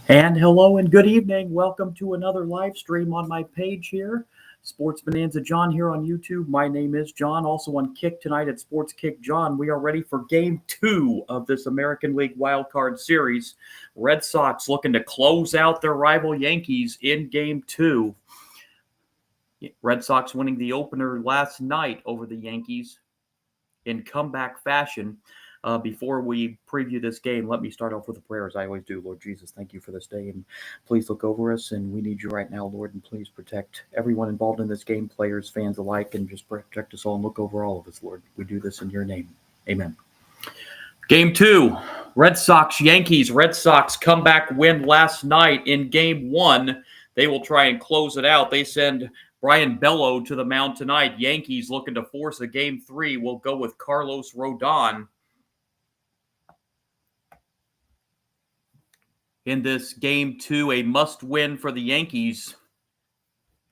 And hello and good evening. Welcome to another live stream on my page here. Sports Bonanza John here on YouTube. My name is John. Also on Kick tonight at Sports Kick John. We are ready for Game 2 of this American League Wild Card Series. Red Sox looking to close out their rival Yankees in Game 2. Red Sox winning the opener last night over the Yankees in comeback fashion. Before we preview this game, let me start off with a prayer, as I always do. Lord Jesus, thank you for this day, and please look over us, and we need you right now, Lord, and please protect everyone involved in this game, players, fans alike, and just protect us all and look over all of us, Lord. We do this in your name. Amen. Game 2, Red Sox, Yankees. Red Sox comeback win last night in Game 1. They will try and close it out. They send Brian Bello to the mound tonight. Yankees looking to force a Game 3 will go with Carlos Rodon. In this Game 2, a must-win for the Yankees.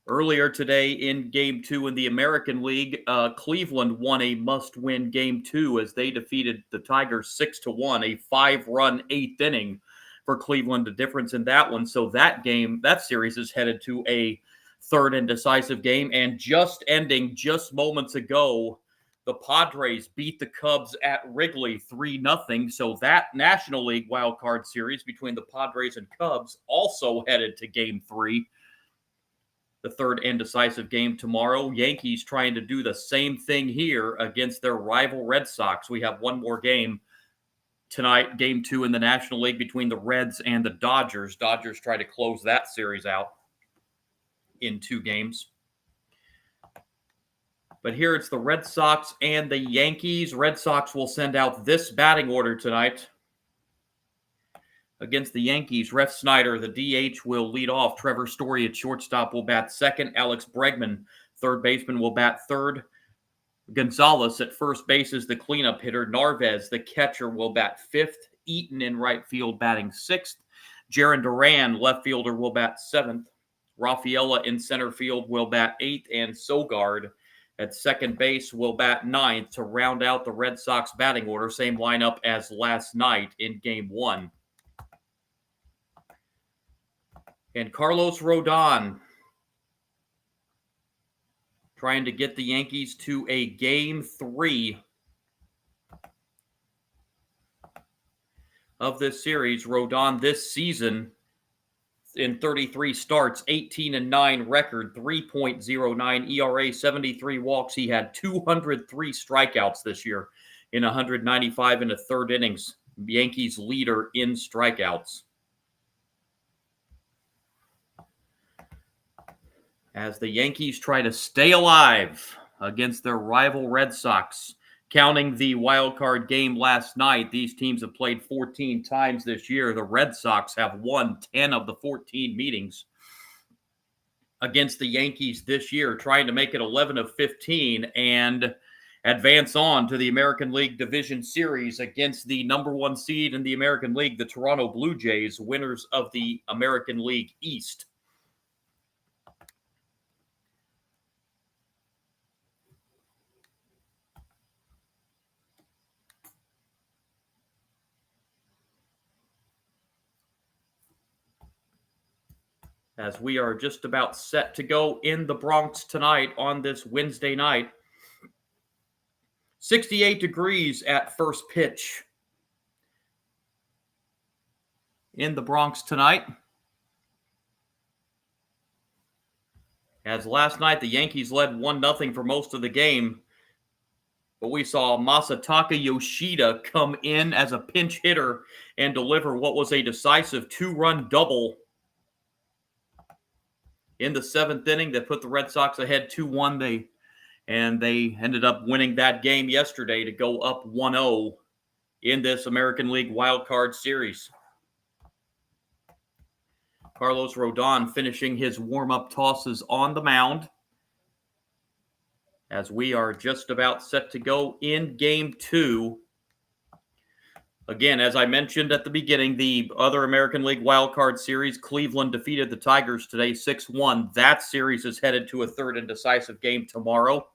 Earlier today in Game 2 in the American League, Cleveland won a must-win Game 2 as they defeated the Tigers 6-1, a 5-run eighth inning for Cleveland, the difference in that one. So that series is headed to a third and decisive game. And just moments ago, the Padres beat the Cubs at Wrigley 3-0. So that National League Wild Card Series between the Padres and Cubs also headed to Game 3. The third and decisive game tomorrow. Yankees trying to do the same thing here against their rival Red Sox. We have one more game tonight, Game 2 in the National League between the Reds and the Dodgers. Dodgers try to close that series out in 2 games. But here it's the Red Sox and the Yankees. Red Sox will send out this batting order tonight. Against the Yankees, Ref Snyder, the DH, will lead off. Trevor Story at shortstop will bat second. Alex Bregman, third baseman, will bat third. Gonzalez at first base is the cleanup hitter. Narvaez, the catcher, will bat fifth. Eaton in right field batting sixth. Jarren Duran, left fielder, will bat seventh. Rafaela in center field will bat eighth. And Sogard at second base will bat ninth to round out the Red Sox batting order. Same lineup as last night in Game 1. And Carlos Rodon trying to get the Yankees to a Game 3 of this series. Rodon this season in 33 starts, 18-9 record, 3.09 ERA, 73 walks. He had 203 strikeouts this year in 195 and a third innings. Yankees leader in strikeouts. As the Yankees try to stay alive against their rival Red Sox. Counting the wild card game last night, these teams have played 14 times this year. The Red Sox have won 10 of the 14 meetings against the Yankees this year, trying to make it 11 of 15 and advance on to the American League Division Series against the number 1 seed in the American League, the Toronto Blue Jays, winners of the American League East. As we are just about set to go in the Bronx tonight on this Wednesday night. 68 degrees at first pitch in the Bronx tonight. As last night, the Yankees led 1-0 for most of the game. But we saw Masataka Yoshida come in as a pinch hitter and deliver what was a decisive 2-run double in the 7th inning that put the Red Sox ahead 2-1. They ended up winning that game yesterday to go up 1-0 in this American League Wild Card Series. Carlos Rodon finishing his warm-up tosses on the mound as we are just about set to go in Game 2. Again, as I mentioned at the beginning, the other American League Wild Card Series, Cleveland defeated the Tigers today 6-1. That series is headed to a third and decisive game tomorrow.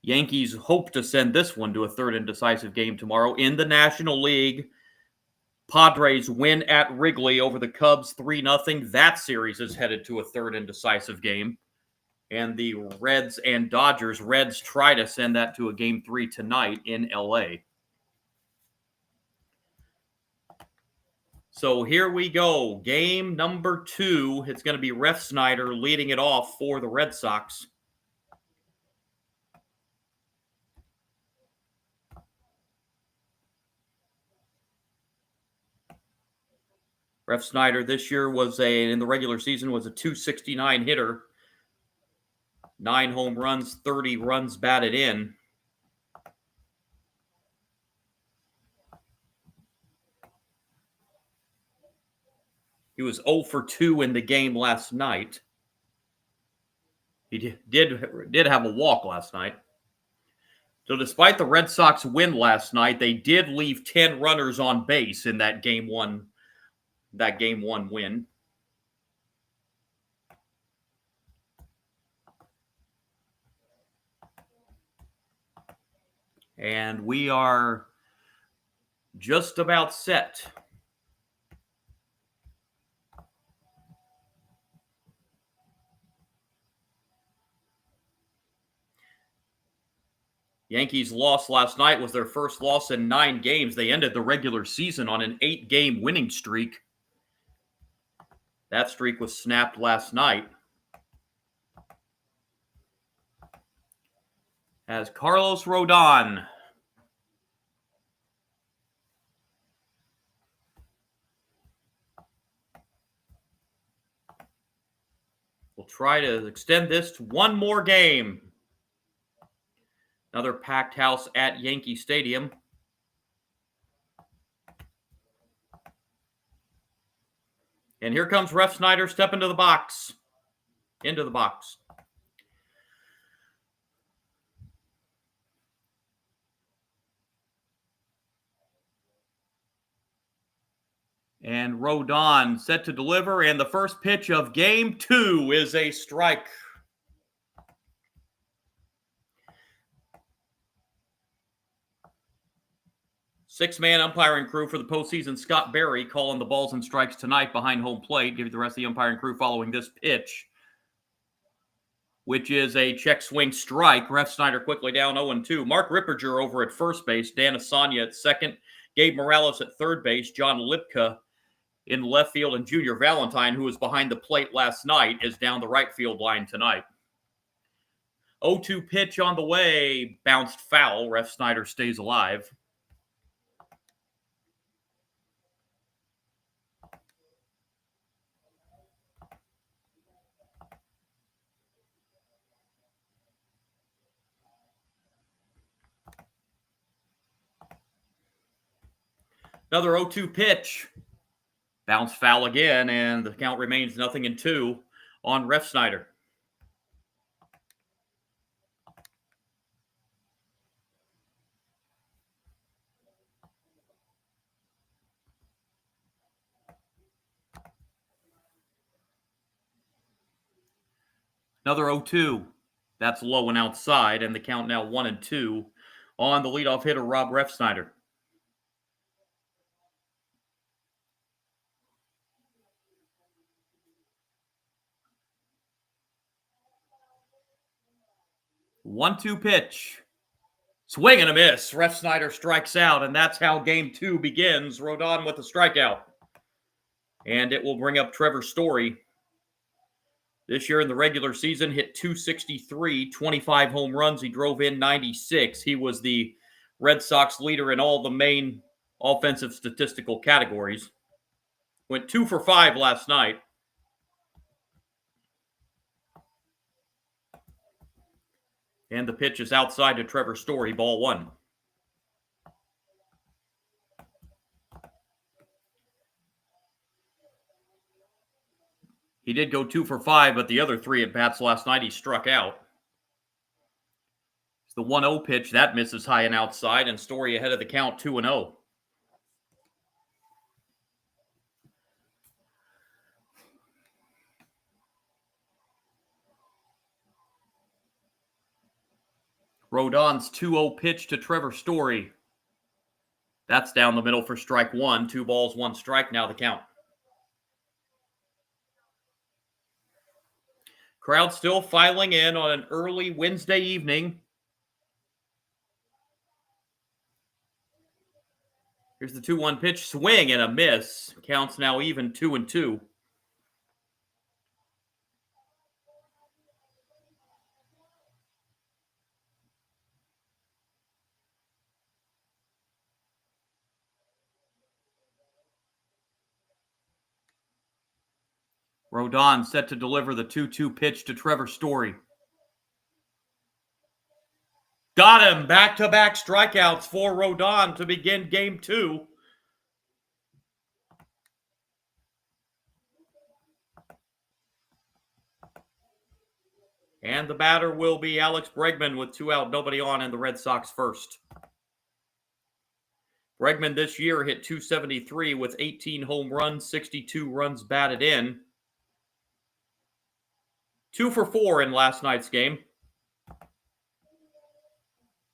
Yankees hope to send this one to a third and decisive game tomorrow. In the National League, Padres win at Wrigley over the Cubs 3-0. That series is headed to a third and decisive game. And the Reds and Dodgers, Reds try to send that to a game 3 tonight in LA. So here we go. Game number 2. It's going to be Refsnyder leading it off for the Red Sox. Refsnyder this year in the regular season was a .269 hitter. 9 home runs, 30 runs batted in. He was 0 for 2 in the game last night. He did have a walk last night. So despite the Red Sox win last night, they did leave 10 runners on base in that game 1 win. And we are just about set. Yankees' loss last night was their first loss in 9 games. They ended the regular season on an 8-game winning streak. That streak was snapped last night as Carlos Rodon will try to extend this to one more game. Another packed house at Yankee Stadium. And here comes Refsnyder, step into the box. Into the box. And Rodon set to deliver, and the first pitch of game 2 is a strike. Six-man umpiring crew for the postseason. Scott Berry calling the balls and strikes tonight behind home plate. Give you the rest of the umpiring crew following this pitch, which is a check swing strike. Refsnyder quickly down 0-2. Mark Ripperger over at first base. Dan Asanya at second. Gabe Morales at third base. John Lipka in left field. And Junior Valentine, who was behind the plate last night, is down the right field line tonight. 0-2 pitch on the way. Bounced foul. Refsnyder stays alive. Another 0-2 pitch. Bounce foul again, and the count remains 0-2 on Refsnyder. Another 0-2. That's low and outside, and the count now 1-2 on the leadoff hitter, Rob Refsnyder. One-two pitch. Swing and a miss. Refsnyder strikes out, and that's how game 2 begins. Rodon with a strikeout. And it will bring up Trevor Story. This year in the regular season, hit .263, 25 home runs. He drove in 96. He was the Red Sox leader in all the main offensive statistical categories. Went 2 for 5 last night. And the pitch is outside to Trevor Story, ball 1. He did go 2 for 5, but the other 3 at-bats last night he struck out. It's the 1-0 pitch. That misses high and outside, and Story ahead of the count 2-0. Rodon's 2-0 pitch to Trevor Story. That's down the middle for strike one. 2 balls, 1 strike. Now the count. Crowd still filing in on an early Wednesday evening. Here's the 2-1 pitch. Swing and a miss. Counts now even 2-2. Rodon set to deliver the 2-2 pitch to Trevor Story. Got him. Back-to-back strikeouts for Rodon to begin game 2. And the batter will be Alex Bregman with 2 out, nobody on in the Red Sox first. Bregman this year hit .273 with 18 home runs, 62 runs batted in. 2 for 4 in last night's game.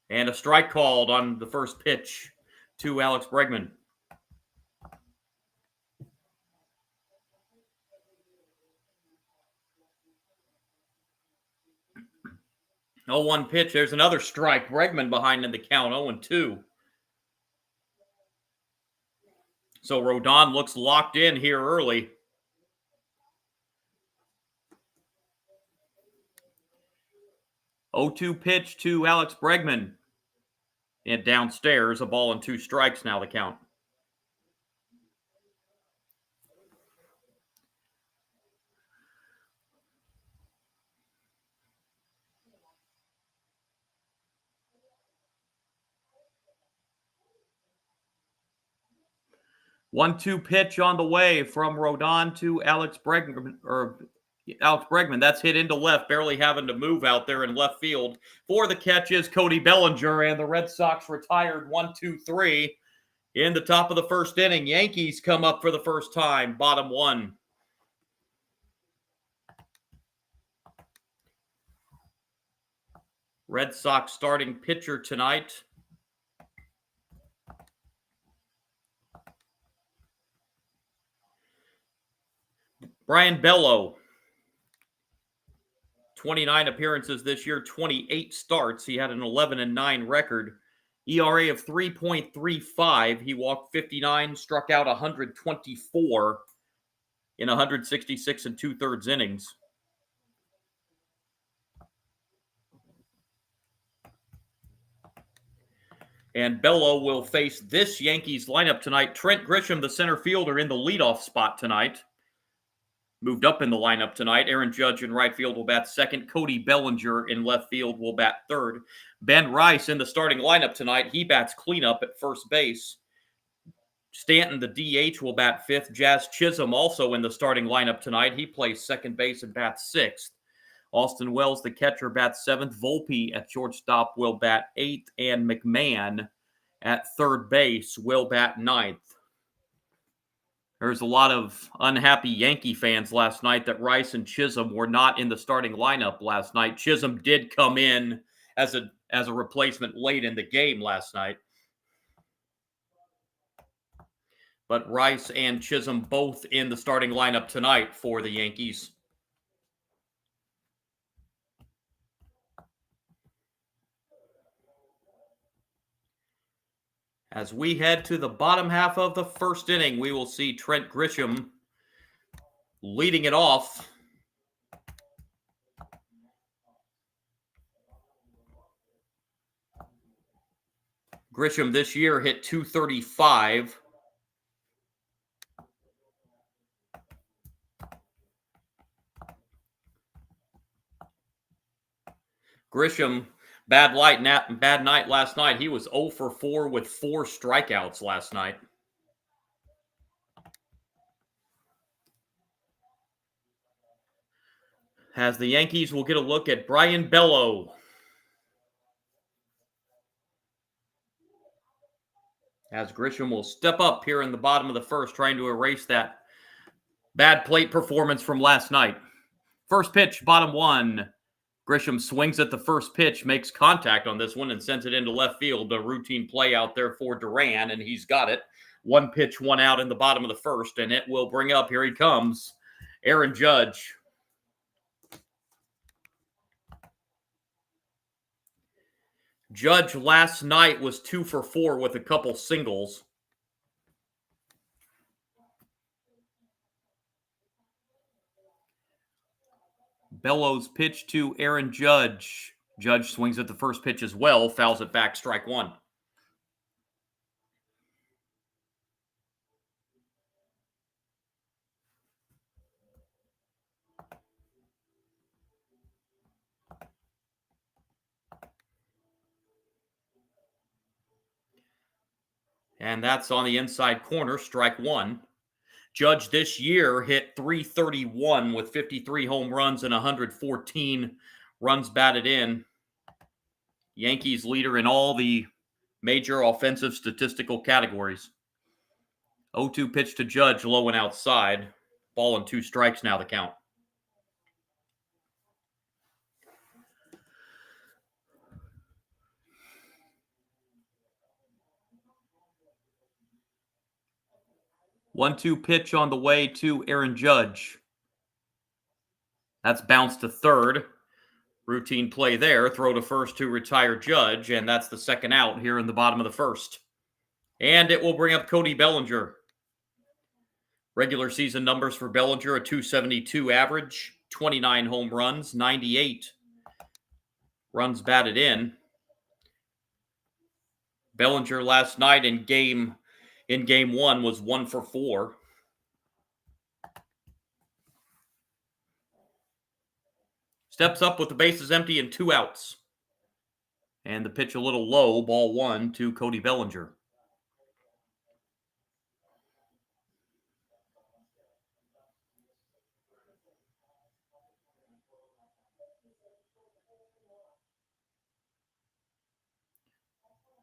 And a strike called on the first pitch to Alex Bregman. Oh, 1 pitch. There's another strike. Bregman behind in the count, 0-2. So Rodon looks locked in here early. 0-2 pitch to Alex Bregman. And downstairs, a ball and 2 strikes now the count. One-two pitch on the way from Rodon to Alex Bregman. That's hit into left, barely having to move out there in left field. For the catch is Cody Bellinger, and the Red Sox retired 1-2-3 in the top of the first inning. Yankees come up for the first time, bottom 1. Red Sox starting pitcher tonight. Brian Bello, 29 appearances this year, 28 starts. He had an 11-9 record. ERA of 3.35. He walked 59, struck out 124 in 166 2/3 innings. And Bello will face this Yankees lineup tonight. Trent Grisham, the center fielder, in the leadoff spot tonight. Moved up in the lineup tonight. Aaron Judge in right field will bat second. Cody Bellinger in left field will bat third. Ben Rice in the starting lineup tonight. He bats cleanup at first base. Stanton, the DH, will bat fifth. Jazz Chisholm also in the starting lineup tonight. He plays second base and bats sixth. Austin Wells, the catcher, bats seventh. Volpe at shortstop will bat eighth. And McMahon at third base will bat ninth. There's a lot of unhappy Yankee fans last night that Rice and Chisholm were not in the starting lineup last night. Chisholm did come in as a replacement late in the game last night. But Rice and Chisholm both in the starting lineup tonight for the Yankees. As we head to the bottom half of the first inning, we will see Trent Grisham leading it off. Grisham this year hit .235. Grisham, bad night last night. He was 0 for 4 with 4 strikeouts last night. As the Yankees will get a look at Brian Bello. As Grisham will step up here in the bottom of the first, trying to erase that bad plate performance from last night. First pitch, bottom 1. Grisham swings at the first pitch, makes contact on this one, and sends it into left field. A routine play out there for Duran, and he's got it. 1 pitch, 1 out in the bottom of the first, and it will bring up, here he comes, Aaron Judge. Judge last night was 2 for 4 with a couple singles. Bellows pitch to Aaron Judge. Judge swings at the first pitch as well, fouls it back, strike 1. And that's on the inside corner, strike 1. Judge this year hit .331 with 53 home runs and 114 runs batted in. Yankees leader in all the major offensive statistical categories. 0-2 pitch to Judge, low and outside. Ball and 2 strikes now the count. One-two pitch on the way to Aaron Judge. That's bounced to third. Routine play there. Throw to first to retire Judge, and that's the second out here in the bottom of the first. And it will bring up Cody Bellinger. Regular season numbers for Bellinger, a .272 average, 29 home runs, 98 runs batted in. Bellinger last night in game 1 was 1 for 4. Steps up with the bases empty and 2 outs. And the pitch a little low, ball 1 to Cody Bellinger.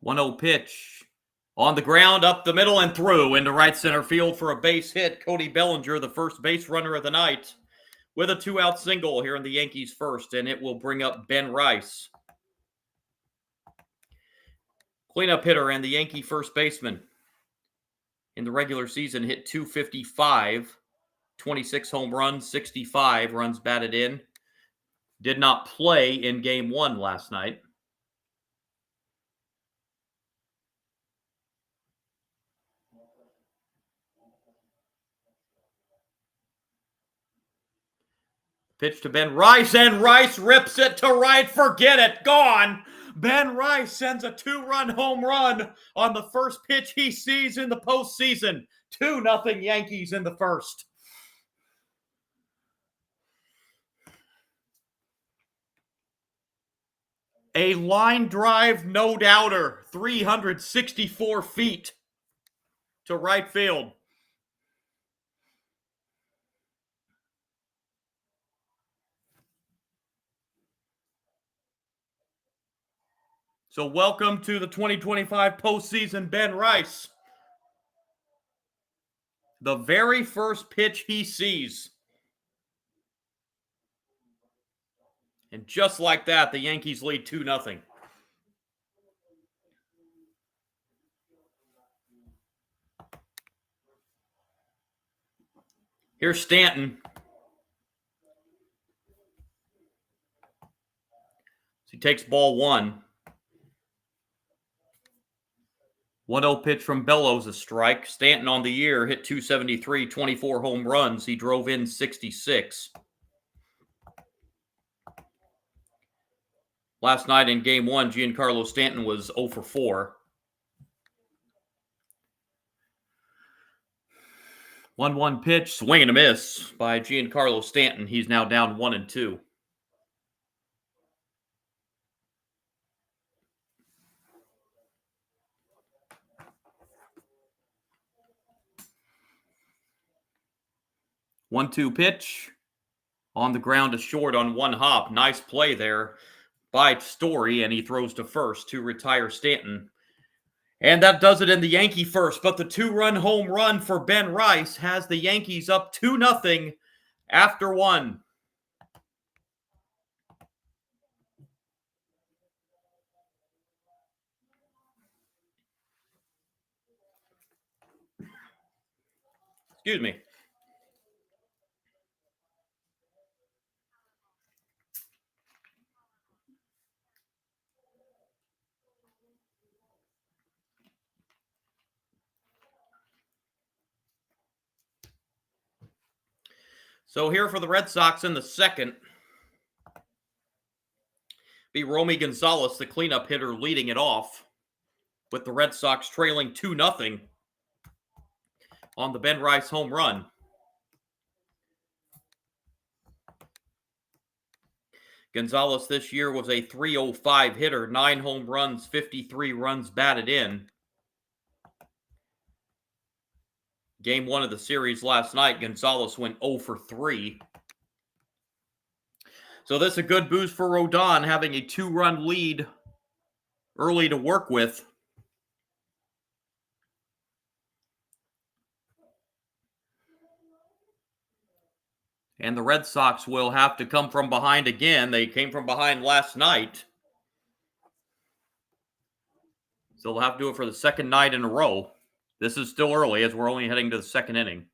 One-0 pitch. On the ground, up the middle, and through into right center field for a base hit. Cody Bellinger, the first base runner of the night, with a 2-out single here in the Yankees first, and it will bring up Ben Rice. Cleanup hitter and the Yankee first baseman. In the regular season, hit .255, 26 home runs, 65 runs batted in. Did not play in game 1 last night. Pitch to Ben Rice, and Rice rips it to right. Forget it. Gone. Ben Rice sends a 2-run home run on the first pitch he sees in the postseason. 2-0 Yankees in the first. A line drive no-doubter, 364 feet to right field. So welcome to the 2025 postseason, Ben Rice. The very first pitch he sees. And just like that, the Yankees lead 2-0. Here's Stanton. So he takes ball 1. 1-0 pitch from Bellows, a strike. Stanton on the year hit .273, 24 home runs. He drove in 66. Last night in game 1, Giancarlo Stanton was 0 for 4. 1-1 pitch, swing and a miss by Giancarlo Stanton. He's now down 1-2. One-two pitch. On the ground to short on one hop. Nice play there by Story, and he throws to first to retire Stanton. And that does it in the Yankee first. But the 2-run home run for Ben Rice has the Yankees up 2-0 after 1. Excuse me. So here for the Red Sox in the second, be Romy Gonzalez, the cleanup hitter, leading it off, with the Red Sox trailing 2-0 on the Ben Rice home run. Gonzalez this year was a .305 hitter, 9 home runs, 53 runs batted in. Game 1 of the series last night, Gonzalez went 0 for 3. So this is a good boost for Rodon, having a 2-run lead early to work with. And the Red Sox will have to come from behind again. They came from behind last night. So they'll have to do it for the second night in a row. This is still early as we're only heading to the second inning.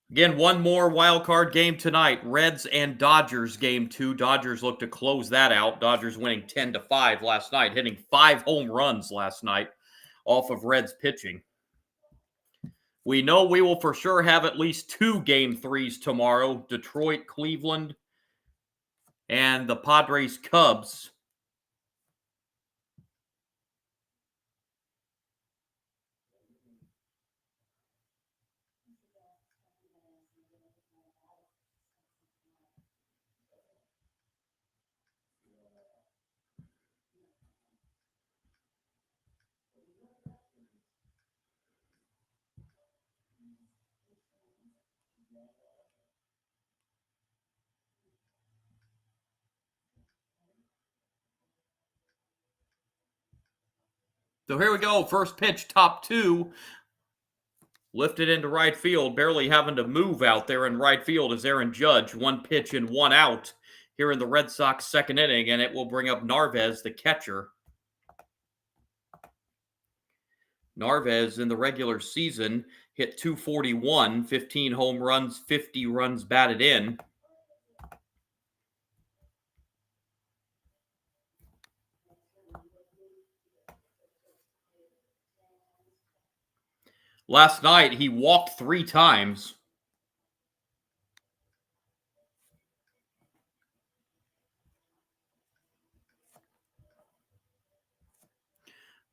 Again, one more wild card game tonight. Reds and Dodgers game 2. Dodgers look to close that out. Dodgers winning 10-5 last night, hitting 5 home runs last night off of Reds pitching. We know we will for sure have at least 2 game 3s tomorrow. Detroit, Cleveland, and the Padres, Cubs. So here we go. First pitch, top 2. Lifted into right field, barely having to move out there in right field is Aaron Judge. 1 pitch and 1 out here in the Red Sox second inning, and it will bring up Narvaez, the catcher. Narvaez in the regular season hit .241, 15 home runs, 50 runs batted in. Last night, he walked 3 times.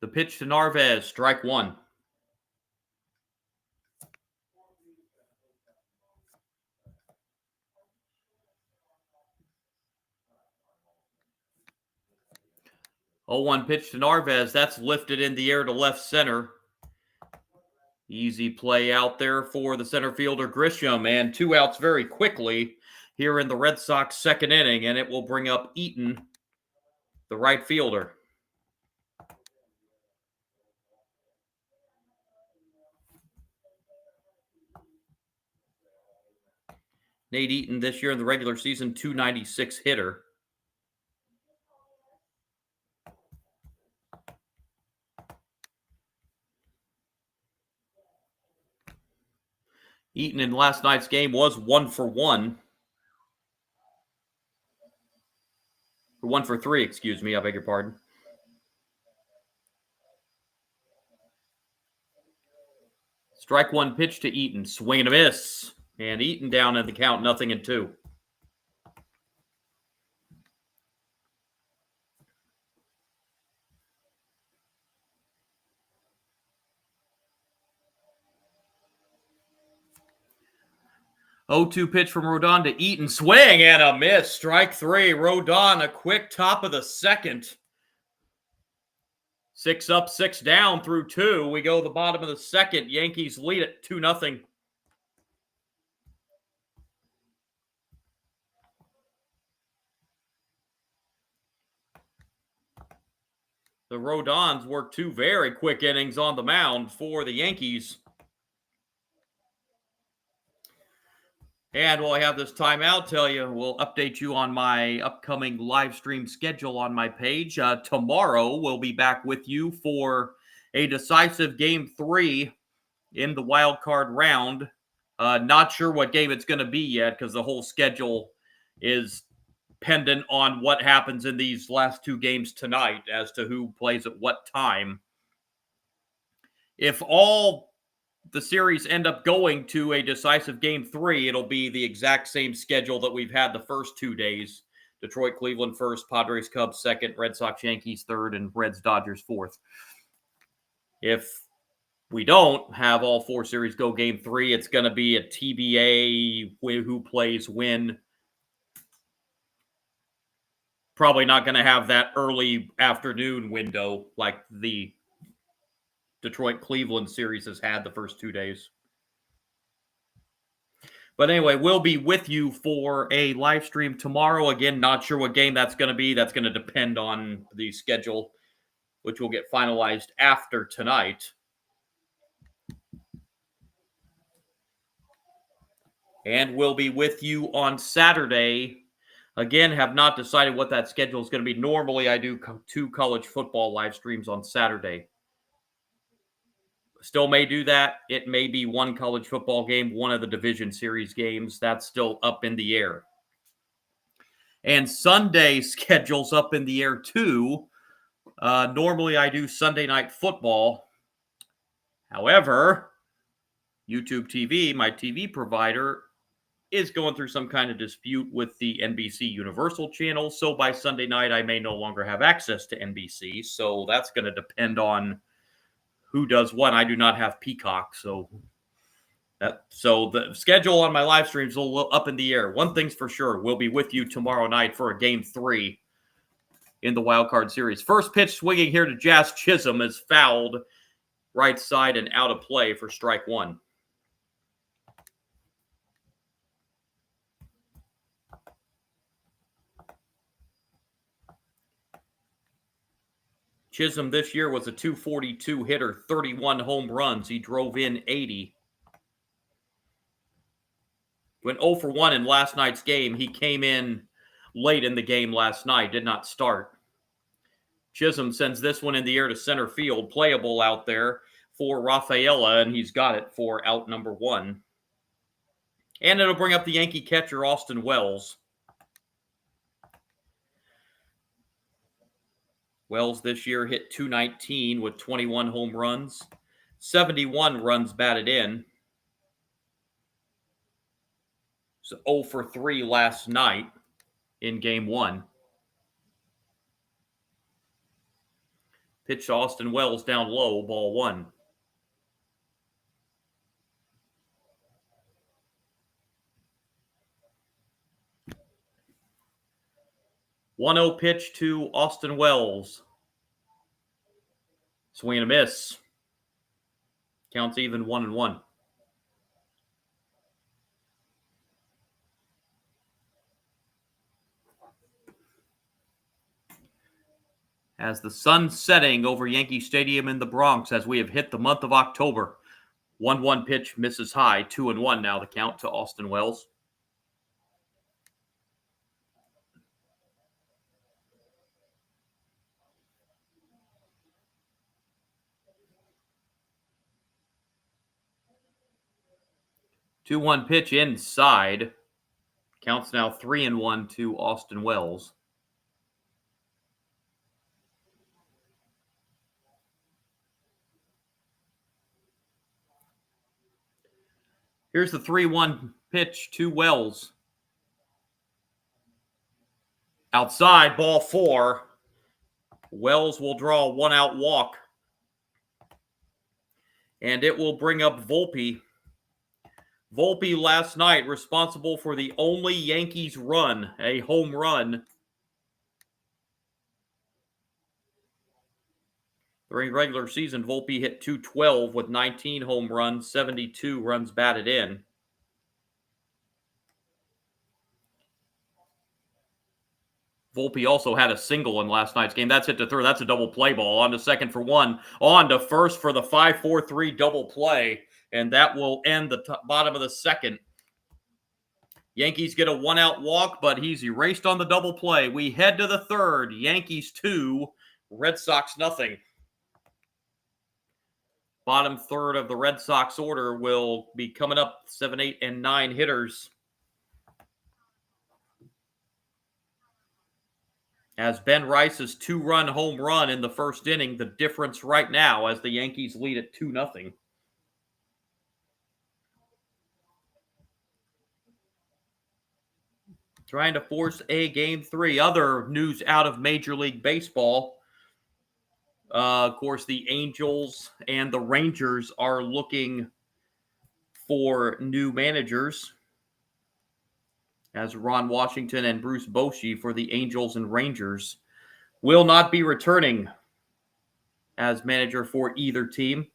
The pitch to Narvaez, strike 1. Oh, 1 pitch to Narvaez. That's lifted in the air to left center. Easy play out there for the center fielder Grisham, and 2 outs very quickly here in the Red Sox second inning, and it will bring up Eaton, the right fielder. Nate Eaton this year in the regular season, .296 hitter. Eaton in last night's game was 1 for 1. 1 for 3, excuse me, I beg your pardon. Strike 1 pitch to Eaton, swing and a miss. And Eaton down in the count, 0-2. Oh-2 pitch from Rodon to Eaton. Swing and a miss. Strike 3. Rodon, a quick top of the second. 6 up, 6 down through 2. We go to the bottom of the second. Yankees lead it 2-0. The Rodons worked 2 very quick innings on the mound for the Yankees. And while I have this timeout, we'll update you on my upcoming live stream schedule on my page. Tomorrow, we'll be back with you for a decisive Game 3 in the wild card round. Not sure what game it's going to be yet because the whole schedule is pendant on what happens in these last two games tonight as to who plays at what time. If all the series end up going to a decisive Game 3, it'll be the exact same schedule that we've had the first 2 days. Detroit, Cleveland first, Padres, Cubs second, Red Sox, Yankees third, and Reds, Dodgers fourth. If we don't have all 4 series go Game 3, it's going to be a TBA, who plays when. Probably not going to have that early afternoon window like the Detroit-Cleveland series has had the first 2 days. But anyway, we'll be with you for a live stream tomorrow. Again, not sure what game that's going to be. That's going to depend on the schedule, which will get finalized after tonight. And we'll be with you on Saturday. Again, have not decided what that schedule is going to be. Normally, I do 2 college football live streams on Saturday. Still may do that. It may be 1 college football game, 1 of the division series games. That's still up in the air. And Sunday schedule's up in the air too. Normally, I do Sunday night football. However, YouTube TV, my TV provider, is going through some kind of dispute with the NBC Universal channel. So by Sunday night, I may no longer have access to NBC. So that's going to depend on who does what. I do not have Peacock. So the schedule on my live streams is a little up in the air. One thing's for sure, we'll be with you tomorrow night for a Game 3 in the wild card series. First pitch swinging here to Jazz Chisholm is fouled right side and out of play for strike 1. Chisholm this year was a .242 hitter, 31 home runs. He drove in 80. Went 0 for 1 in last night's game. He came in late in the game last night, did not start. Chisholm sends this one in the air to center field, playable out there for Rafaela, and he's got it for out number 1. And it'll bring up the Yankee catcher, Austin Wells. Wells this year hit .219 with 21 home runs, 71 runs batted in. So 0 for 3 last night in Game 1. Pitch to Austin Wells down low, ball 1. .1-0 pitch to Austin Wells. Swing and a miss. Counts even 1-1. As the sun's setting over Yankee Stadium in the Bronx as we have hit the month of October. 1-1 pitch misses high. 2-1 now the count to Austin Wells. .2-1 pitch inside. Counts now 3-1 to Austin Wells. Here's the 3-1 pitch to Wells. Outside, ball 4. Wells will draw a 1-out walk. And it will bring up Volpe. Volpe last night responsible for the only Yankees run, a home run. During regular season, Volpe hit .212 with 19 home runs, 72 runs batted in. Volpe also had a single in last night's game. That's hit to third. That's a double play ball. On to second for 1. On to first for the 5-4-3 double play. And that will end the bottom of the second. Yankees get a one-out walk, but he's erased on the double play. We head to the third. Yankees 2, Red Sox nothing. Bottom third of the Red Sox order will be coming up, 7, 8, and 9 hitters. As Ben Rice's 2-run home run in the first inning, the difference right now as the Yankees lead at 2-0. Trying to force a Game 3. Other news out of Major League Baseball. Of course, the Angels and the Rangers are looking for new managers, as Ron Washington and Bruce Bochy for the Angels and Rangers will not be returning as manager for either team.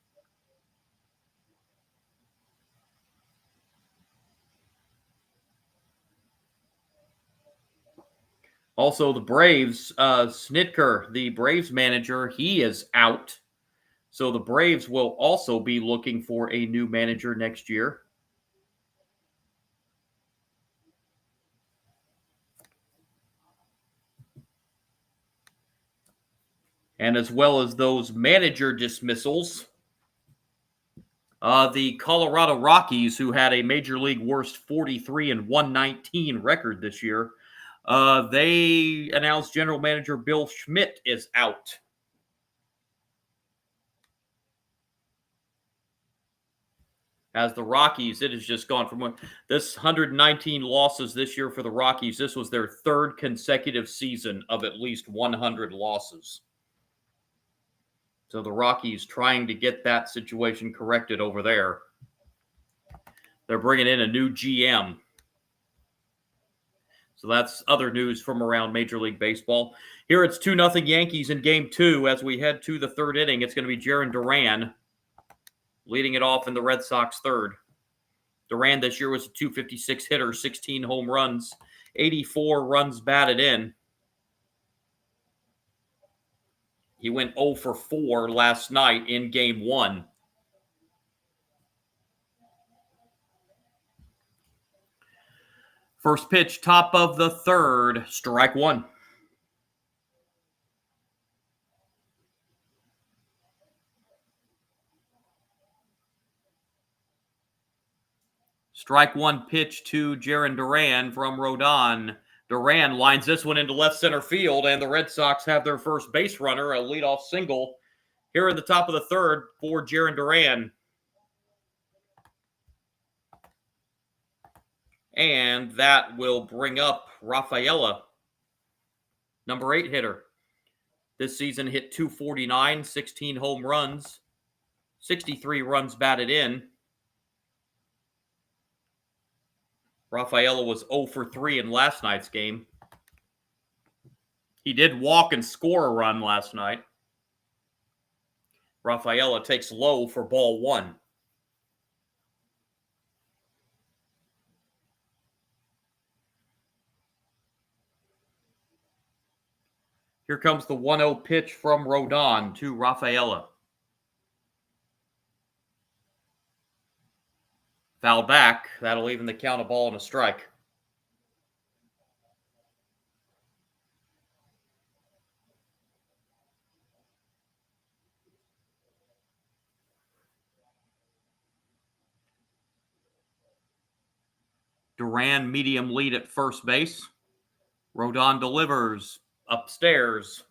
Also, the Braves, Snitker, the Braves manager, he is out. So the Braves will also be looking for a new manager next year. And as well as those manager dismissals, the Colorado Rockies, who had a Major League worst 43-119 record this year, they announced general manager Bill Schmidt is out. As the Rockies, it has just gone from this 119 losses this year for the Rockies. This was their third consecutive season of at least 100 losses. So the Rockies trying to get that situation corrected over there. They're bringing in a new GM. So that's other news from around Major League Baseball. Here it's 2-0 Yankees in Game 2 as we head to the third inning. It's going to be Jarren Duran leading it off in the Red Sox third. Duran this year was a .256 hitter, 16 home runs, 84 runs batted in. He went 0 for 4 last night in Game 1. First pitch, top of the third, strike one. Strike one pitch to Jarren Duran from Rodon. Duran lines this one into left center field, and the Red Sox have their first base runner, a leadoff single, here in the top of the third for Jarren Duran. And that will bring up Rafaela, number 8 hitter. This season hit .249, 16 home runs, 63 runs batted in. Rafaela was 0 for 3 in last night's game. He did walk and score a run last night. Rafaela takes low for ball 1. Here comes the 1-0 pitch from Rodon to Rafaela. Foul back. That'll even the count, a ball and a strike. Duran, medium lead at first base. Rodon delivers upstairs.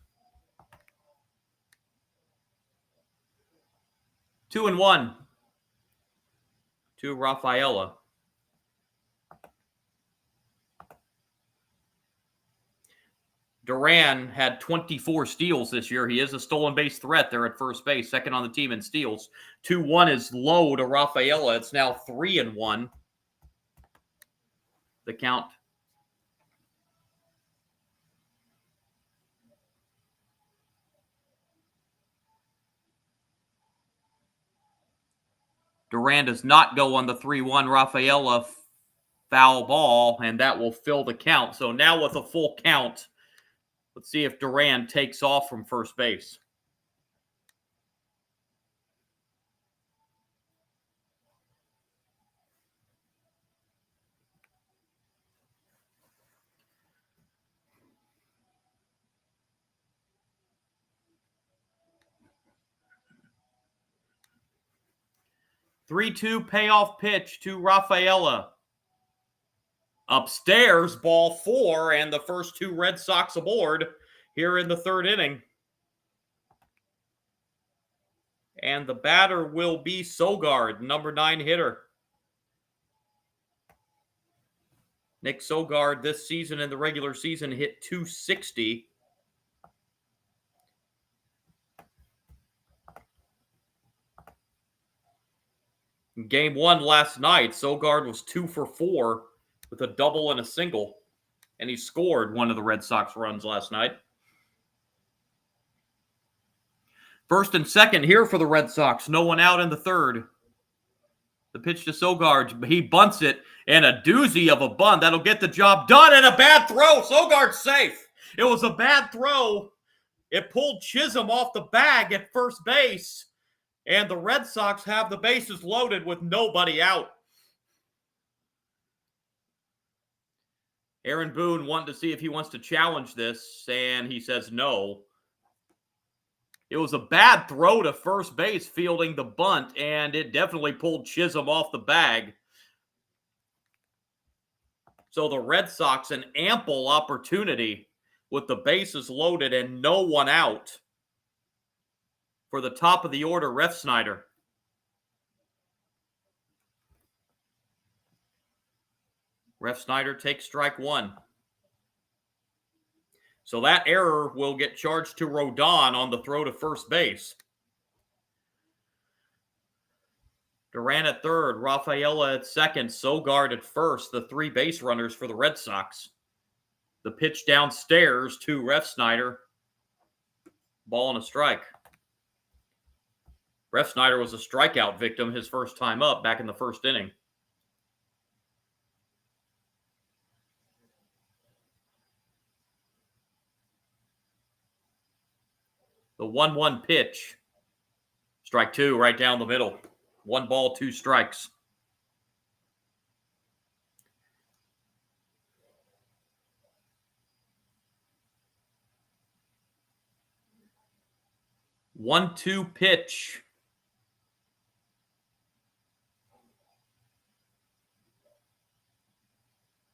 2-1 to Rafaela. Duran had 24 steals this year. He is a stolen base threat there at first base, second on the team in steals. 2-1 is low to Rafaela. It's now 3-1. The count. Duran does not go on the 3-1. Rafaela foul ball, and that will fill the count. So now with a full count, let's see if Duran takes off from first base. 3-2 payoff pitch to Rafaela. Upstairs, ball 4, and the first 2 Red Sox aboard here in the 3rd inning. And the batter will be Sogard, number 9 hitter. Nick Sogard this season in the regular season hit .260. In Game 1 last night, Sogard was 2 for 4 with a double and a single. And he scored one of the Red Sox runs last night. First and second here for the Red Sox. No one out in the 3rd. The pitch to Sogard. He bunts it, and a doozy of a bunt. That'll get the job done, and a bad throw. Sogard's safe. It was a bad throw. It pulled Chisholm off the bag at first base, and the Red Sox have the bases loaded with nobody out. Aaron Boone wanted to see if he wants to challenge this, and he says no. It was a bad throw to first base fielding the bunt, and it definitely pulled Chisholm off the bag. So the Red Sox an ample opportunity with the bases loaded and no one out for the top of the order, Refsnyder. Refsnyder takes strike 1. So that error will get charged to Rodon on the throw to first base. Duran at 3rd, Rafaela at 2nd, Sogard at 1st, the 3 base runners for the Red Sox. The pitch downstairs to Refsnyder. Ball and a strike. Refsnyder was a strikeout victim his first time up back in the 1st inning. The 1-1 pitch. Strike 2 right down the middle. 1 ball, 2 strikes. One-two pitch.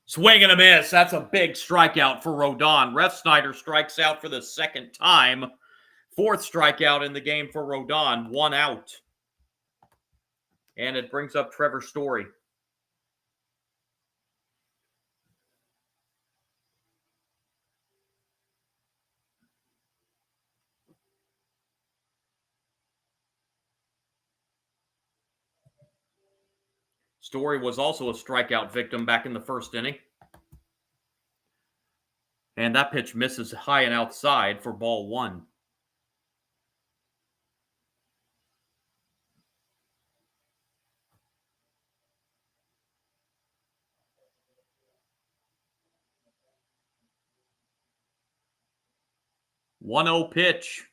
Swing and a miss. That's a big strikeout for Rodon. Refsnyder strikes out for the 2nd time. 4th strikeout in the game for Rodon. 1 out. And it brings up Trevor Story. Story was also a strikeout victim back in the 1st inning. And that pitch misses high and outside for ball 1. One-oh pitch.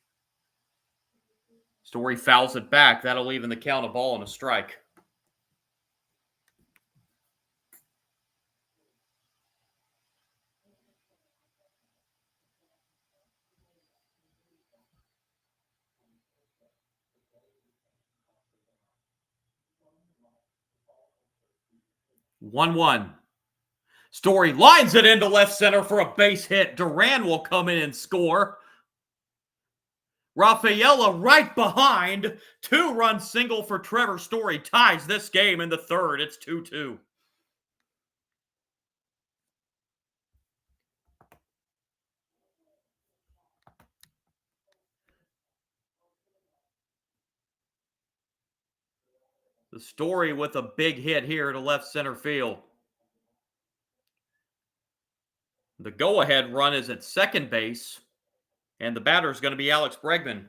Story fouls it back. That'll even the count a ball and a strike. One-one. Story lines it into left center for a base hit. Duran will come in and score. Rafaela right behind. 2-run single for Trevor Story ties this game in the 3rd. It's 2-2. The Story with a big hit here to left center field. The go-ahead run is at second base, and the batter is going to be Alex Bregman.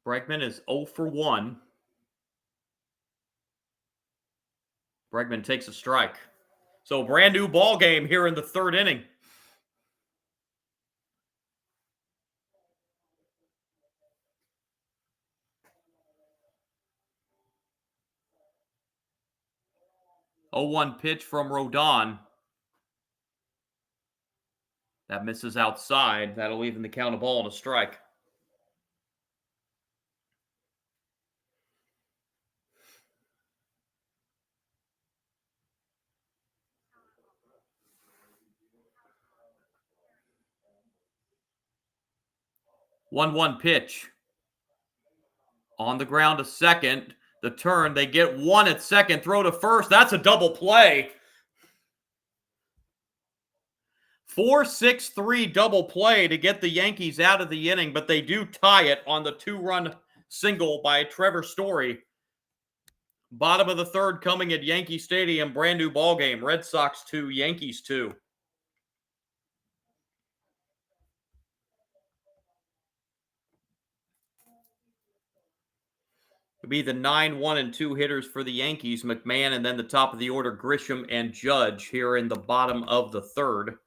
Bregman is 0 for 1. Bregman takes a strike. So brand new ball game here in the 3rd inning. Oh, 0-1 pitch from Rodon. That misses outside. That'll even the count a ball and a strike. 1-1 pitch. On the ground to second. The turn. They get one at second. Throw to first. That's a double play. 4-6-3 double play to get the Yankees out of the inning, but they do tie it on the 2-run single by Trevor Story. Bottom of the third coming at Yankee Stadium. Brand new ball game. Red Sox 2, Yankees 2. It'll be the 9-1-2 hitters for the Yankees. McMahon, and then the top of the order, Grisham and Judge here in the bottom of the third.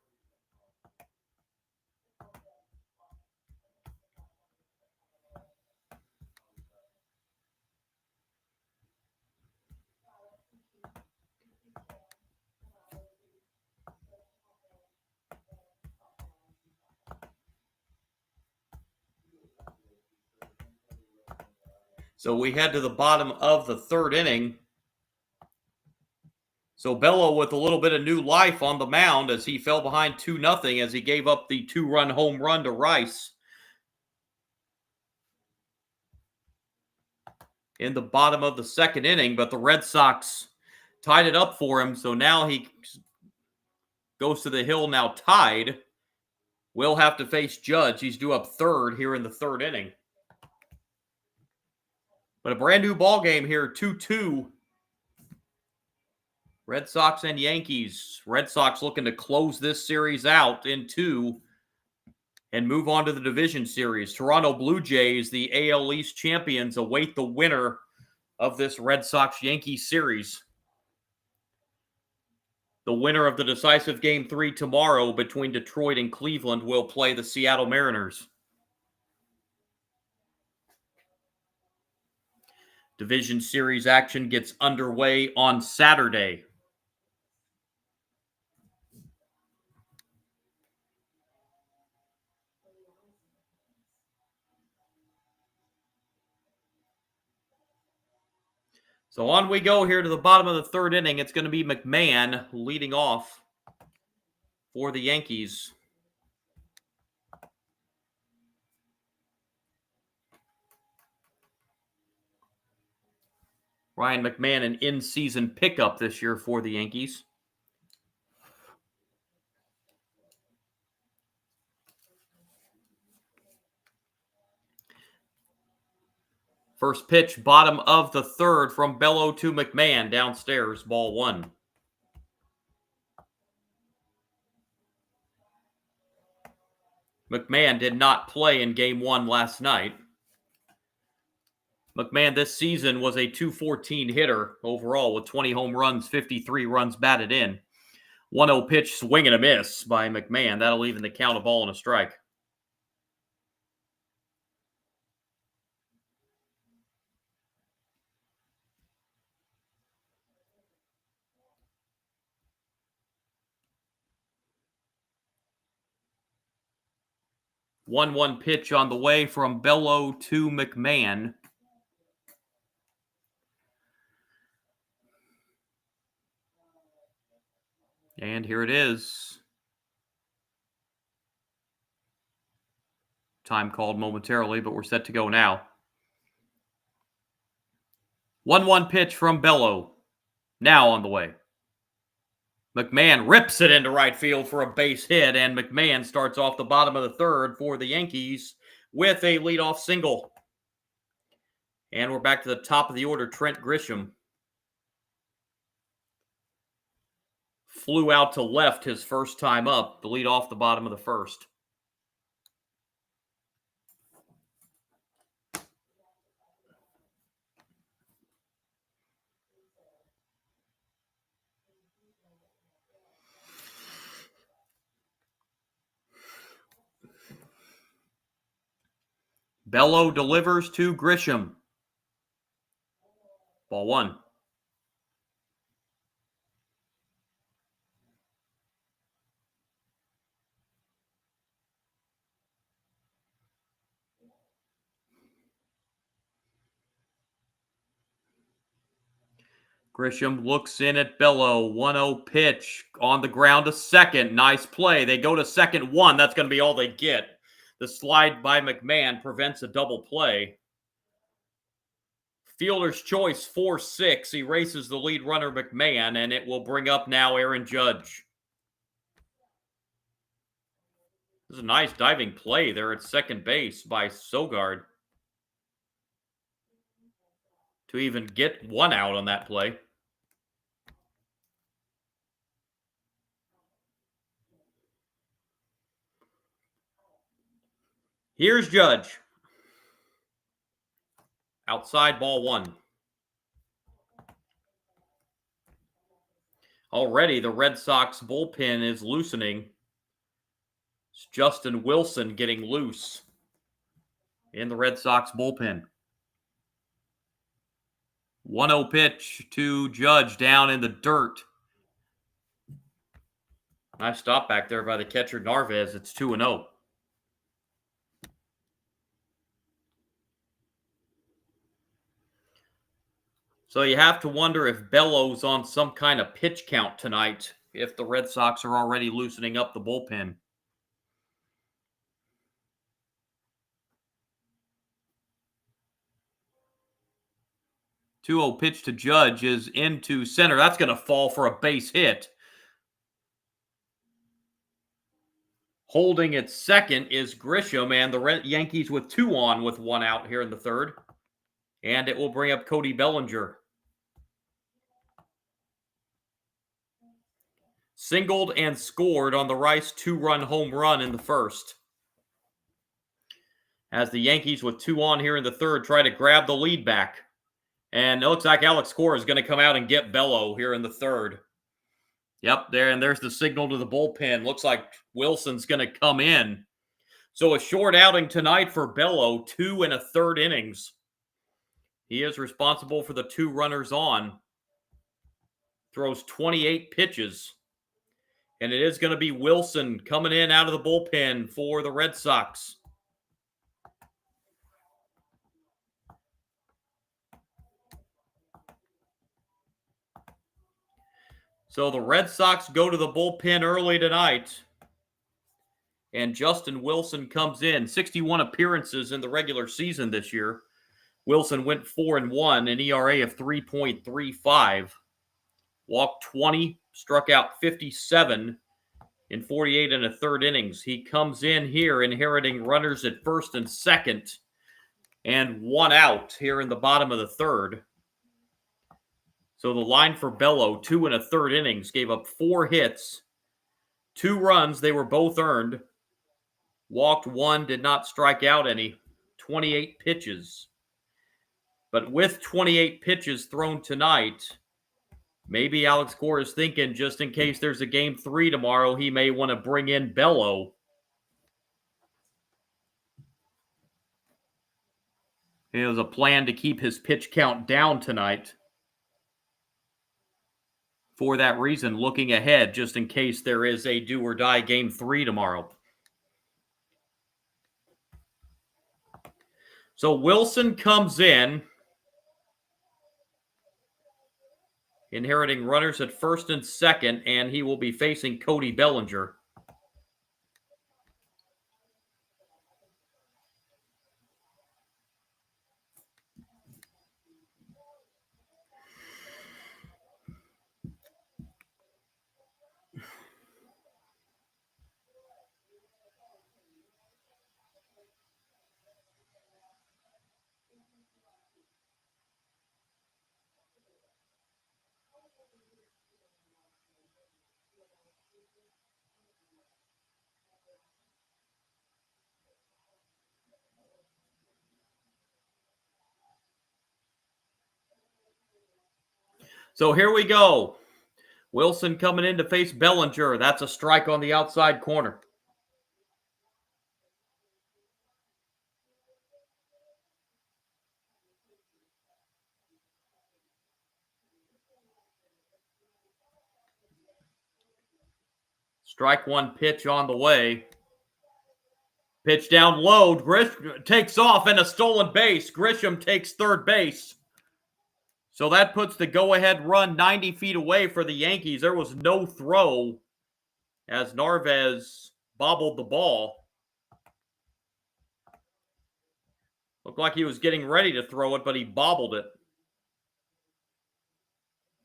So we head to the bottom of the third inning. So Bello with a little bit of new life on the mound as he fell behind 2-0 as he gave up the 2-run home run to Rice. In the bottom of the second inning, but the Red Sox tied it up for him, so now he goes to the hill now tied. Will have to face Judge. He's due up third here in the third inning. But a brand new ball game here, 2-2. Red Sox and Yankees. Red Sox looking to close this series out in 2 and move on to the division series. Toronto Blue Jays, the AL East champions, await the winner of this Red Sox-Yankees series. The winner of the decisive Game 3 tomorrow between Detroit and Cleveland will play the Seattle Mariners. Division series action gets underway on Saturday. So on we go here to the bottom of the third inning. It's going to be McMahon leading off for the Yankees. Ryan McMahon, an in-season pickup this year for the Yankees. First pitch, bottom of the third from Bello to McMahon. Downstairs, ball 1. McMahon did not play in Game 1 last night. McMahon this season was a .214 hitter overall with 20 home runs, 53 runs batted in. 1-0 pitch, swing and a miss by McMahon. That'll even the count, a ball and a strike. One pitch on the way from Bello to McMahon. And here it is. Time called momentarily, but we're set to go now. 1-1 pitch from Bello. Now on the way. McMahon rips it into right field for a base hit, and McMahon starts off the bottom of the third for the Yankees with a leadoff single. And we're back to the top of the order. Trent Grisham flew out to left his first time up, the lead off the bottom of the first. Bello delivers to Grisham. Ball 1. Grisham looks in at Bello. 1-0 pitch on the ground to second. Nice play. They go to second 1. That's going to be all they get. The slide by McMahon prevents a double play. Fielder's choice 4-6 erases the lead runner McMahon, and it will bring up now Aaron Judge. This is a nice diving play there at second base by Sogard to even get one out on that play. Here's Judge. Outside, ball 1. Already the Red Sox bullpen is loosening. It's Justin Wilson getting loose in the Red Sox bullpen. 1-0 pitch to Judge down in the dirt. Nice stop back there by the catcher Narvaez. It's 2-0. So you have to wonder if Bello's on some kind of pitch count tonight if the Red Sox are already loosening up the bullpen. Two-0 pitch to Judge is into center. That's going to fall for a base hit. Holding at second is Grisham, and the Yankees with 2 on with 1 out here in the third. And it will bring up Cody Bellinger. Singled and scored on the Rice 2-run home run in the first. As the Yankees with 2 on here in the third try to grab the lead back. And it looks like Alex Cora is going to come out and get Bello here in the third. Yep, there's the signal to the bullpen. Looks like Wilson's going to come in. So a short outing tonight for Bello, 2 1/3 innings. He is responsible for the 2 runners on. Throws 28 pitches. And it is going to be Wilson coming in out of the bullpen for the Red Sox. So the Red Sox go to the bullpen early tonight. And Justin Wilson comes in. 61 appearances in the regular season this year. Wilson went 4-1, an ERA of 3.35. Walked 20, struck out 57 in 48 1/3 innings. He comes in here inheriting runners at first and second and 1 out here in the bottom of the third. So the line for Bello, 2 1/3 innings, gave up 4 hits, 2 runs. They were both earned. Walked 1, did not strike out any. 28 pitches. But with 28 pitches thrown tonight, maybe Alex Cora is thinking just in case there's a game 3 tomorrow, he may want to bring in Bello. He has a plan to keep his pitch count down tonight. For that reason, looking ahead just in case there is a do-or-die game 3 tomorrow. So Wilson comes in, inheriting runners at first and second, and he will be facing Cody Bellinger. So here we go. Wilson coming in to face Bellinger. That's a strike on the outside corner. Strike 1 pitch on the way. Pitch down low. Grisham takes off and a stolen base. Grisham takes third base. So that puts the go-ahead run 90 feet away for the Yankees. There was no throw as Narvaez bobbled the ball. Looked like he was getting ready to throw it, but he bobbled it.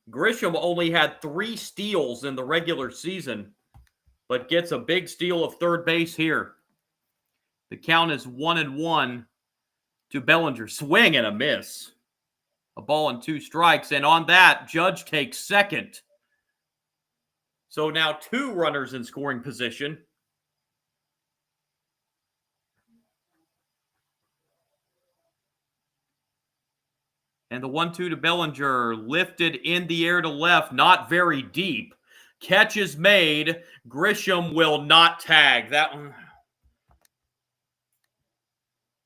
Grisham only had 3 steals in the regular season, but gets a big steal of third base here. The count is 1-1 to Bellinger. Swing and a miss. A ball and 2 strikes, and on that, Judge takes second. So now 2 runners in scoring position. And the 1-2 to Bellinger, lifted in the air to left, not very deep. Catch is made. Grisham will not tag. That one.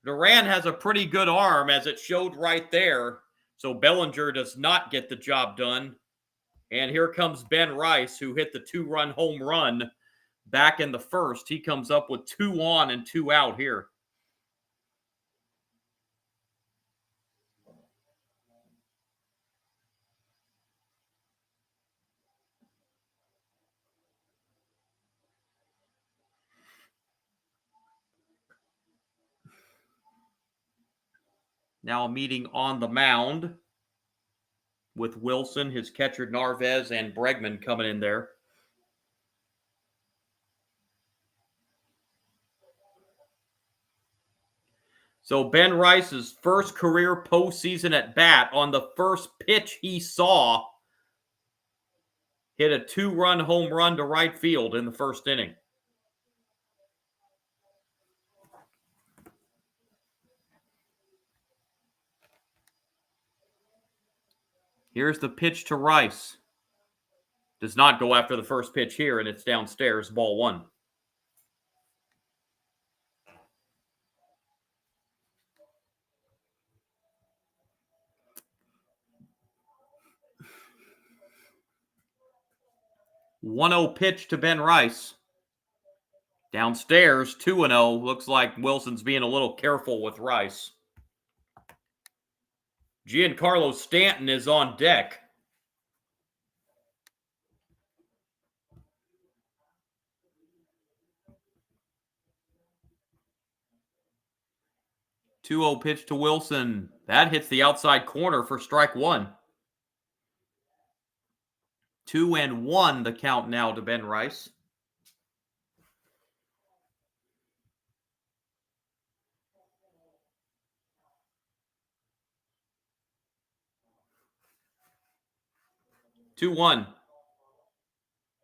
Duran has a pretty good arm, as it showed right there. So Bellinger does not get the job done. And here comes Ben Rice, who hit the 2-run home run back in the first. He comes up with 2 on and 2 out here. Now a meeting on the mound with Wilson, his catcher Narvaez, and Bregman coming in there. So Ben Rice's first career postseason at bat, on the first pitch he saw, hit a 2-run home run to right field in the first inning. Here's the pitch to Rice. Does not go after the first pitch here, and it's downstairs, ball 1. (1-0) pitch to Ben Rice. Downstairs, 2-0. Looks like Wilson's being a little careful with Rice. Giancarlo Stanton is on deck. (2-0) pitch to Wilson. That hits the outside corner for strike 1. 2-1 the count now to Ben Rice. (2-1).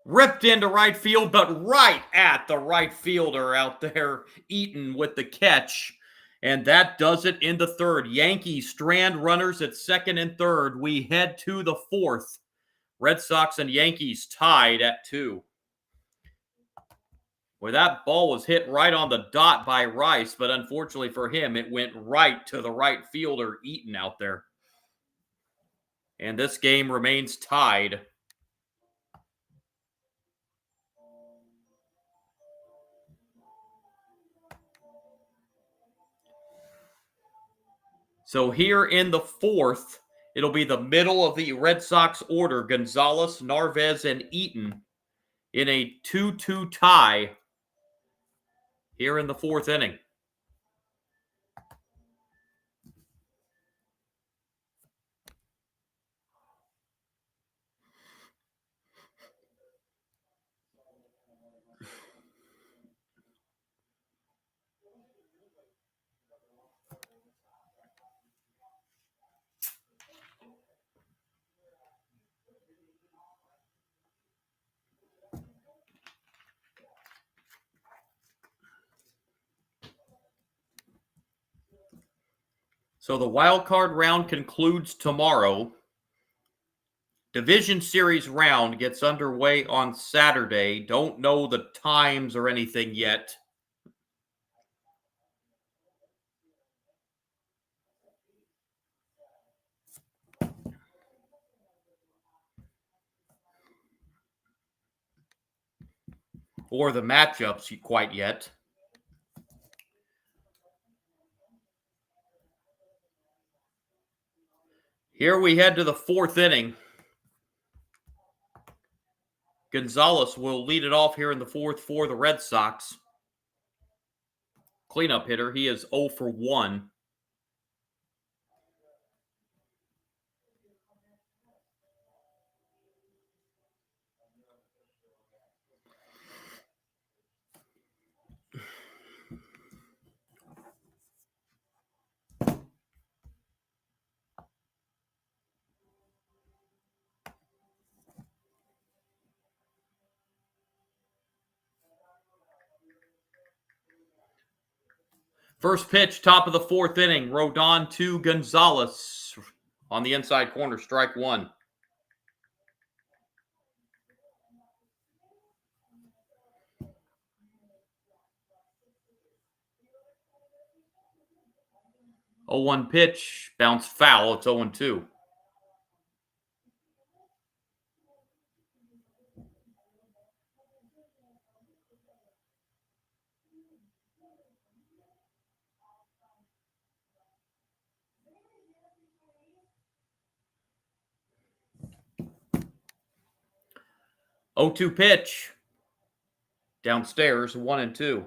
Ripped into right field, but right at the right fielder out there, Eaton with the catch. And that does it in the third. Yankees strand runners at second and third. We head to the fourth. Red Sox and Yankees tied at 2. Well, that ball was hit right on the dot by Rice, but unfortunately for him, it went right to the right fielder, Eaton, out there. And this game remains tied. So here in the fourth, it'll be the middle of the Red Sox order: Gonzalez, Narvaez, and Eaton in a 2-2 tie here in the fourth inning. So the wild card round concludes tomorrow. Division Series round gets underway on Saturday. Don't know the times or anything yet. Or the matchups quite yet. Here we head to the fourth inning. Gonzalez will lead it off here in the fourth for the Red Sox. Cleanup hitter. He is 0 for 1. First pitch, top of the fourth inning. Rodon to Gonzalez on the inside corner, strike one. Oh, 1 pitch, bounced foul. It's 0-2. Oh, 2 pitch. Downstairs, 1-2.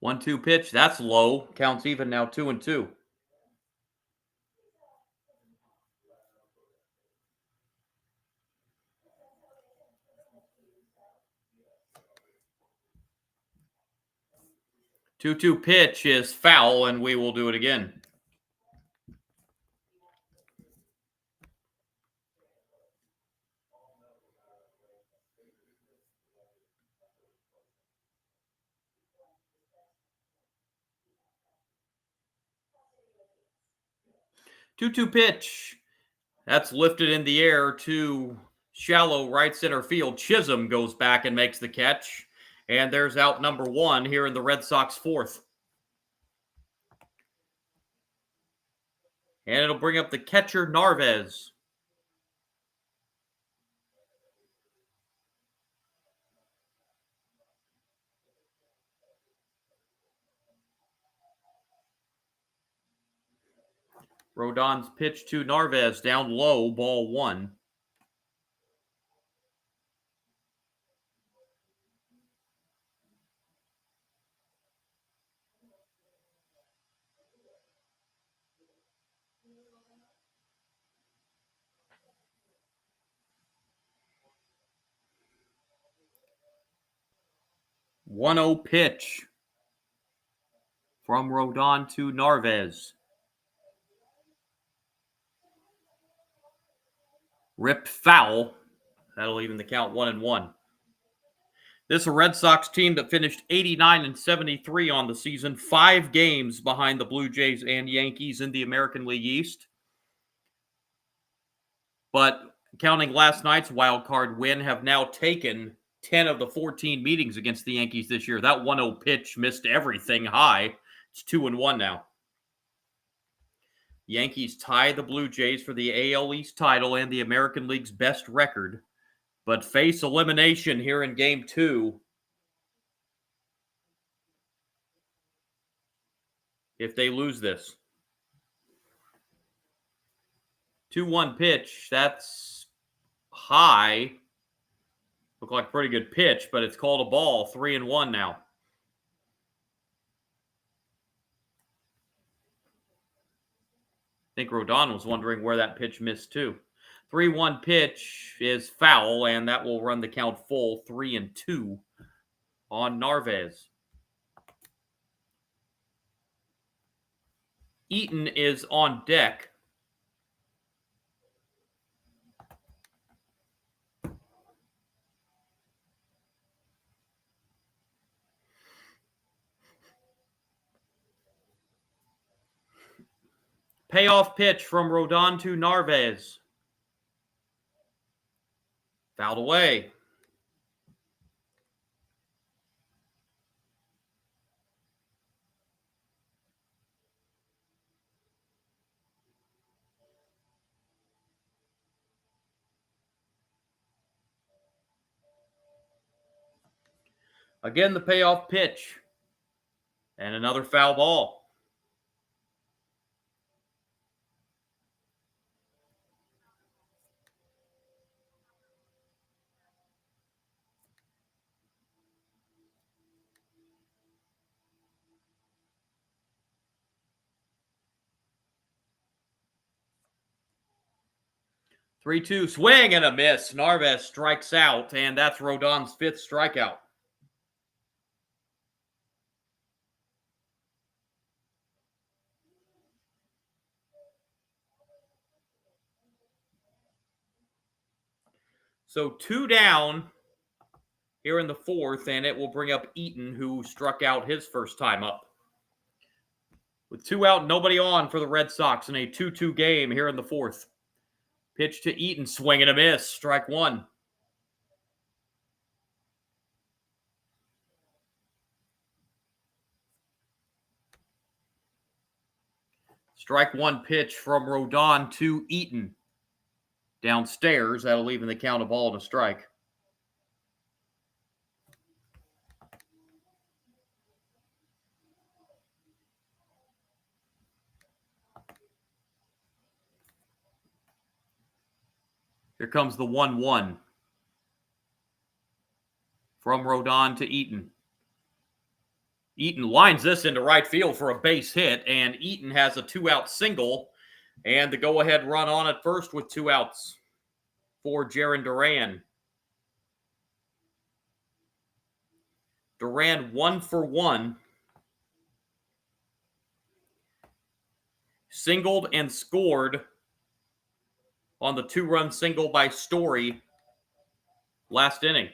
One-two pitch. That's low. Counts even now, 2-2. Two-two pitch is foul, and we will do it again. Two-two pitch. That's lifted in the air to shallow right center field. Chisholm goes back and makes the catch. And there's out number 1 here in the Red Sox fourth. And it'll bring up the catcher, Narvaez. Rodon's pitch to Narvaez, down low, ball 1. One-zero pitch from Rodon to Narvaez. Ripped foul. That'll even the count 1-1. This is a Red Sox team that finished 89-73 on the season, 5 games behind the Blue Jays and Yankees in the American League East. But counting last night's wild card win, have now taken 10 of the 14 meetings against the Yankees this year. That 1-0 pitch missed everything high. It's 2-1 now. Yankees tie the Blue Jays for the AL East title and the American League's best record, but face elimination here in Game 2 if they lose this. 2-1 pitch. That's high. Looked like a pretty good pitch, but it's called a ball. 3-1 now. I think Rodon was wondering where that pitch missed too. 3-1 pitch is foul, and that will run the count full, 3-2 on Narvaez. Eaton is on deck. Payoff pitch from Rodon to Narvaez. Fouled away. Again, the payoff pitch. And another foul ball. Three-two swing and a miss. Narvaez strikes out, and that's Rodon's 5th strikeout. So 2 down here in the 4th, and it will bring up Eaton, who struck out his first time up. With 2 out, nobody on for the Red Sox in a 2-2 game here in the 4th. Pitch to Eaton, swing and a miss, strike 1. Strike 1 pitch from Rodon to Eaton. Downstairs, that'll even the count of ball and a strike. Here comes the 1-1. From Rodon to Eaton. Eaton lines this into right field for a base hit, and Eaton has a 2-out single, and the go-ahead run on at first with 2 outs for Jarren Duran. Duran 1 for 1. Singled and scored on the 2-run single by Story last inning.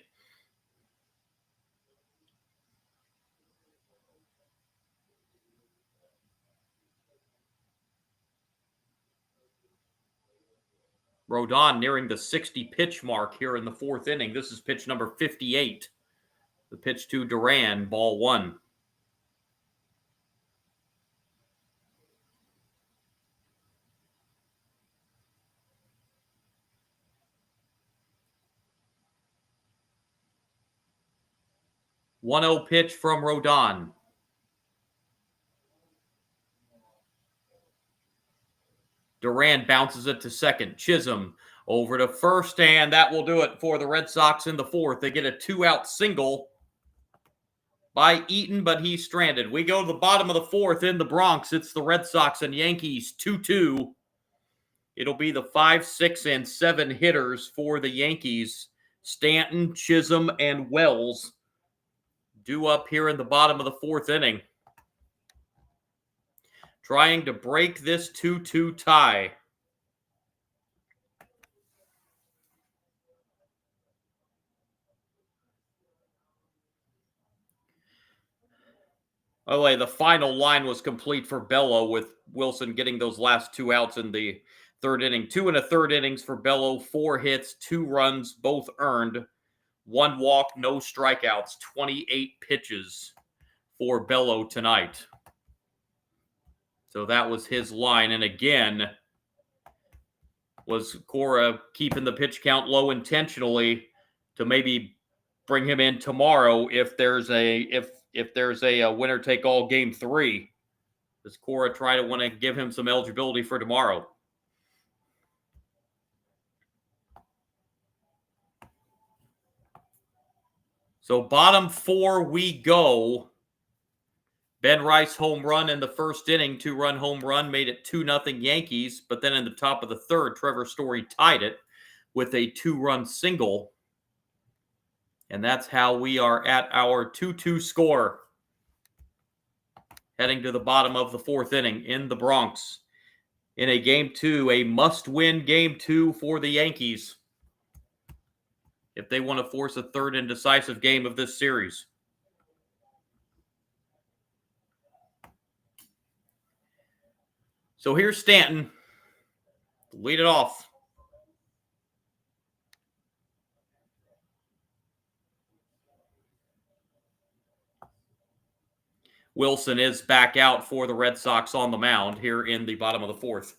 Rodon nearing the 60-pitch mark here in the 4th inning. This is pitch number 58. The pitch to Duran, ball 1. One-0 pitch from Rodon. Duran bounces it to second. Chisholm over to first, and that will do it for the Red Sox in the 4th. They get a 2-out single by Eaton, but he's stranded. We go to the bottom of the 4th in the Bronx. It's the Red Sox and Yankees 2-2. It'll be the 5, 6, and 7 hitters for the Yankees. Stanton, Chisholm, and Wells due up here in the bottom of the 4th inning, trying to break this 2-2 tie. By the way, the final line was complete for Bello, with Wilson getting those last 2 outs in the 3rd inning. 2 1/3 innings for Bello, 4 hits, 2 runs, both earned, 1 walk, no strikeouts, 28 pitches for Bello tonight. So that was his line. And again, was Cora keeping the pitch count low intentionally to maybe bring him in tomorrow if there's a winner take all game 3? Does Cora try to want to give him some eligibility for tomorrow? So bottom 4 we go. Ben Rice home run in the 1st inning, 2-run home run, made it 2-0 Yankees. But then in the top of the 3rd, Trevor Story tied it with a 2-run single. And that's how we are at our 2-2 score. Heading to the bottom of the 4th inning in the Bronx. In a game 2, a must-win game 2 for the Yankees, if they want to force a 3rd and decisive game of this series. So here's Stanton. Lead it off. Wilson is back out for the Red Sox on the mound here in the bottom of the 4th.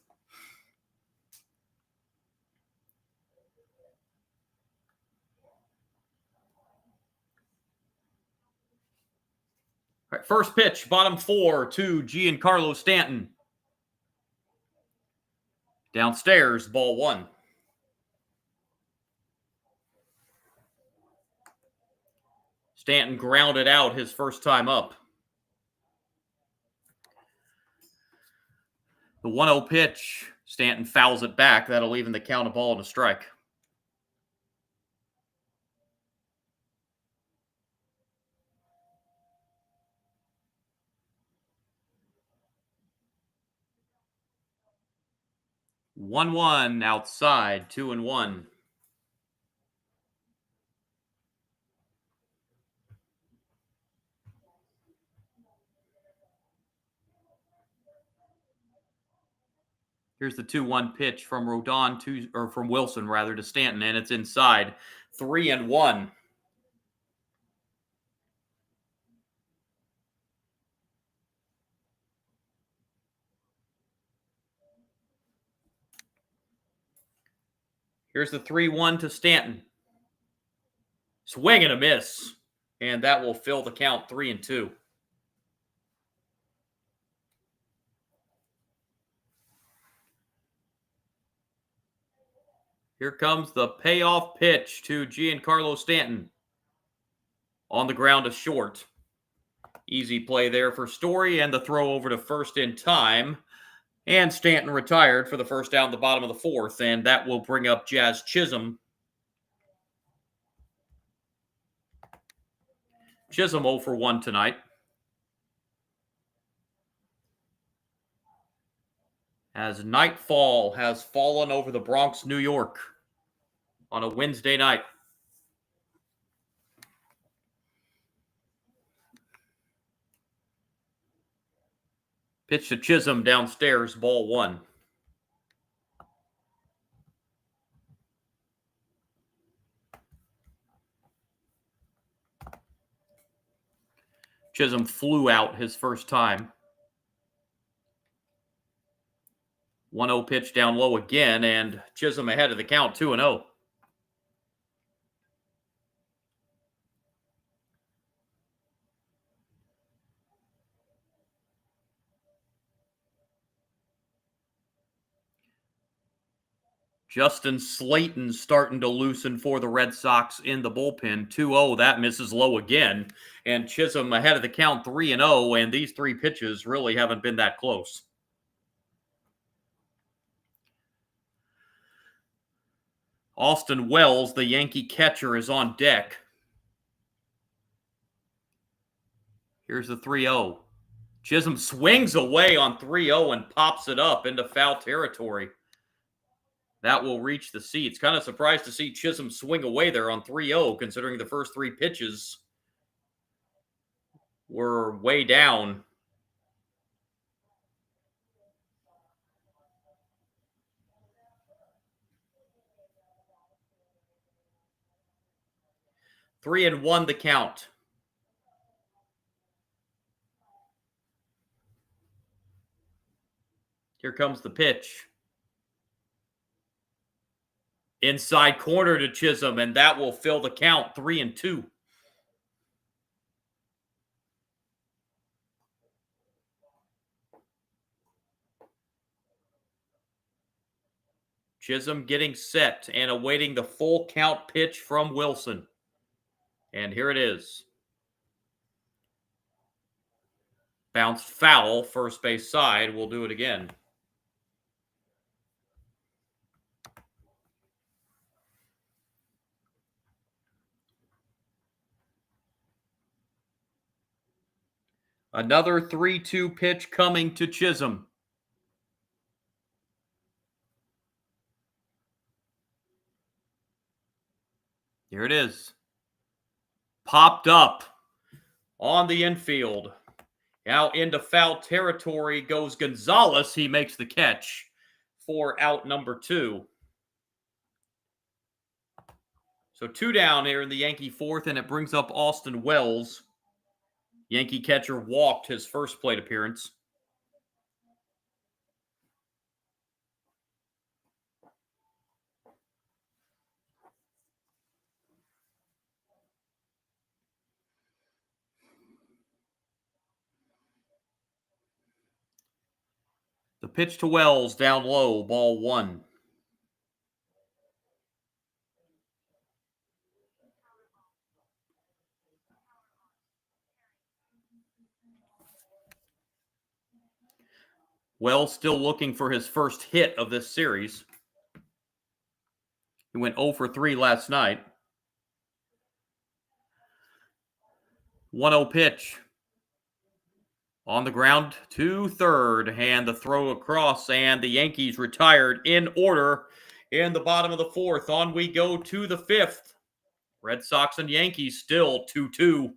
All right, first pitch, bottom 4 to Giancarlo Stanton. Downstairs, ball 1. Stanton grounded out his first time up. The 1-0 pitch, Stanton fouls it back. That'll even the count of ball and a strike. One outside, 2-1. Here's the 2-1 pitch from from Wilson rather to Stanton, and it's inside. 3-1. Here's the 3-1 to Stanton. Swing and a miss. And that will fill the count 3-2. Here comes the payoff pitch to Giancarlo Stanton. On the ground to short. Easy play there for Story, and the throw over to first in time. And Stanton retired for the first out in the bottom of the fourth, and that will bring up Jazz Chisholm. Chisholm 0 for 1 tonight. As nightfall has fallen over the Bronx, New York on a Wednesday night. Pitch to Chisholm downstairs, ball 1. Chisholm flew out his first time. 1-0 pitch down low again, and Chisholm ahead of the count, 2-0. Justin Slayton starting to loosen for the Red Sox in the bullpen. 2-0, that misses low again. And Chisholm ahead of the count, 3-0, and these 3 pitches really haven't been that close. Austin Wells, the Yankee catcher, is on deck. Here's the 3-0. Chisholm swings away on 3-0 and pops it up into foul territory. That will reach the seats. Kind of surprised to see Chisholm swing away there on 3-0, considering the first 3 pitches were way down. Three and 1 the count. Here comes the pitch. Inside corner to Chisholm, and that will fill the count, 3-2. Chisholm getting set and awaiting the full count pitch from Wilson. And here it is. Bounced foul, first base side. We'll do it again. Another 3-2 pitch coming to Chisholm. Here it is. Popped up on the infield. Now into foul territory goes Gonzalez. He makes the catch for out number 2. So 2 down here in the Yankee fourth, and it brings up Austin Wells. Yankee catcher walked his first plate appearance. The pitch to Wells down low, ball 1. Wells still looking for his first hit of this series. He went 0 for 3 last night. 1-0 pitch. On the ground to third, and the throw across, and the Yankees retired in order in the bottom of the fourth. On we go to the fifth. Red Sox and Yankees still 2-2.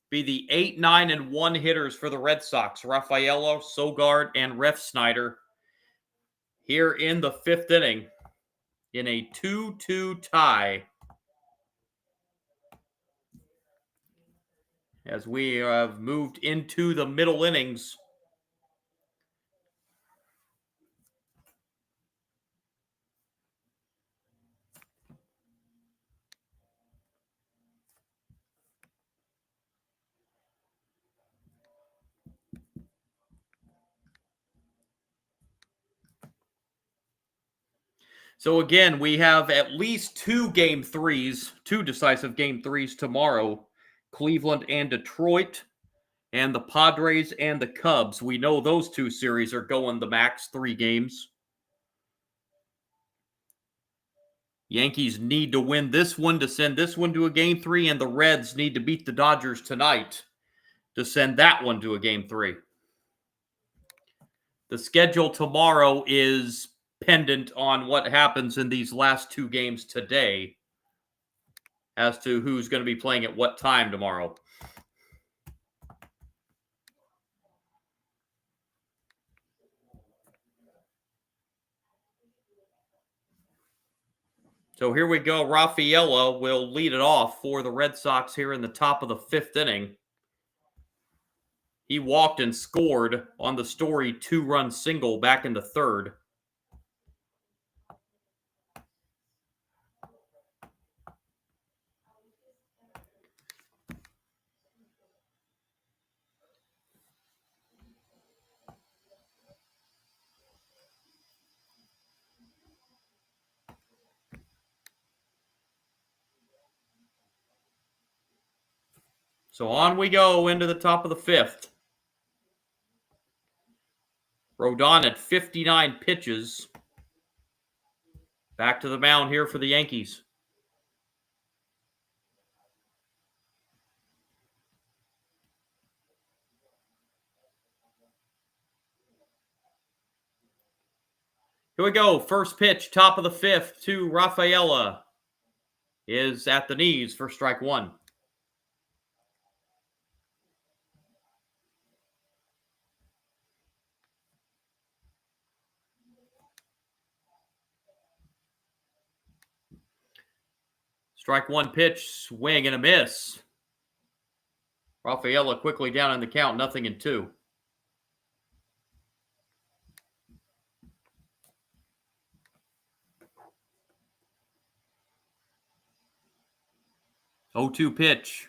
Be the 8, 9, and 1 hitters for the Red Sox. Rafaela, Sogard, and Refsnyder. here in the 5th inning in a 2-2 tie. As we have moved into the middle innings. So again, we have at least two decisive game threes tomorrow. Cleveland and Detroit, and the Padres and the Cubs. We know those two series are going the max 3 games. Yankees need to win this one to send this one to a game 3, and the Reds need to beat the Dodgers tonight to send that one to a game 3. The schedule tomorrow is pendant on what happens in these last 2 games today as to who's going to be playing at what time tomorrow. So here we go. Rafaela will lead it off for the Red Sox here in the top of the 5th inning. He walked and scored on the Story 2-run single back in the 3rd. So on we go into the top of the 5th. Rodon at 59 pitches. Back to the mound here for the Yankees. Here we go. First pitch, top of the 5th to Rafaela. Is at the knees for strike 1. Strike 1 pitch, swing and a miss. Rafaela quickly down in the count, 0-2. Oh, 2 pitch.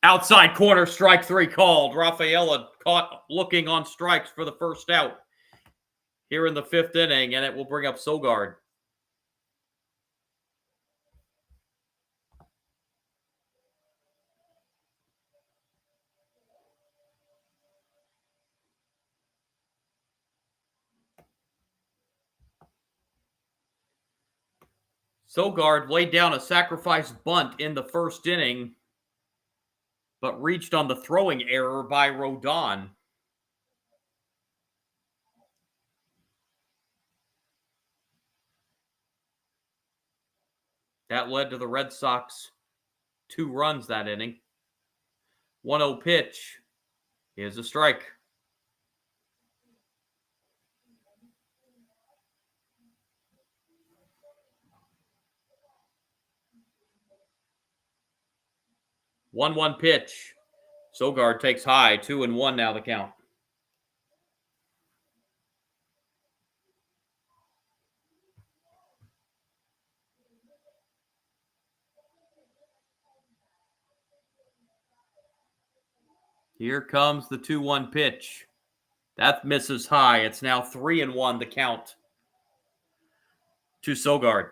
Outside corner, strike 3 called. Rafaela caught looking on strikes for the first out here in the 5th inning, and it will bring up Sogard. Sogard laid down a sacrifice bunt in the 1st inning, but reached on the throwing error by Rodon. That led to the Red Sox 2 runs that inning. 1-0 pitch is a strike. One pitch. Sogard takes high. 2-1 now the count. Here comes the 2-1 pitch. That misses high. It's now 3-1 the count to Sogard.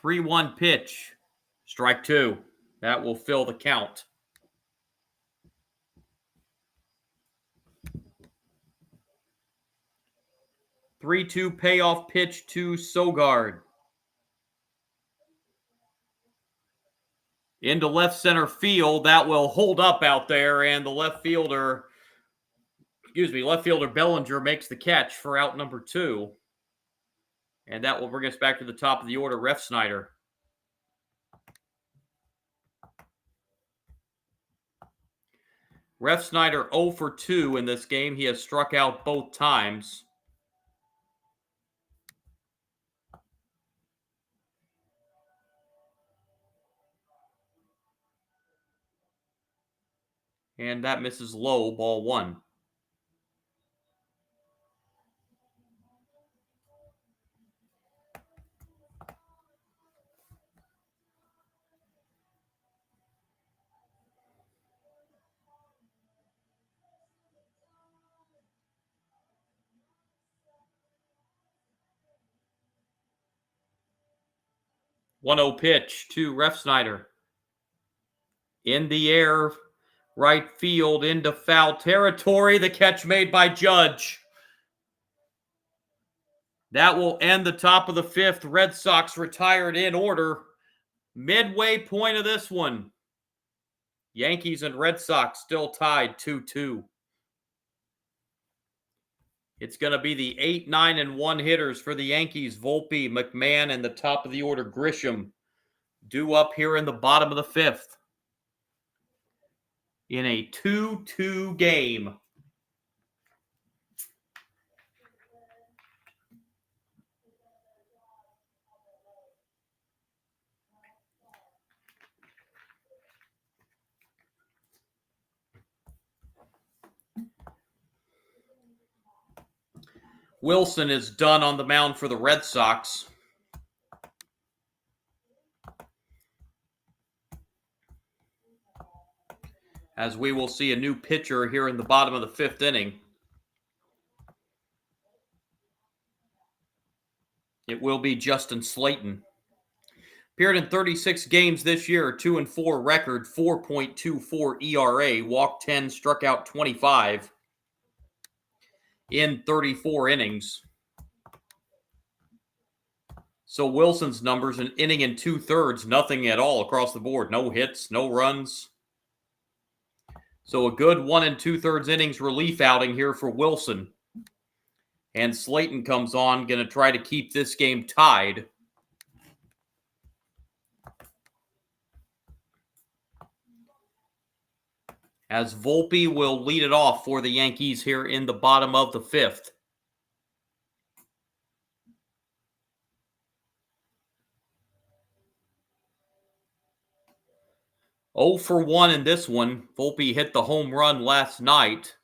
Three-one pitch. Strike 2. That will fill the count. Three-two payoff pitch to Sogard. Into left center field. That will hold up out there, and the left fielder Bellinger makes the catch for out number 2. And that will bring us back to the top of the order, Refsnyder. Refsnyder 0 for 2 in this game. He has struck out both times. And that misses low, ball 1. One 0 pitch to Refsnyder. In the air, right field into foul territory. The catch made by Judge. That will end the top of the 5th. Red Sox retired in order. Midway point of this one. Yankees and Red Sox still tied 2-2. It's going to be the 8, 9, and 1 hitters for the Yankees. Volpe, McMahon, and the top of the order, Grisham, due up here in the bottom of the 5th. In a 2-2 game. Wilson is done on the mound for the Red Sox. As we will see a new pitcher here in the bottom of the 5th inning. It will be Justin Slayton. Appeared in 36 games this year, 2-4 record, 4.24 ERA, walked 10, struck out 25 in 34 innings. So Wilson's numbers, an inning and 2/3, nothing at all across the board. No hits, no runs. So a good 1 2/3 innings relief outing here for Wilson. And Slayton comes on, going to try to keep this game tied. As Volpe will lead it off for the Yankees here in the bottom of the 5th. Oh for 1 in this one. Volpe hit the home run last night.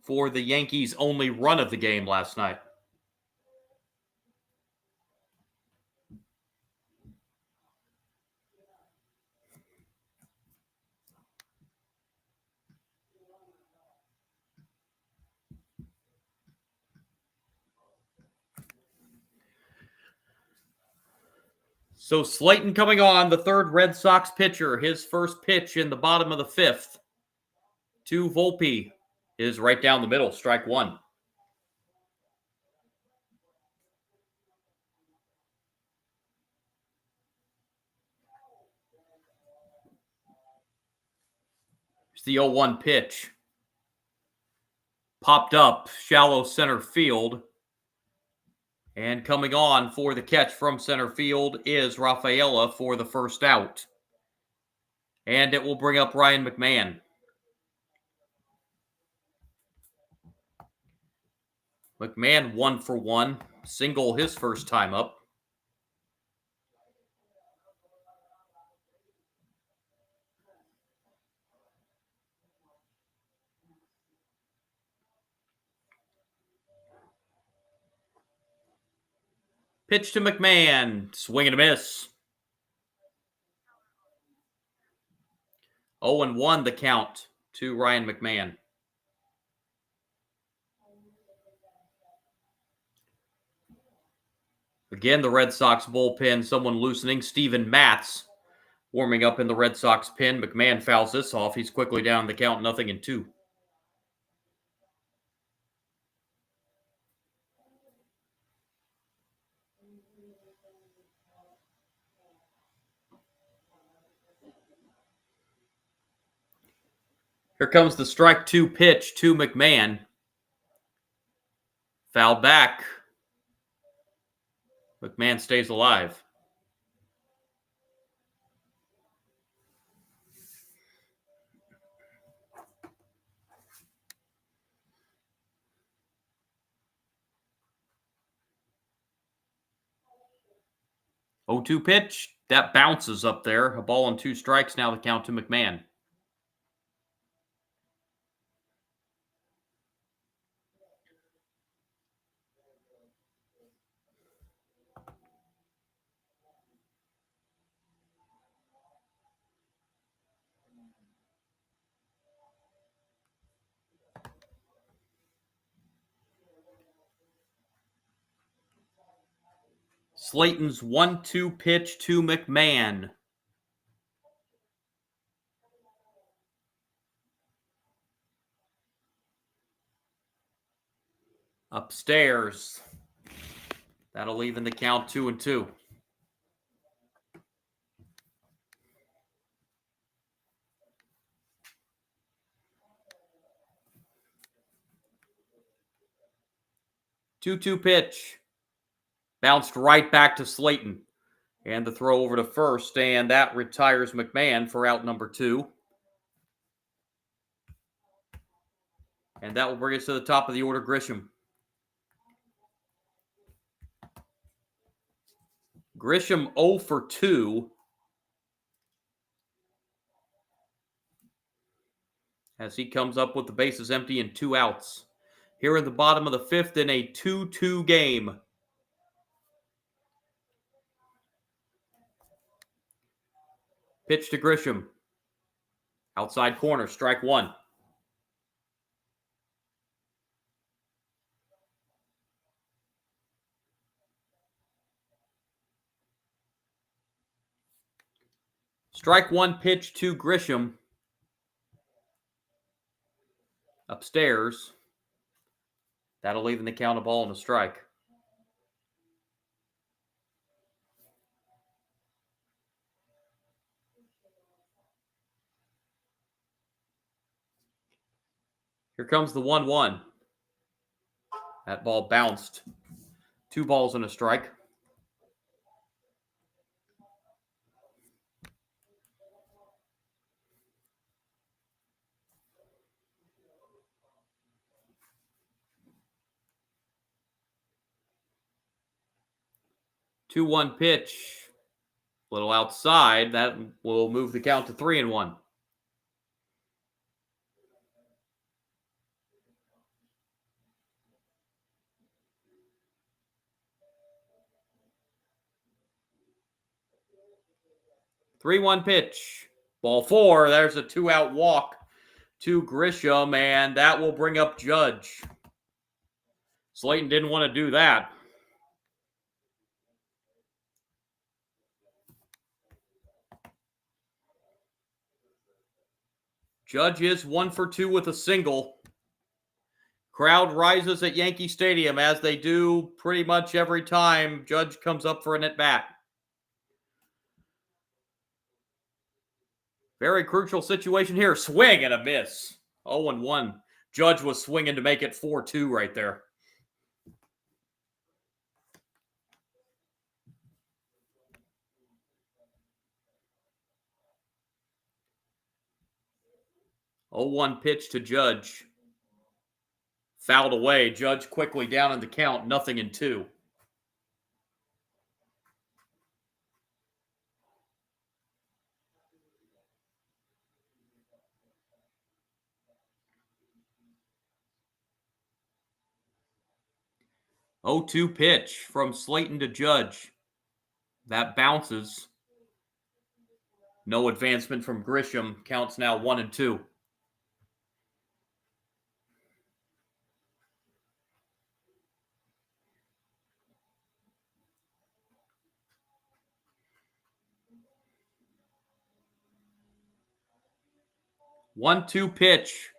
For the Yankees' only run of the game last night. So Slayton coming on, the 3rd Red Sox pitcher. His first pitch in the bottom of the 5th to Volpe is right down the middle, strike 1. It's the 0-1 pitch. Popped up, shallow center field. And coming on for the catch from center field is Rafaela for the first out. And it will bring up Ryan McMahon. McMahon 1 for 1, single his first time up. Pitch to McMahon, swing and a miss. 0-1 the count to Ryan McMahon. Again, the Red Sox bullpen, someone loosening. Steven Matz warming up in the Red Sox pen. McMahon fouls this off. He's quickly down the count, 0-2. Here comes the strike 2 pitch to McMahon. Fouled back. McMahon stays alive. Oh, 2 pitch. That bounces up there. A ball and 2 strikes. Now the count to McMahon. Slayton's 1-2 pitch to McMahon. Upstairs. That'll even the count 2-2. Two-two pitch. Bounced right back to Slayton. And the throw over to first, and that retires McMahon for out number 2. And that will bring us to the top of the order, Grisham. Grisham 0 for 2. As he comes up with the bases empty and 2 outs. Here in the bottom of the 5th in a 2-2 game. Pitch to Grisham. Outside corner, strike 1. Strike 1 pitch to Grisham. Upstairs. That'll even the count, a ball and a strike. Here comes the 1-1. That ball bounced. 2 balls and a strike. Two-one pitch. A little outside. That will move the count to 3-1. Three-one pitch. Ball 4. There's a 2-out walk to Grisham, and that will bring up Judge. Slayton didn't want to do that. Judge is 1 for 2 with a single. Crowd rises at Yankee Stadium, as they do pretty much every time Judge comes up for an at-bat. Very crucial situation here. Swing and a miss. 0-1. Judge was swinging to make it 4-2 right there. Oh, 1 pitch to Judge. Fouled away. Judge quickly down in the count. 0-2. Oh, 2 pitch from Slayton to Judge. That bounces. No advancement from Grisham. Counts now 1-2. One-two pitch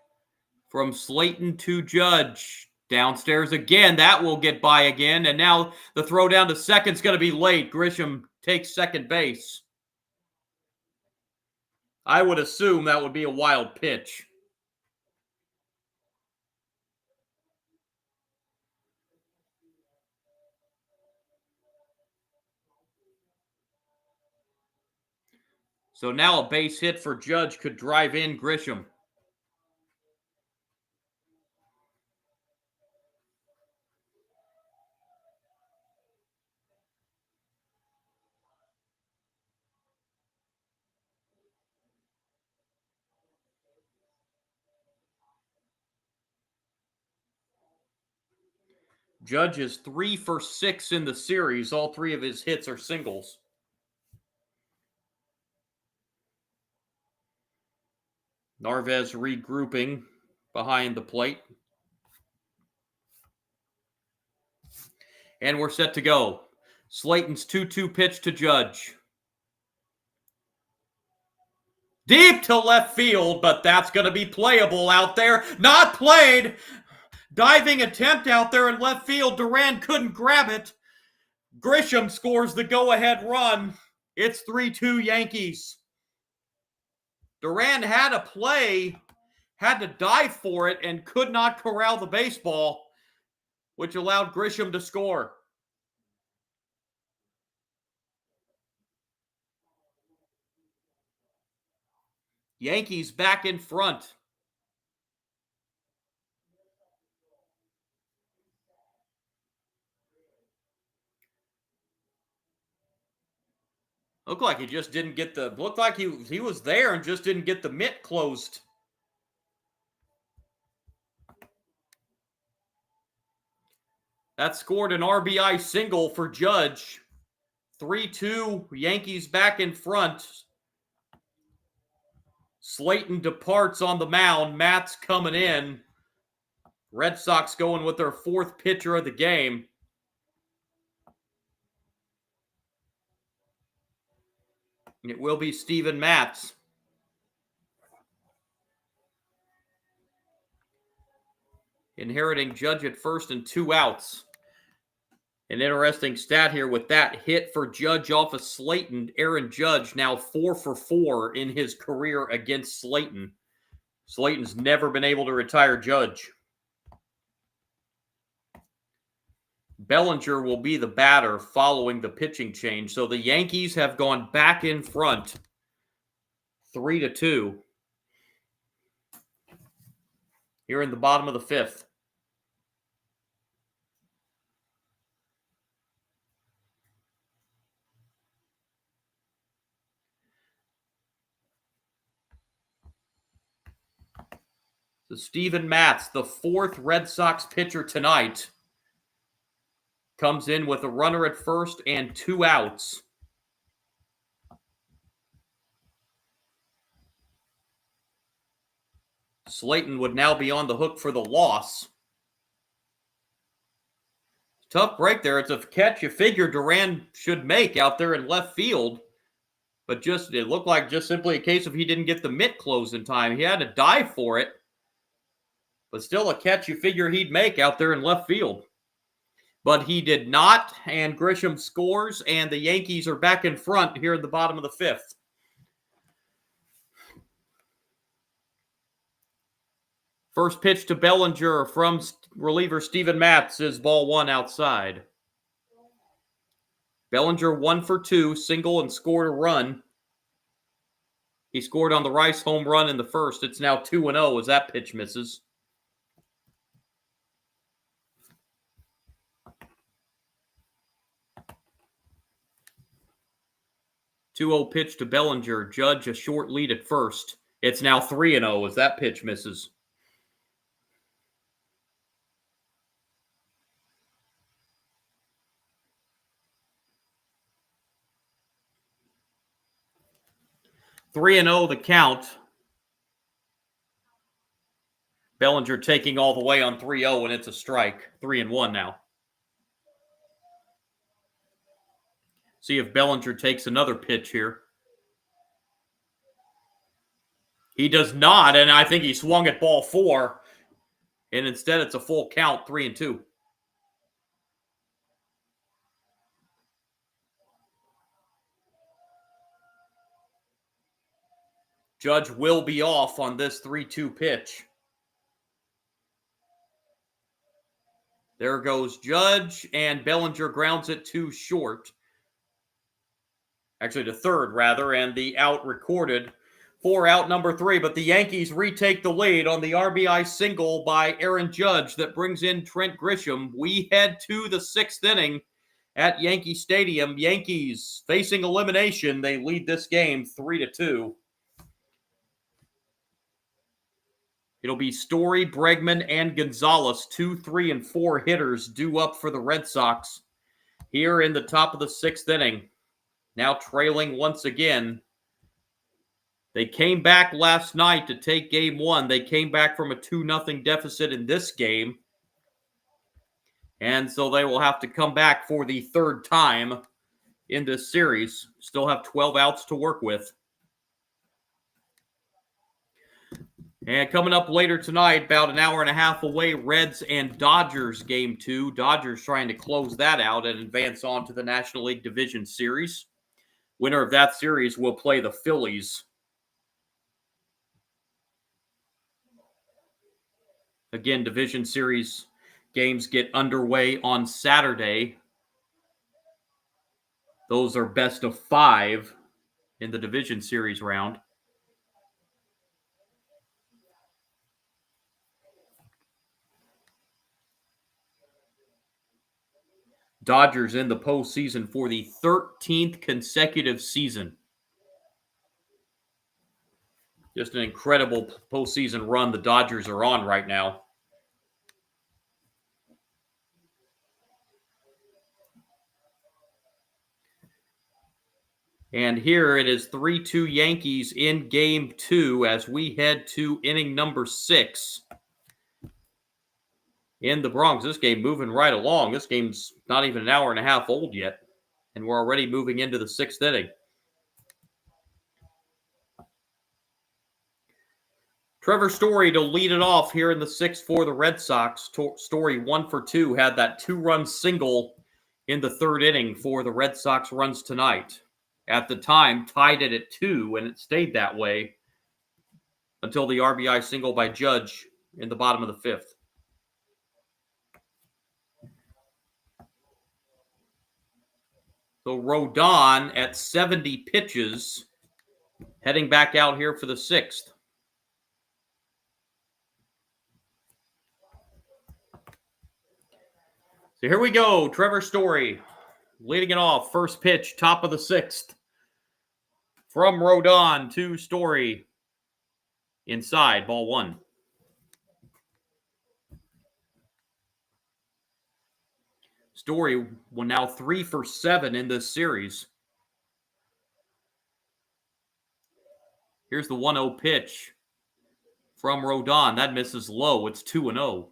from Slayton to Judge. Downstairs again. That will get by again. And now the throw down to second's going to be late. Grisham takes second base. I would assume that would be a wild pitch. So now a base hit for Judge could drive in Grisham. Judge is 3 for 6 in the series. All 3 of his hits are singles. Narvaez regrouping behind the plate. And we're set to go. Slayton's 2-2 pitch to Judge. Deep to left field, but that's going to be playable out there. Not played. Diving attempt out there in left field. Duran couldn't grab it. Grisham scores the go-ahead run. It's 3-2 Yankees. Duran had a play, had to dive for it, and could not corral the baseball, which allowed Grisham to score. Yankees back in front. Looked like he just didn't get the... Looked like he was there and just didn't get the mitt closed. That scored an RBI single for Judge. 3-2, Yankees back in front. Slayton departs on the mound. Matt's coming in. Red Sox going with their 4th pitcher of the game. It will be Steven Matz. Inheriting Judge at first and 2 outs. An interesting stat here with that hit for Judge off of Slayton. Aaron Judge now 4 for 4 in his career against Slayton. Slayton's never been able to retire Judge. Bellinger will be the batter following the pitching change. So the Yankees have gone back in front 3-2 here in the bottom of the 5th. So Steven Matz, the 4th Red Sox pitcher tonight, comes in with a runner at first and 2 outs. Slayton would now be on the hook for the loss. Tough break there. It's a catch you figure Duran should make out there in left field. But just it looked like just simply a case of he didn't get the mitt closed in time. He had to dive for it. But still a catch you figure he'd make out there in left field. But he did not, and Grisham scores, and the Yankees are back in front here at the bottom of the 5th. First pitch to Bellinger from reliever Steven Matz is ball 1 outside. Bellinger 1 for 2, single and scored a run. He scored on the Rice home run in the first. It's now 2-0 as that pitch misses. Two-0 pitch to Bellinger. Judge a short lead at first. It's now 3-0 as that pitch misses. Three and 0 the count. Bellinger taking all the way on 3-0, and it's a strike. 3-1 now. See if Bellinger takes another pitch here. He does not, and I think he swung at ball 4. And instead it's a full count, 3-2. Judge will be off on this 3-2 pitch. There goes Judge, and Bellinger grounds it too short. Actually, the third, rather, and the out recorded for out number 3. But the Yankees retake the lead on the RBI single by Aaron Judge that brings in Trent Grisham. We head to the 6th inning at Yankee Stadium. Yankees facing elimination. They lead this game 3-2. It'll be Story, Bregman, and Gonzalez, 2, 3, and 4 hitters due up for the Red Sox here in the top of the 6th inning. Now trailing once again. They came back last night to take game 1. They came back from a 2-0 deficit in this game. And so they will have to come back for the 3rd time in this series. Still have 12 outs to work with. And coming up later tonight, about an hour and a half away, Reds and Dodgers game 2. Dodgers trying to close that out and advance on to the National League Division Series. Winner of that series will play the Phillies. Again, Division Series games get underway on Saturday. Those are best of 5 in the Division Series round. Dodgers in the postseason for the 13th consecutive season. Just an incredible postseason run the Dodgers are on right now. And here it is 3-2 Yankees in game 2 as we head to inning number 6 in the Bronx. This game moving right along. This game's not even an hour and a half old yet, and we're already moving into the 6th inning. Trevor Story to lead it off here in the 6th for the Red Sox. Story 1 for 2, had that 2-run single in the 3rd inning for the Red Sox runs tonight. At the time, tied it at 2, and it stayed that way until the RBI single by Judge in the bottom of the 5th. So Rodon at 70 pitches, heading back out here for the 6th. So here we go. Trevor Story leading it off. First pitch, top of the 6th. From Rodon to Story. Inside, ball 1. Story will now 3 for 7 in this series. Here's the 1-0 pitch from Rodon. That misses low. It's 2-0.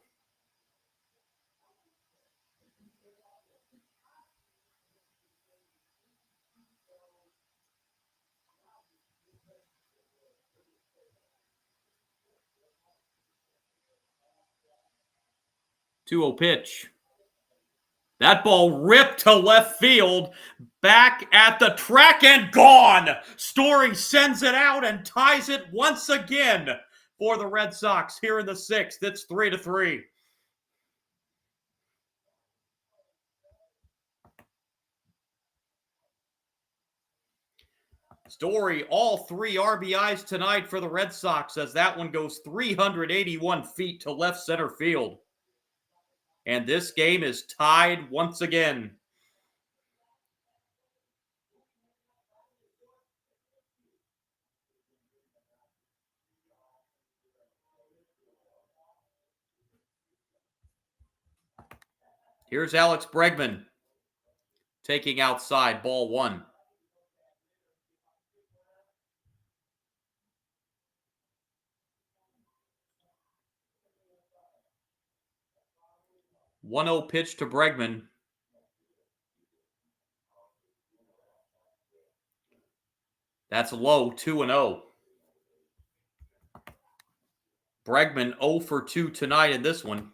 Pitch. That ball ripped to left field, back at the track and gone. Story sends it out and ties it once again for the Red Sox here in the 6th. It's 3-3. Story, all 3 RBIs tonight for the Red Sox as that one goes 381 feet to left center field. And this game is tied once again. Here's Alex Bregman taking outside, ball 1. One-0 pitch to Bregman. That's low, 2-0. Bregman 0 for 2 tonight in this one.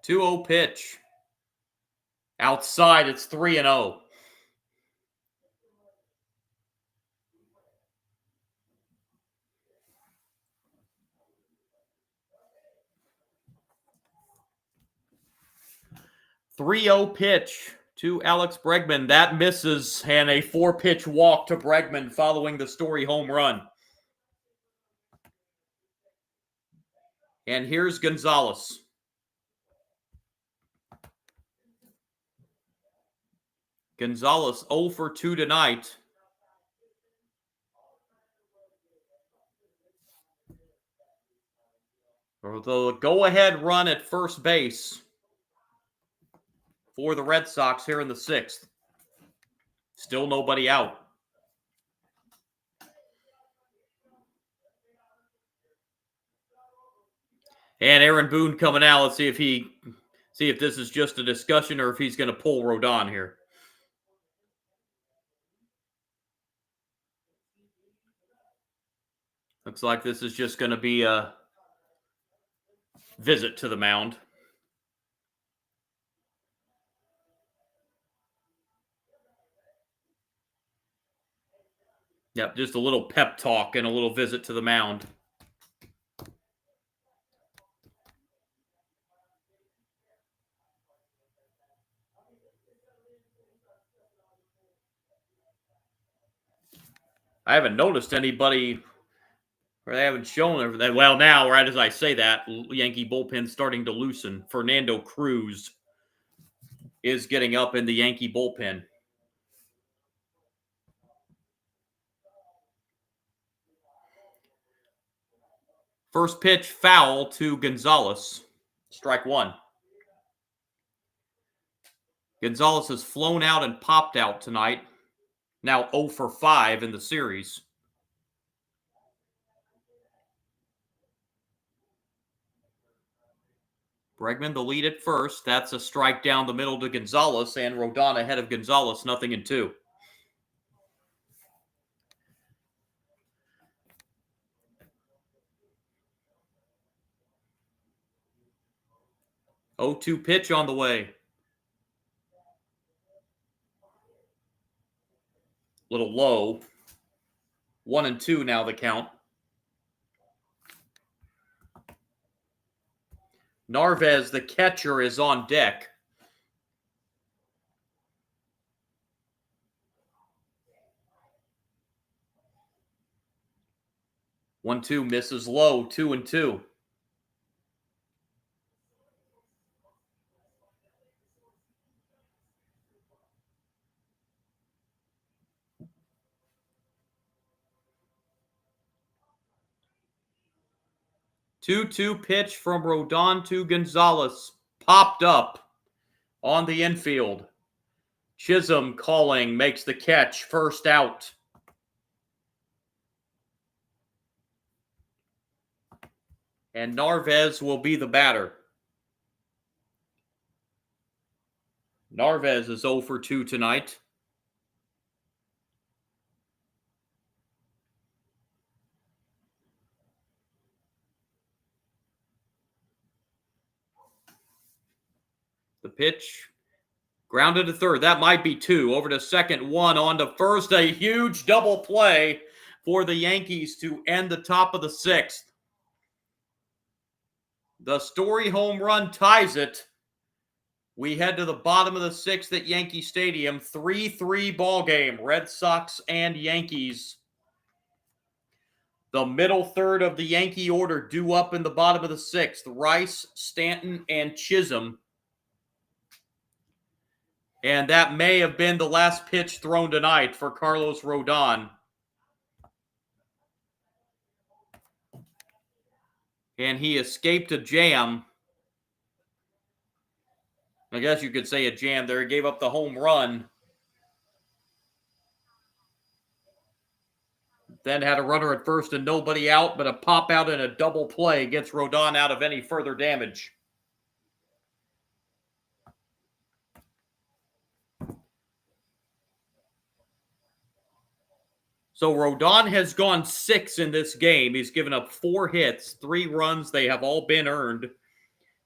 Two-0 pitch. Outside, it's 3-0. 3-0 pitch to Alex Bregman. That misses, and a 4-pitch walk to Bregman following the Story home run. And here's Gonzalez. Gonzalez 0 for 2 tonight. The go-ahead run at first base for the Red Sox here in the 6th. Still nobody out. And Aaron Boone coming out. Let's see if this is just a discussion or if he's going to pull Rodon here. Looks like this is just going to be a visit to the mound. Yep, just a little pep talk and a little visit to the mound. I haven't noticed anybody, or they haven't shown that. Well, now, right as I say that, Yankee bullpen starting to loosen. Fernando Cruz is getting up in the Yankee bullpen. First pitch foul to Gonzalez. Strike 1. Gonzalez has flown out and popped out tonight. Now 0 for 5 in the series. Bregman the lead at first. That's a strike down the middle to Gonzalez, and Rodon ahead of Gonzalez, 0-2. Oh, 2 pitch on the way. Little low. 1-2 now the count. Narvaez, the catcher, is on deck. One, two, misses low, 2-2. Two pitch from Rodon to Gonzalez. Popped up on the infield. Chisholm calling, makes the catch, first out. And Narvaez will be the batter. Narvaez is 0 for 2 tonight. The pitch, grounded to third. That might be 2. Over to second, 1 on to first. A huge double play for the Yankees to end the top of the 6th. The Story home run ties it. We head to the bottom of the 6th at Yankee Stadium. 3-3 ball game. Red Sox and Yankees. The middle third of the Yankee order due up in the bottom of the 6th. Rice, Stanton, and Chisholm. And that may have been the last pitch thrown tonight for Carlos Rodon. And he escaped a jam. I guess you could say a jam there. He gave up the home run. Then had a runner at first and nobody out, but a pop out and a double play gets Rodon out of any further damage. So Rodon has gone 6 in this game. He's given up 4 hits, 3 runs. They have all been earned.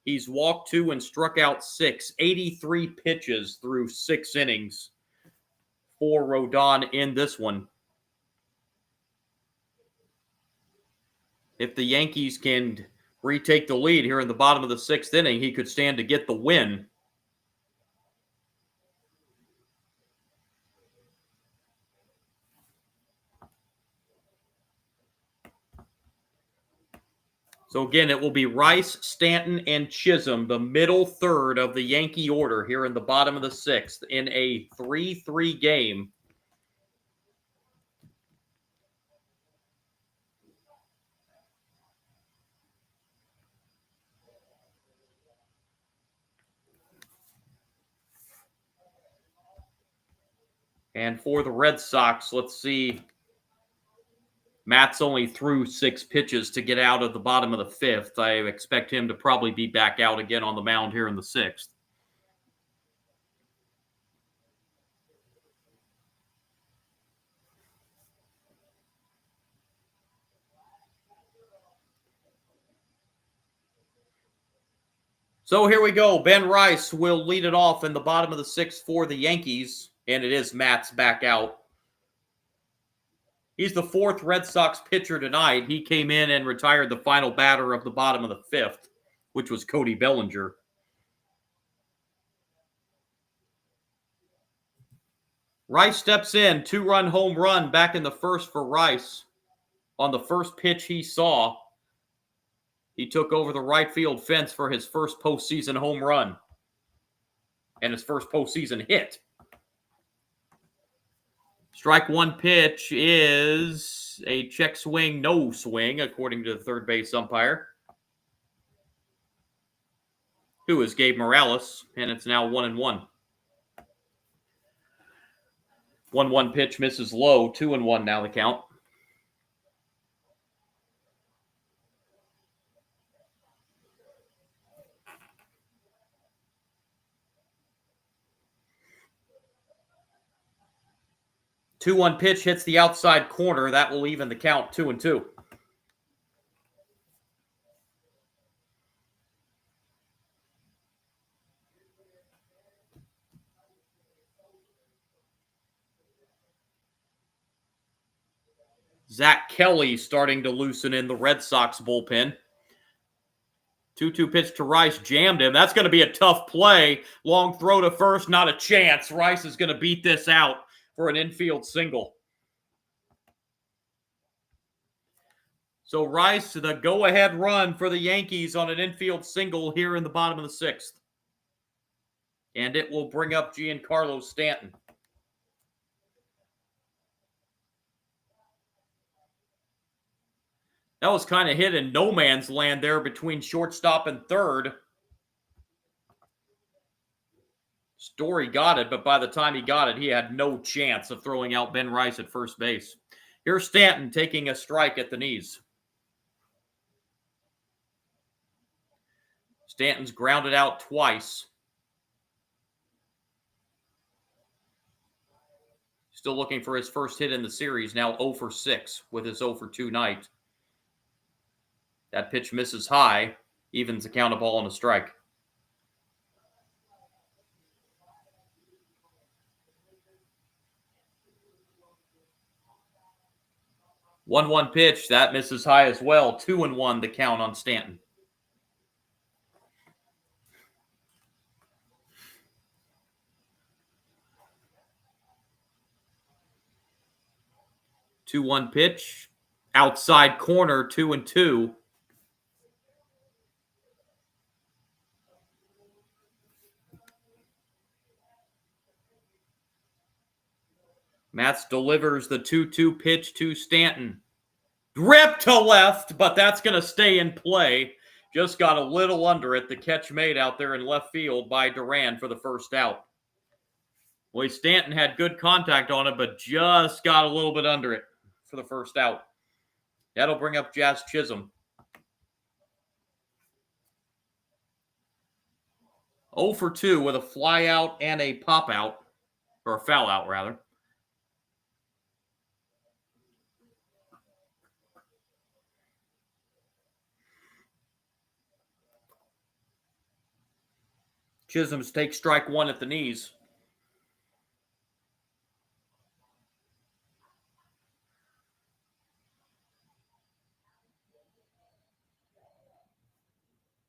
He's walked 2 and struck out 6. 83 pitches through 6 innings for Rodon in this one. If the Yankees can retake the lead here in the bottom of the 6th inning, he could stand to get the win. So again, it will be Rice, Stanton, and Chisholm, the middle third of the Yankee order here in the bottom of the 6th in a 3-3 game. And for the Red Sox, let's see. Matt's only threw 6 pitches to get out of the bottom of the 5th. I expect him to probably be back out again on the mound here in the 6th. So here we go. Ben Rice will lead it off in the bottom of the 6th for the Yankees, and it is Matt's back out. He's the 4th Red Sox pitcher tonight. He came in and retired the final batter of the bottom of the 5th, which was Cody Bellinger. Rice steps in, 2-run home run back in the 1st for Rice. On the first pitch he saw, he took over the right field fence for his first postseason home run and his first postseason hit. Strike 1 pitch is a check swing, no swing, according to the third base umpire, who is Gabe Morales, and it's now 1-1. 1-1 pitch misses low, 2-1 now the count. Two-one pitch hits the outside corner. That will even the count, 2-2. Zach Kelly starting to loosen in the Red Sox bullpen. 2-2 pitch to Rice, jammed him. That's going to be a tough play. Long throw to first, not a chance. Rice is going to beat this out for an infield single. So Rice, the go-ahead run for the Yankees on an infield single here in the bottom of the 6th. And it will bring up Giancarlo Stanton. That was kind of hit in no man's land there between shortstop and third. Story got it, but by the time he got it, he had no chance of throwing out Ben Rice at first base. Here's Stanton taking a strike at the knees. Stanton's grounded out twice. Still looking for his first hit in the series, now 0 for 6 with his 0 for 2 night. That pitch misses high, evens the count, a ball and a strike. One pitch, that misses high as well. 2-1 the count on Stanton. Two-one pitch, outside corner, 2-2. Matz delivers the 2-2 pitch to Stanton. Rip to left, but that's going to stay in play. Just got a little under it. The catch made out there in left field by Duran for the first out. Boy, Stanton had good contact on it, but just got a little bit under it for the first out. That'll bring up Jazz Chisholm. 0 for 2 with a fly out and a pop out, or a foul out, rather. Chisholm's takes strike 1 at the knees.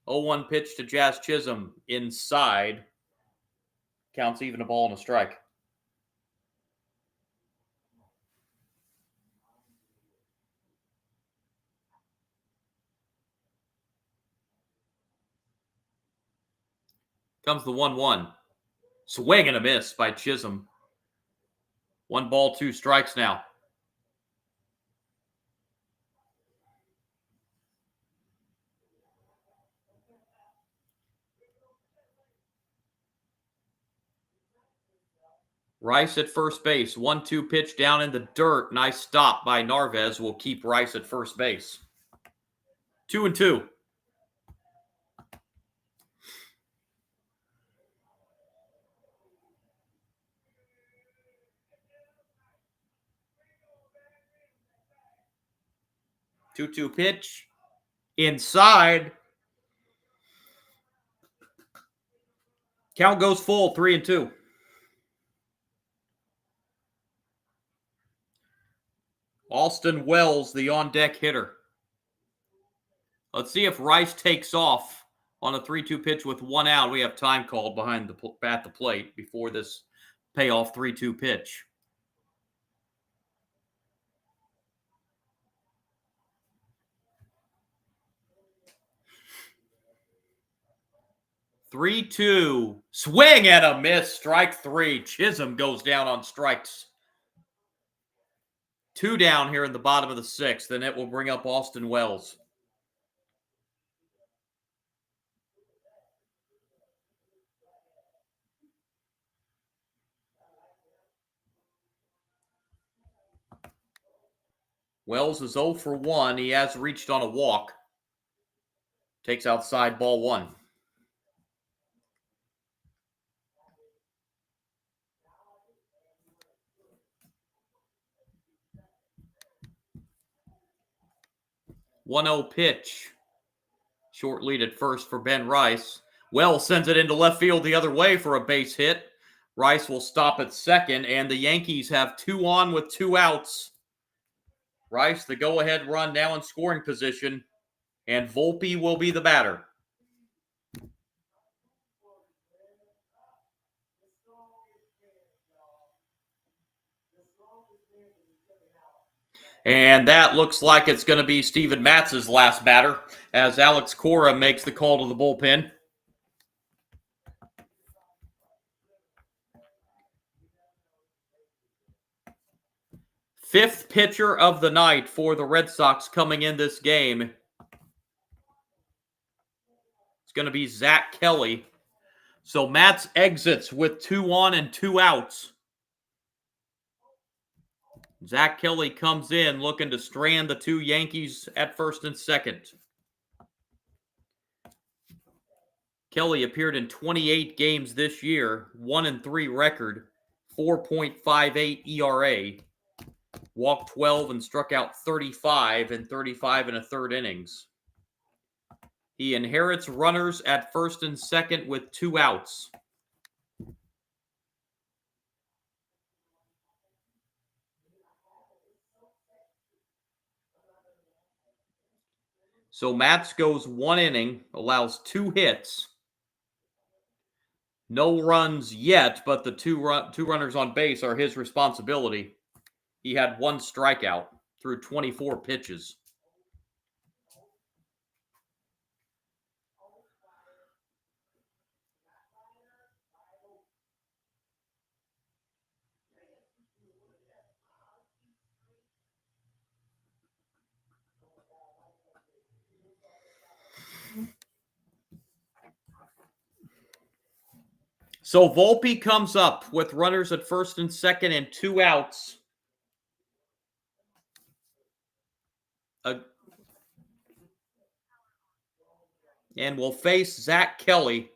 Oh, 0-1 pitch to Jazz Chisholm inside. Counts even, a ball and a strike. Comes the 1-1. Swing and a miss by Chisholm. 1 ball, 2 strikes now. Rice at first base. 1-2 pitch down in the dirt. Nice stop by Narvaez will keep Rice at first base. 2-2. Two pitch. Inside. Count goes full. 3-2. Austin Wells, the on-deck hitter. Let's see if Rice takes off on a 3-2 pitch with 1 out. We have time called behind at the plate before this payoff 3-2 pitch. Three-two. Swing and a miss. Strike 3. Chisholm goes down on strikes. 2 down here in the bottom of the 6th, and it will bring up Austin Wells. Wells is 0 for 1. He has reached on a walk. Takes outside, ball 1. One-zero pitch. Short lead at first for Ben Rice. Wells sends it into left field the other way for a base hit. Rice will stop at second, and the Yankees have 2 on with 2 outs. Rice, the go-ahead run, now in scoring position, and Volpe will be the batter. And that looks like it's going to be Steven Matz's last batter as Alex Cora makes the call to the bullpen. Fifth pitcher of the night for the Red Sox coming in this game. It's going to be Zach Kelly. So Matz exits with 2 on and 2 outs. Zach Kelly comes in looking to strand the 2 Yankees at first and second. Kelly appeared in 28 games this year, 1-3 record, 4.58 ERA, walked 12 and struck out 35 in 35 1/3 innings. He inherits runners at first and second with 2 outs. So Matz goes 1 inning, allows 2 hits. No runs yet, but the two runners on base are his responsibility. He had 1 strikeout through 24 pitches. So Volpe comes up with runners at first and second and 2 outs. And will face Zach Kelly.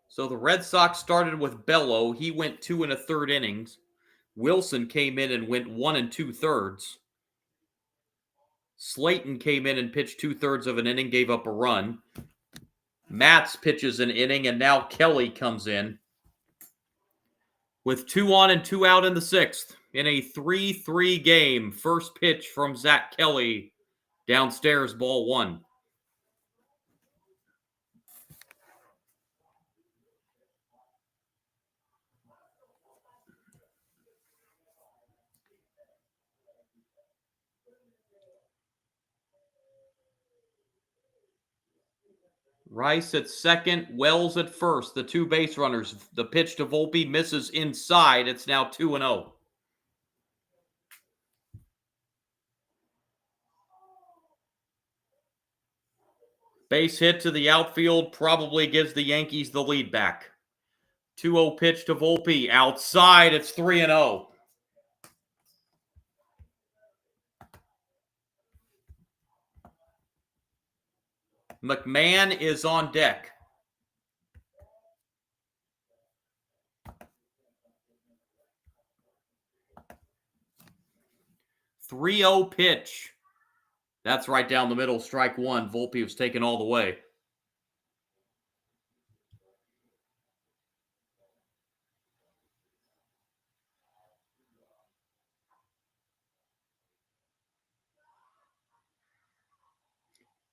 So the Red Sox started with Bello. He went 2 1/3 innings. Wilson came in and went 1 2/3. Slayton came in and pitched 2/3 of an inning, gave up a run. Matz pitches an inning, and now Kelly comes in with 2 on and 2 out in the 6th. In a 3-3 game, first pitch from Zach Kelly, downstairs, ball 1. Rice at second, Wells at first. The two base runners. The pitch to Volpe misses inside. It's now 2-0. Base hit to the outfield probably gives the Yankees the lead back. 2-0 pitch to Volpe. Outside, it's 3-0. McMahon is on deck. Three-zero pitch. That's right down the middle, strike one. Volpe was taken all the way.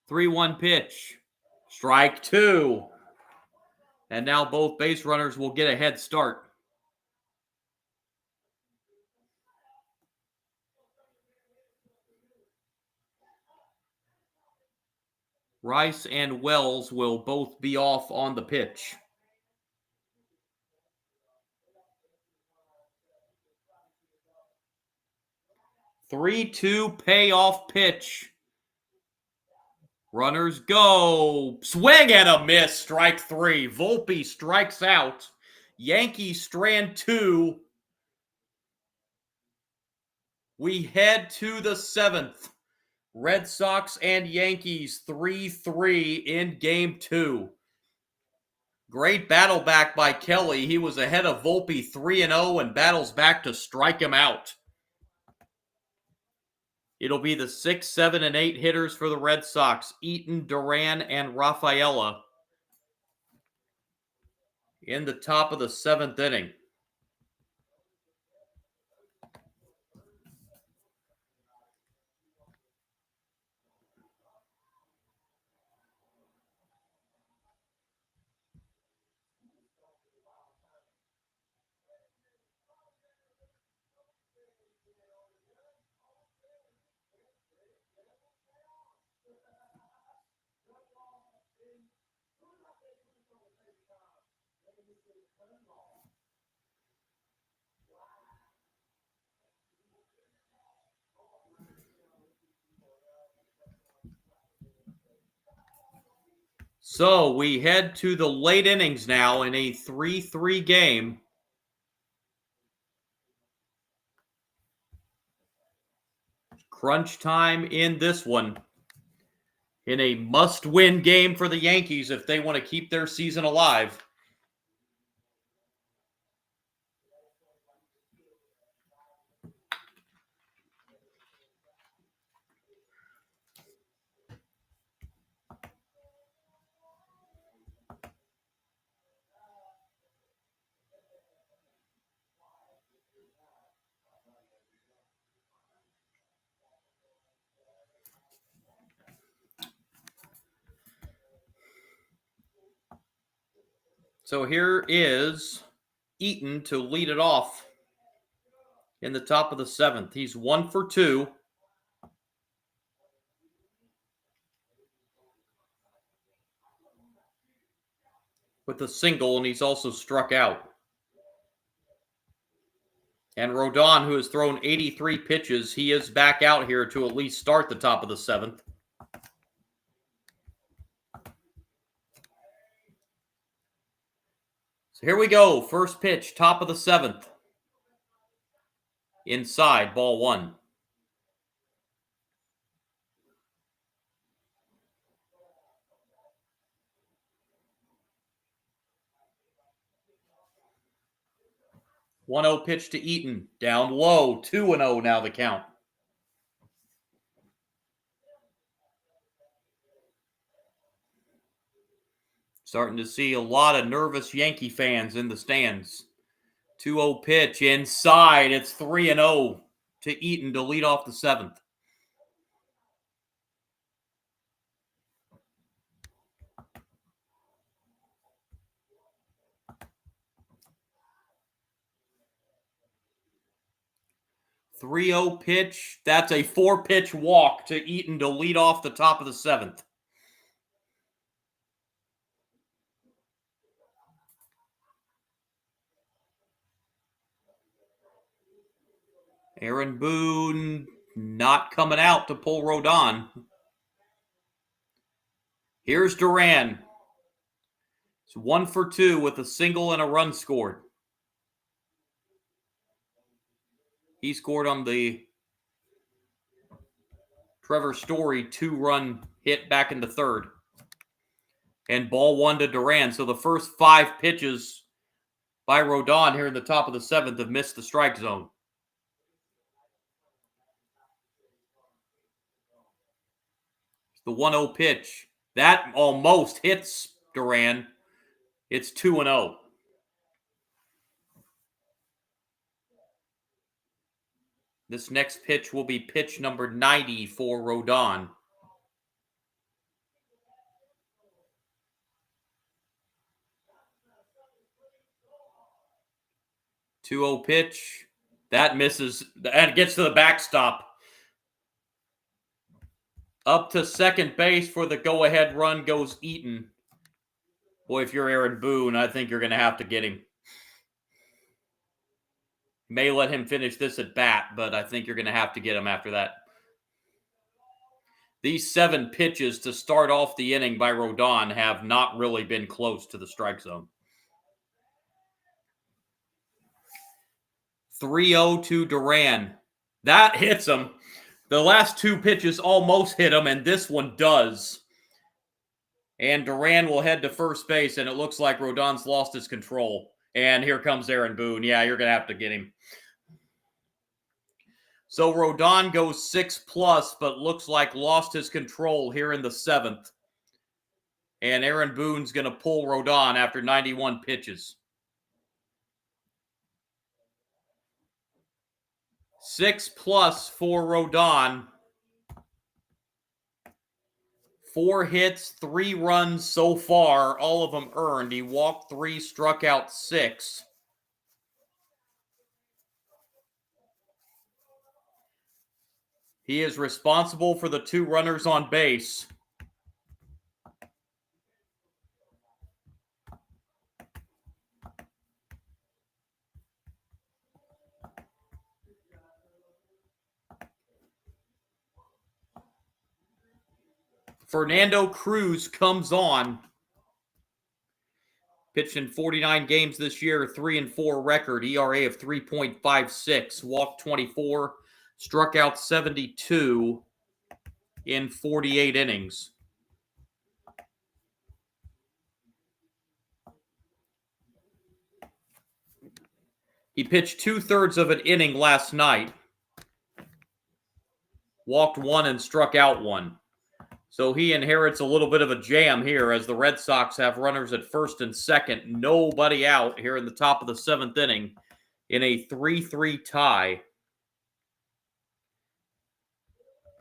Three-one pitch. Strike two. And now both base runners will get a head start. Rice and Wells will both be off on the pitch. Three-two payoff pitch. Runners go. Swing and a miss. Strike three. Volpe strikes out. Yankees strand two. We head to the seventh. Red Sox and Yankees 3-3 in game two. Great battle back by Kelly. He was ahead of Volpe 3-0 and battles back to strike him out. It'll be the 6, 7, and 8 hitters for the Red Sox. Eaton, Duran, and Rafaela in the top of the seventh inning. So we head to the late innings now in a 3-3 game. Crunch time in this one. In a must-win game for the Yankees if they want to keep their season alive. So here is Eaton to lead it off in the top of the seventh. He's 1 for 2. With a single, and he's also struck out. And Rodon, who has thrown 83 pitches, he is back out here to at least start the top of the seventh. So here we go. First pitch, top of the seventh. Inside, ball one. One 0 pitch to Eaton. Down low. 2-0 now the count. Starting to see a lot of nervous Yankee fans in the stands. 2-0 pitch inside. It's 3-0 to Eaton to lead off the seventh. Three-0 pitch. That's a 4-pitch walk to Eaton to lead off the top of the seventh. Aaron Boone not coming out to pull Rodon. Here's Duran. It's 1 for 2 with a single and a run scored. He scored on the Trevor Story 2-run hit back in the third. And ball 1 to Duran. So the first 5 pitches by Rodon here in the top of the 7th have missed the strike zone. The 1-0 pitch. That almost hits Duran. It's 2-0. This next pitch will be pitch number 90 for Rodon. Two-0 pitch. That misses and gets to the backstop. Up to second base for the go-ahead run goes Eaton. Boy, if you're Aaron Boone, I think you're going to have to get him. May let him finish this at bat, but I think you're going to have to get him after that. These 7 pitches to start off the inning by Rodon have not really been close to the strike zone. 3-0 to Duran. That hits him. The last 2 pitches almost hit him, and this one does. And Duran will head to first base, and it looks like Rodon's lost his control. And here comes Aaron Boone. Yeah, you're going to have to get him. So Rodon goes 6+, but looks like lost his control here in the 7th. And Aaron Boone's going to pull Rodon after 91 pitches. 6+ for Rodon. 4 hits, 3 runs so far, all of them earned. He walked 3, struck out 6. He is responsible for the 2 runners on base. Fernando Cruz comes on. Pitched in 49 games this year, 3-4 record, ERA of 3.56, walked 24, struck out 72 in 48 innings. He pitched 2/3 of an inning last night, walked 1 and struck out 1. So he inherits a little bit of a jam here as the Red Sox have runners at first and second. Nobody out here in the top of the 7th inning in a 3-3 tie.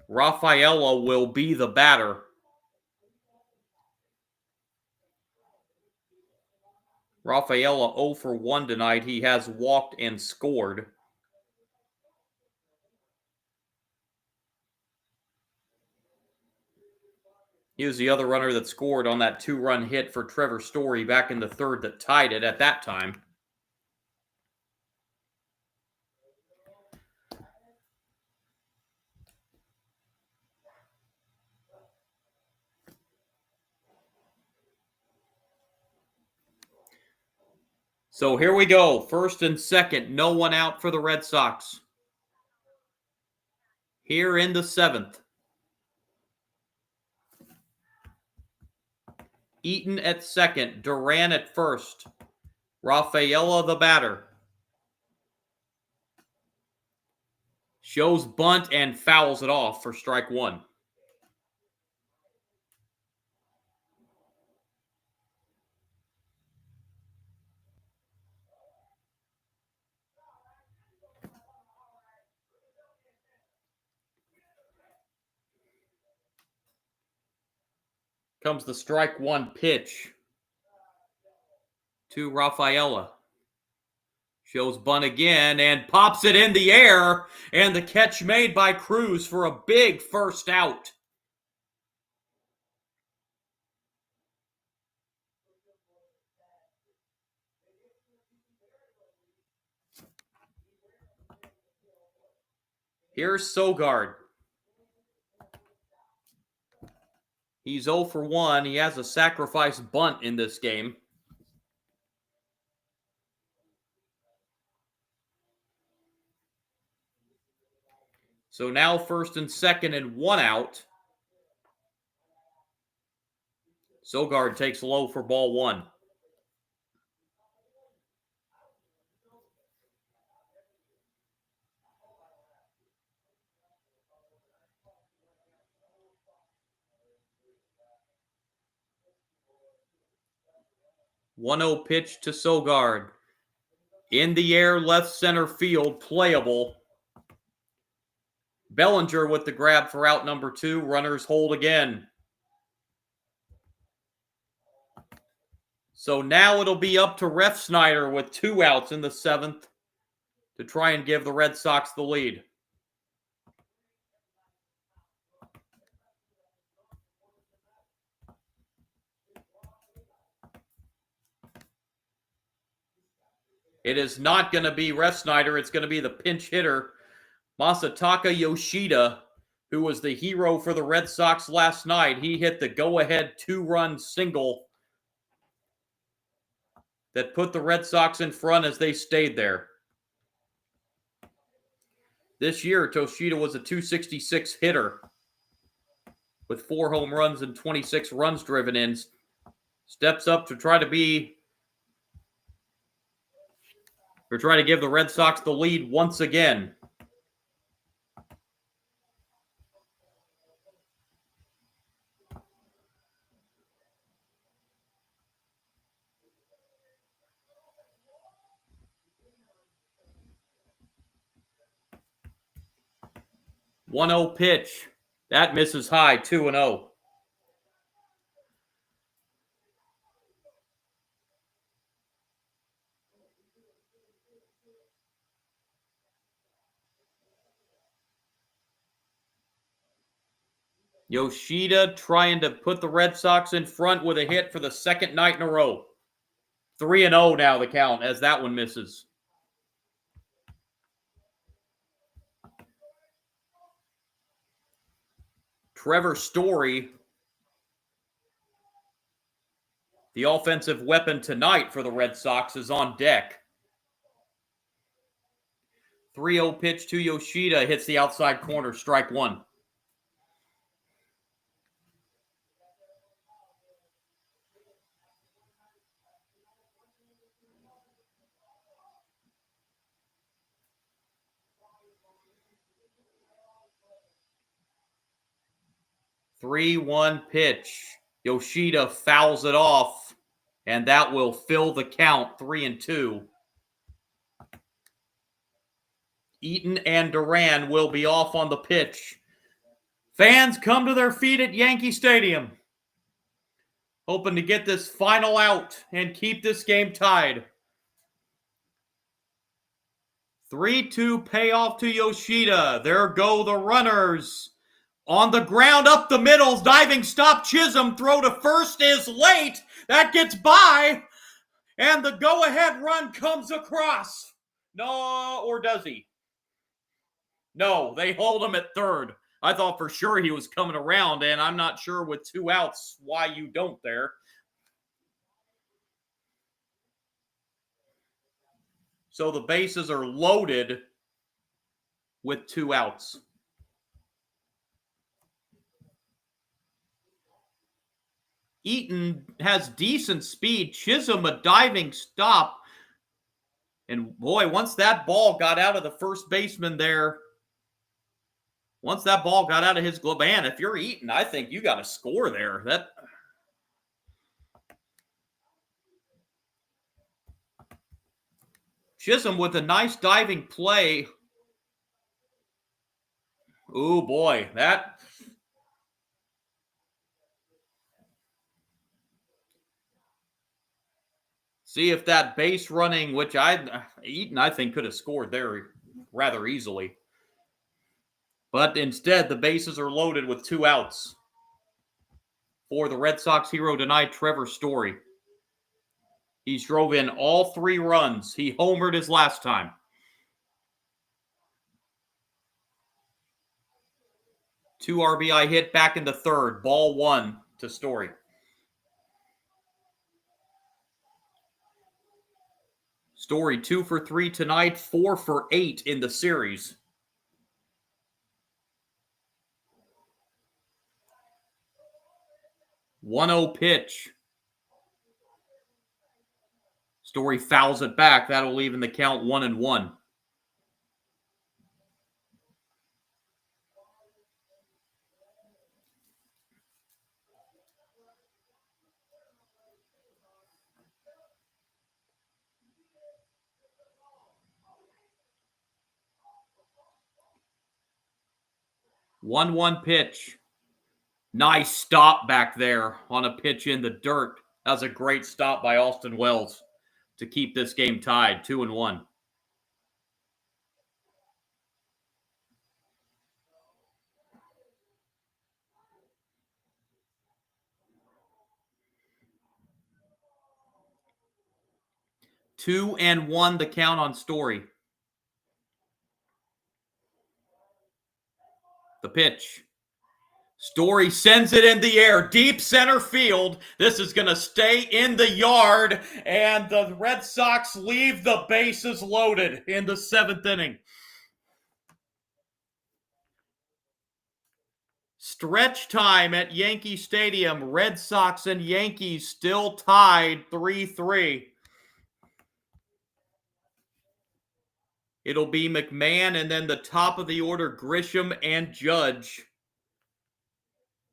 Rafaela will be the batter. Rafaela 0 for 1 tonight. He has walked and scored. He was the other runner that scored on that 2-run hit for Trevor Story back in the 3rd that tied it at that time. So here we go. First and second. No one out for the Red Sox. Here in the 7th. Eaton at second. Duran at first. Rafaela the batter. Shows bunt and fouls it off for strike 1. Comes the strike 1 pitch to Rafaela. Shows bunt again and pops it in the air. And the catch made by Cruz for a big first out. Here's Sogard. He's 0 for 1. He has a sacrifice bunt in this game. So now first and second and 1 out. Sogard takes low for ball 1. One 0 pitch to Sogard. In the air, left center field, playable. Bellinger with the grab for out number 2. Runners hold again. So now it'll be up to Ref Snyder with 2 outs in the 7th to try and give the Red Sox the lead. It is not going to be Ref Snyder. It's going to be the pinch hitter, Masataka Yoshida, who was the hero for the Red Sox last night. He hit the go-ahead 2-run single that put the Red Sox in front as they stayed there. This year, Yoshida was a .266 hitter with 4 home runs and 26 runs driven in. Steps up to try to give the Red Sox the lead once again. One 0 pitch. That misses high, 2-0. Yoshida trying to put the Red Sox in front with a hit for the second night in a row. 3-0 now the count as that one misses. Trevor Story, the offensive weapon tonight for the Red Sox, is on deck. 3-0 pitch to Yoshida, hits the outside corner, strike 1. Three-one pitch. Yoshida fouls it off, and that will fill the count, 3-2. Eaton and Duran will be off on the pitch. Fans come to their feet at Yankee Stadium, hoping to get this final out and keep this game tied. 3-2 payoff to Yoshida. There go the runners. On the ground, up the middle, diving stop, Chisholm, throw to first is late. That gets by, and the go-ahead run comes across. No, or does he? No, they hold him at third. I thought for sure he was coming around, and I'm not sure with 2 outs why you don't there. So the bases are loaded with 2 outs. Eaton has decent speed. Chisholm a diving stop. And boy, once that ball got out of the first baseman there, once that ball got out of his glove, man, if you're Eaton, I think you got to score there. Chisholm with a nice diving play. Oh boy, that... See if that base running, which Eaton, I think, could have scored there rather easily. But instead, the bases are loaded with 2 outs for the Red Sox hero tonight, Trevor Story. He's drove in all 3 runs. He homered his last time. 2 RBI hit back in the third. Ball 1 to Story. Story 2 for 3 tonight, 4 for 8 in the series. One-oh pitch. Story fouls it back. That'll even the count 1-1. One pitch. Nice stop back there on a pitch in the dirt. That was a great stop by Austin Wells to keep this game tied, 2-1. Two and one, the count on Story. The pitch. Story sends it in the air, deep center field. This is going to stay in the yard, and the Red Sox leave the bases loaded in the 7th inning. Stretch time at Yankee Stadium. Red Sox and Yankees still tied 3-3. It'll be McMahon and then the top of the order, Grisham and Judge.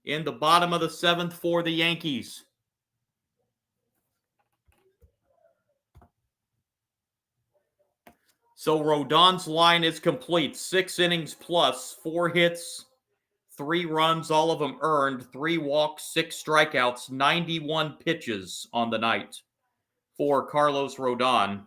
In the bottom of the 7th for the Yankees. So Rodon's line is complete. 6 innings plus, 4 hits, 3 runs, all of them earned, 3 walks, 6 strikeouts, 91 pitches on the night for Carlos Rodon.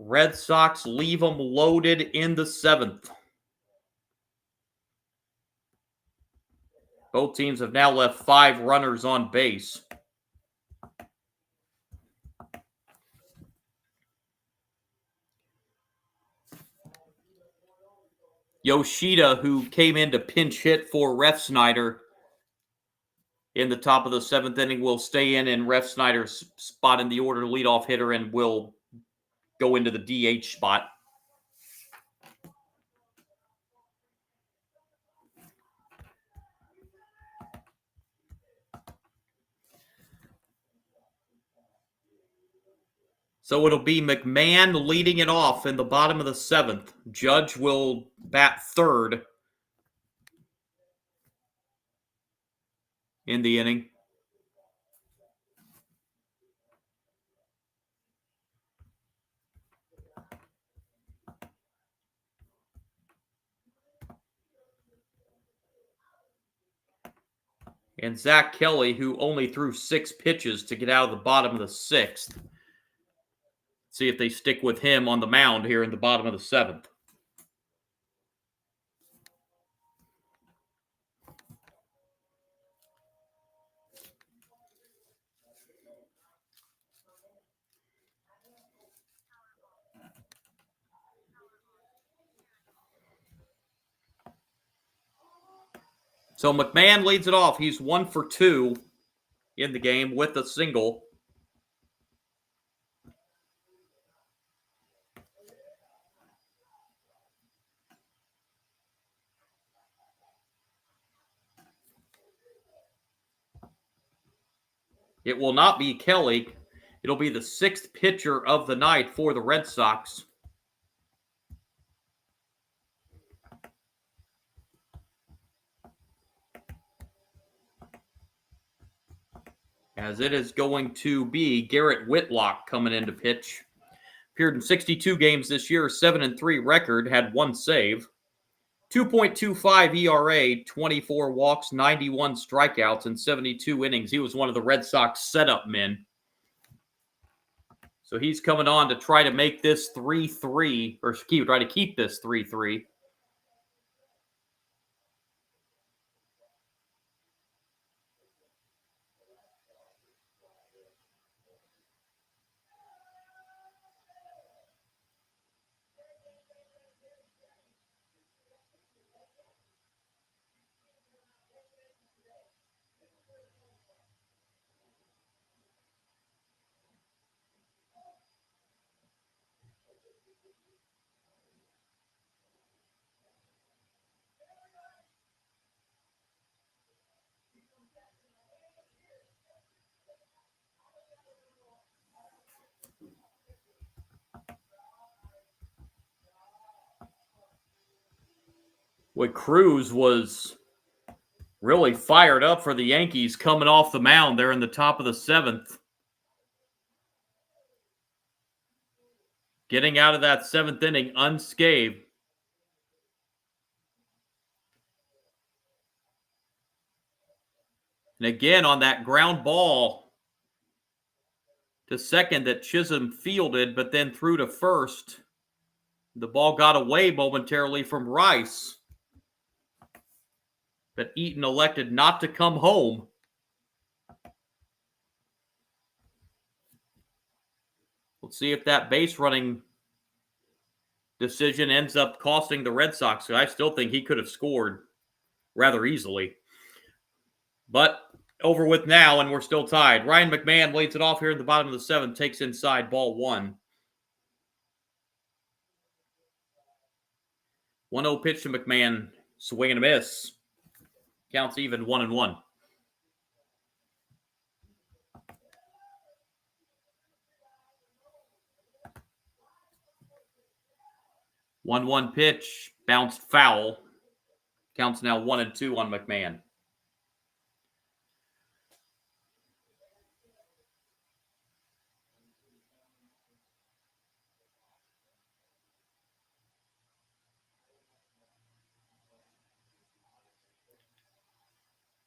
Red Sox leave them loaded in the 7th. Both teams have now left 5 runners on base. Yoshida, who came in to pinch hit for Refsnyder in the top of the 7th inning, will stay in Refsnyder's spot in the order leadoff hitter and will go into the DH spot. So it'll be McMahon leading it off in the bottom of the 7th. Judge will bat third in the inning. And Zach Kelly, who only threw 6 pitches to get out of the bottom of the 6th. See if they stick with him on the mound here in the bottom of the 7th. So McMahon leads it off. He's 1 for 2 in the game with a single. It will not be Kelly. It'll be the 6th pitcher of the night for the Red Sox. As it is going to be Garrett Whitlock coming in to pitch. Appeared in 62 games this year, 7-3 record, had 1 save. 2.25 ERA, 24 walks, 91 strikeouts in 72 innings. He was one of the Red Sox setup men. So he's coming on to try to make this 3-3, or try to keep this 3-3. Cruz was really fired up for the Yankees coming off the mound there in the top of the 7th. Getting out of that 7th inning unscathed. And again, on that ground ball to second that Chisholm fielded, but then threw to first, the ball got away momentarily from Rice. But Eaton elected not to come home. Let's see if that base running decision ends up costing the Red Sox. I still think he could have scored rather easily. But over with now, and we're still tied. Ryan McMahon leads it off here in the bottom of the 7th, takes inside ball 1. 1-0 pitch to McMahon, swing and a miss. Counts even 1-1. One pitch, bounced foul. Counts now 1-2 on McMahon.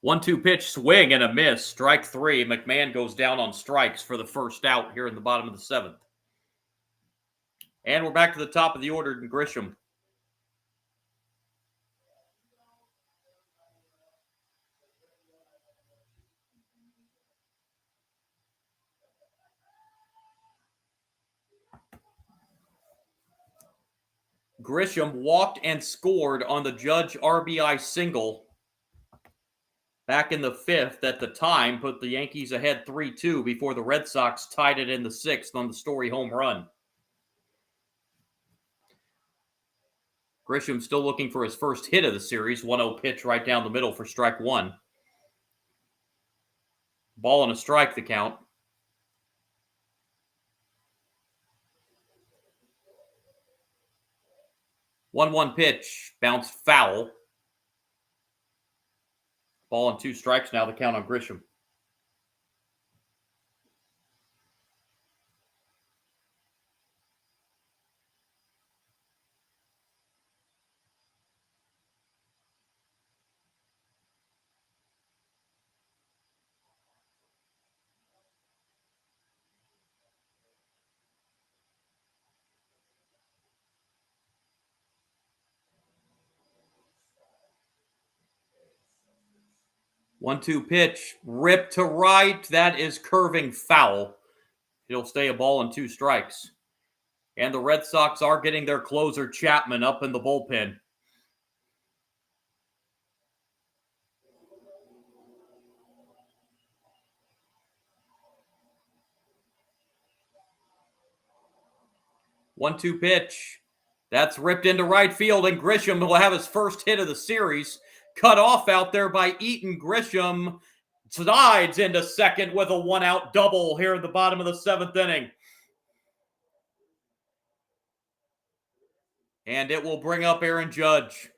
One-two pitch, swing and a miss. Strike 3. McMahon goes down on strikes for the first out here in the bottom of the 7th. And we're back to the top of the order in Grisham. Grisham walked and scored on the Judge RBI single back in the 5th. At the time, put the Yankees ahead 3-2 before the Red Sox tied it in the 6th on the Story home run. Grisham still looking for his first hit of the series. 1-0 pitch right down the middle for strike 1. Ball and a strike, the count. One pitch, bounced foul. Ball and 2 strikes now, the count on Grisham. One-two pitch, ripped to right. That is curving foul. It'll stay a ball and 2 strikes. And the Red Sox are getting their closer, Chapman, up in the bullpen. One-two pitch. That's ripped into right field, and Grisham will have his first hit of the series. Cut off out there by Eaton. Grisham slides into second with a 1-out double here at the bottom of the 7th inning. And it will bring up Aaron Judge.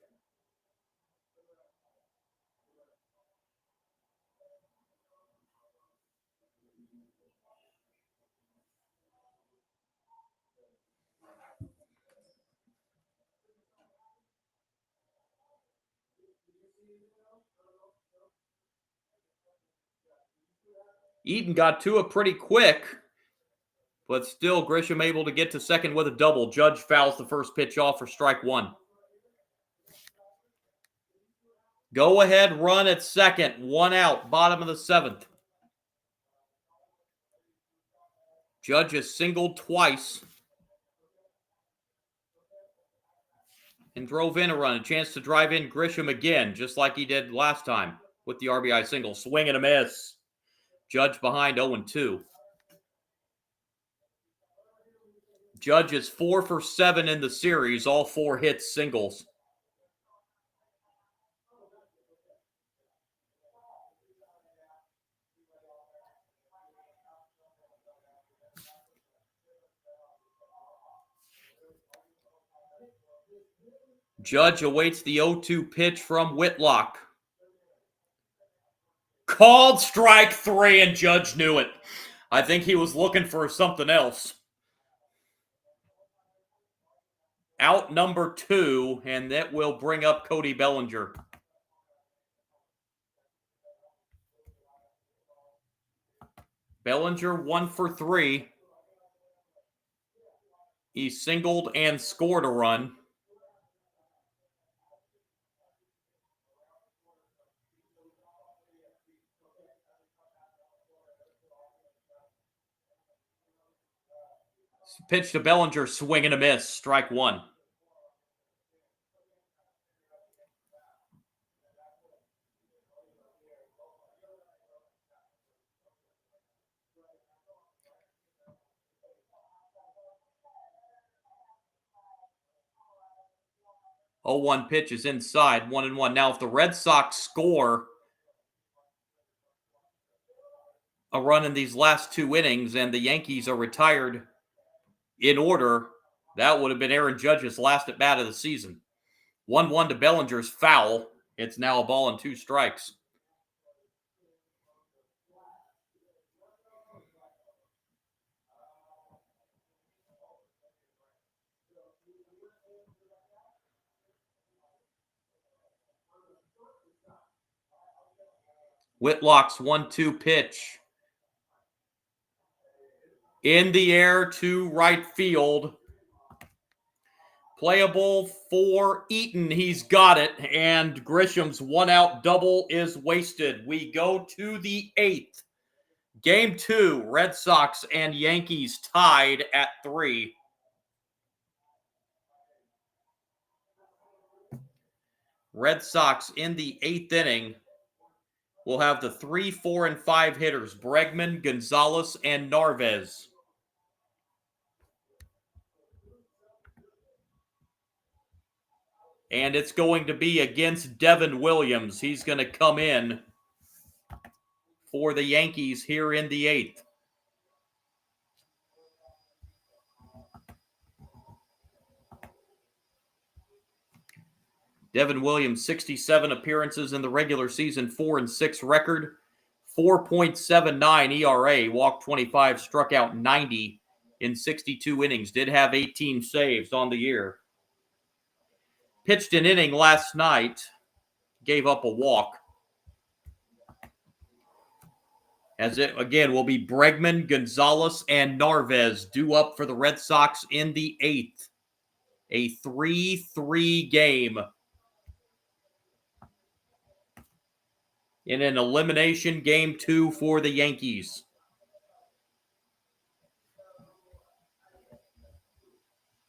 Eaton got to it pretty quick. But still, Grisham able to get to second with a double. Judge fouls the first pitch off for strike one. Go ahead run at second. One out, bottom of the seventh. Judge has singled twice and drove in a run. A chance to drive in Grisham again, just like he did last time with the RBI single. Swing and a miss. Judge behind 0-2. Judge is 4 for 7 in the series, all 4 hits singles. Judge awaits the 0-2 pitch from Whitlock. Called strike 3, and Judge knew it. I think he was looking for something else. Out number 2, and that will bring up Cody Bellinger. Bellinger 1 for 3. He singled and scored a run. Pitch to Bellinger, swing and a miss, strike 1. Oh, 1 pitch is inside, 1-1. Now, if the Red Sox score a run in these last 2 innings and the Yankees are retired in order, that would have been Aaron Judge's last at bat of the season. 1-1 to Bellinger's foul. It's now a ball and 2 strikes. Whitlock's 1-2 pitch. In the air to right field. Playable for Eaton. He's got it. And Grisham's 1-out double is wasted. We go to the 8th. Game 2, Red Sox and Yankees tied at 3. Red Sox in the 8th inning will have the 3, 4, and 5 hitters, Bregman, Gonzalez, and Narvaez. And it's going to be against Devin Williams. He's going to come in for the Yankees here in the 8th. Devin Williams, 67 appearances in the regular season, 4-6 record, 4.79 ERA, walked 25, struck out 90 in 62 innings, did have 18 saves on the year. Pitched an inning last night, gave up a walk. As it, again, will be Bregman, Gonzalez, and Narvaez due up for the Red Sox in the 8th. A 3-3 game. In an elimination game 2 for the Yankees.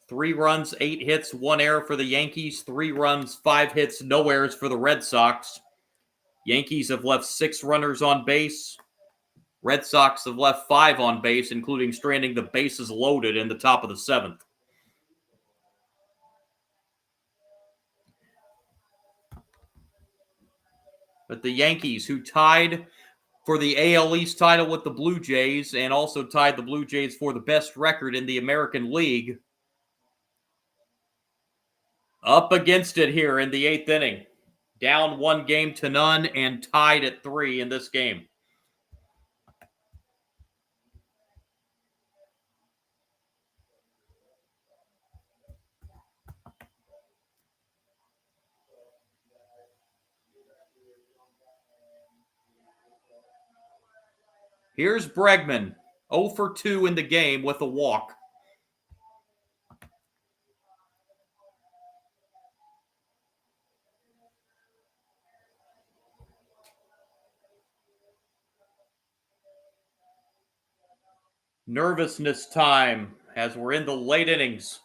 Three runs, 8 hits, 1 error for the Yankees. 3 runs, 5 hits, no errors for the Red Sox. Yankees have left 6 runners on base. Red Sox have left 5 on base, including stranding the bases loaded in the top of the 7th. But the Yankees, who tied for the AL East title with the Blue Jays and also tied the Blue Jays for the best record in the American League, up against it here in the 8th inning. Down 1-0 and tied at 3 in this game. Here's Bregman. 0 for 2 in the game with a walk. Nervousness time as we're in the late innings.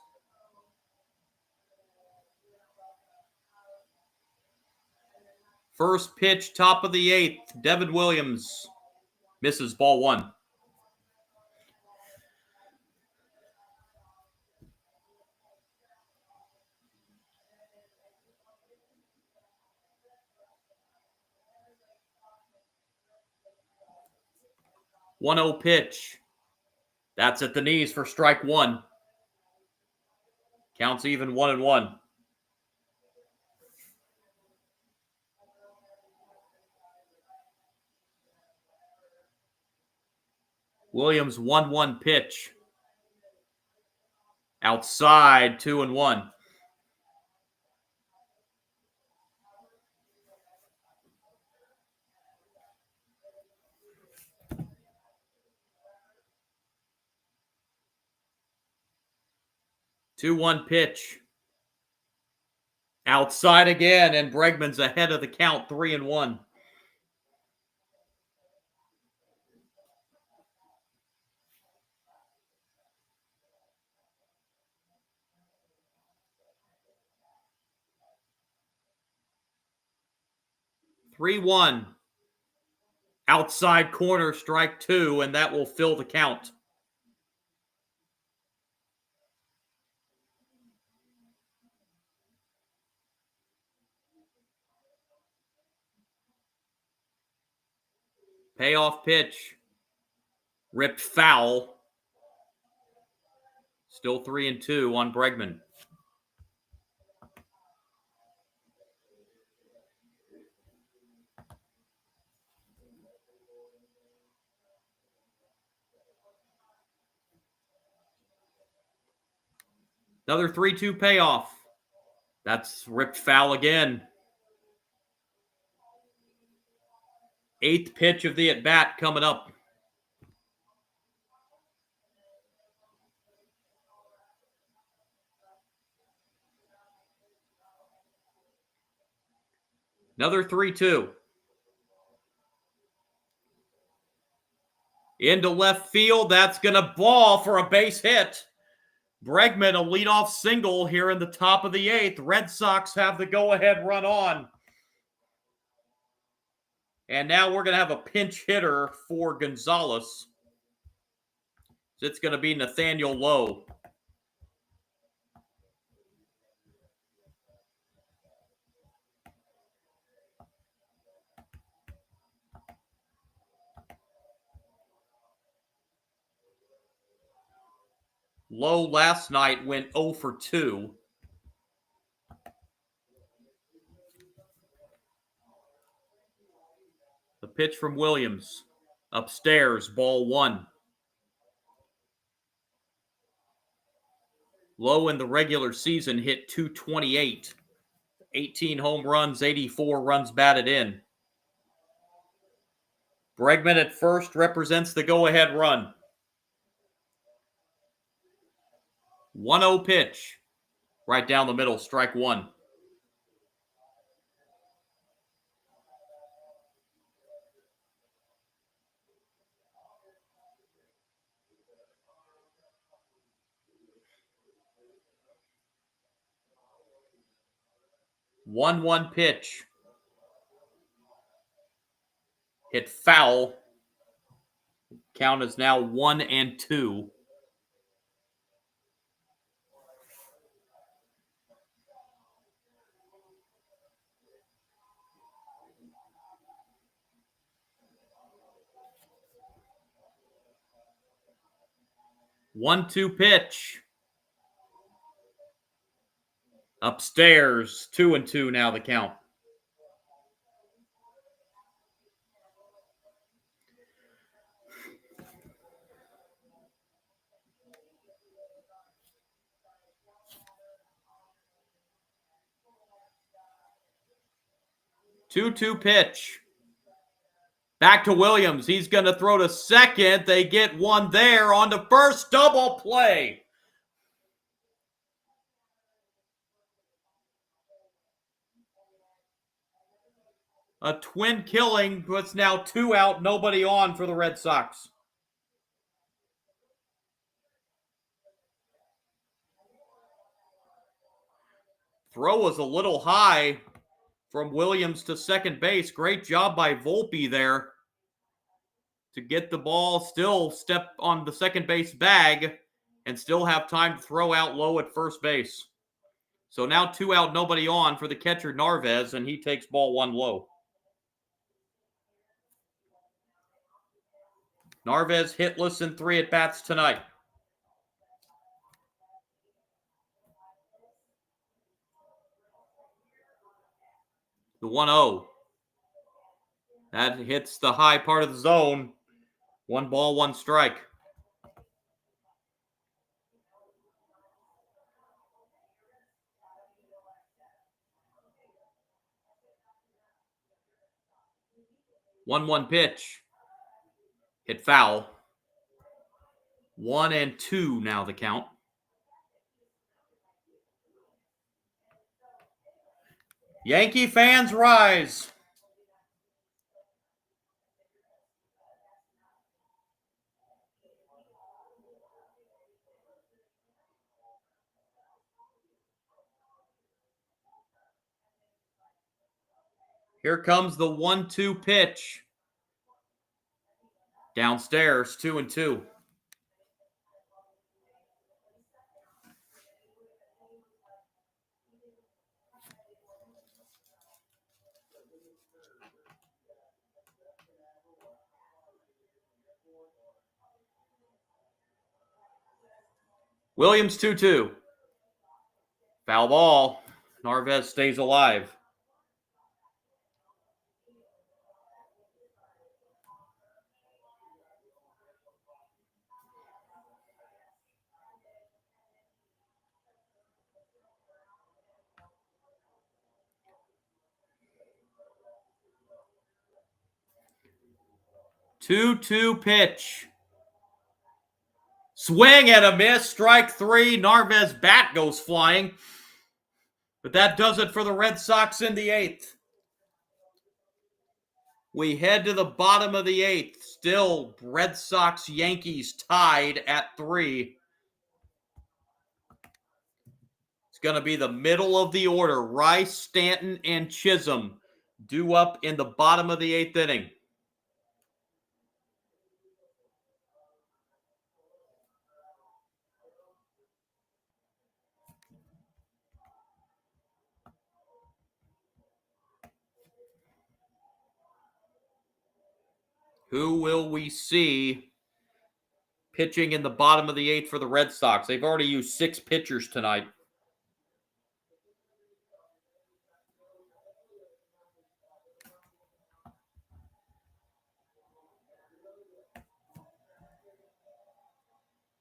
First pitch, top of the 8th. Devin Williams misses ball 1. One 0 pitch. That's at the knees for strike 1. Counts even 1-1. Williams 1-1 pitch. Outside 2-1. Two 1 pitch. Outside again, and Bregman's ahead of the count, 3-1. Three 1. Outside corner, strike 2, and that will fill the count. Payoff pitch. Ripped foul. Still 3-2 on Bregman. Another 3-2 payoff. That's ripped foul again. 8th pitch of the at-bat coming up. Another 3-2. Into left field. That's going to ball for a base hit. Bregman, a leadoff single here in the top of the 8th. Red Sox have the go-ahead run on. And now we're going to have a pinch hitter for Gonzalez. It's going to be Nathaniel Lowe. Lowe last night went 0 for 2. The pitch from Williams. Upstairs, ball 1. Lowe in the regular season hit .228. 18 home runs, 84 runs batted in. Bregman at first represents the go-ahead run. 1-0 pitch. Right down the middle, strike 1. One pitch. Hit foul. Count is now 1-2. One-two pitch. Upstairs, 2-2 now the count. Two-two pitch. Back to Williams. He's going to throw to second. They get one there on the first double play. A twin killing puts now 2 out, nobody on for the Red Sox. Throw was a little high from Williams to second base. Great job by Volpe there to get the ball, still step on the second base bag, and still have time to throw out low at first base. So now 2 out, nobody on for the catcher Narvaez, and he takes ball 1 low. Narvaez hitless in 3 at-bats tonight. The 1-0. That hits the high part of the zone. 1 ball, 1 strike. One pitch. Hit foul. 1-2 now the count. Yankee fans rise. Here comes the 1-2 pitch. Downstairs, 2-2. Williams 2-2. Foul ball. Narvaez stays alive. Two pitch. Swing and a miss. Strike 3. Narvaez bat goes flying. But that does it for the Red Sox in the 8th. We head to the bottom of the 8th. Still Red Sox Yankees tied at 3. It's going to be the middle of the order. Rice, Stanton, and Chisholm due up in the bottom of the 8th inning. Who will we see pitching in the bottom of the 8th for the Red Sox? They've already used 6 pitchers tonight.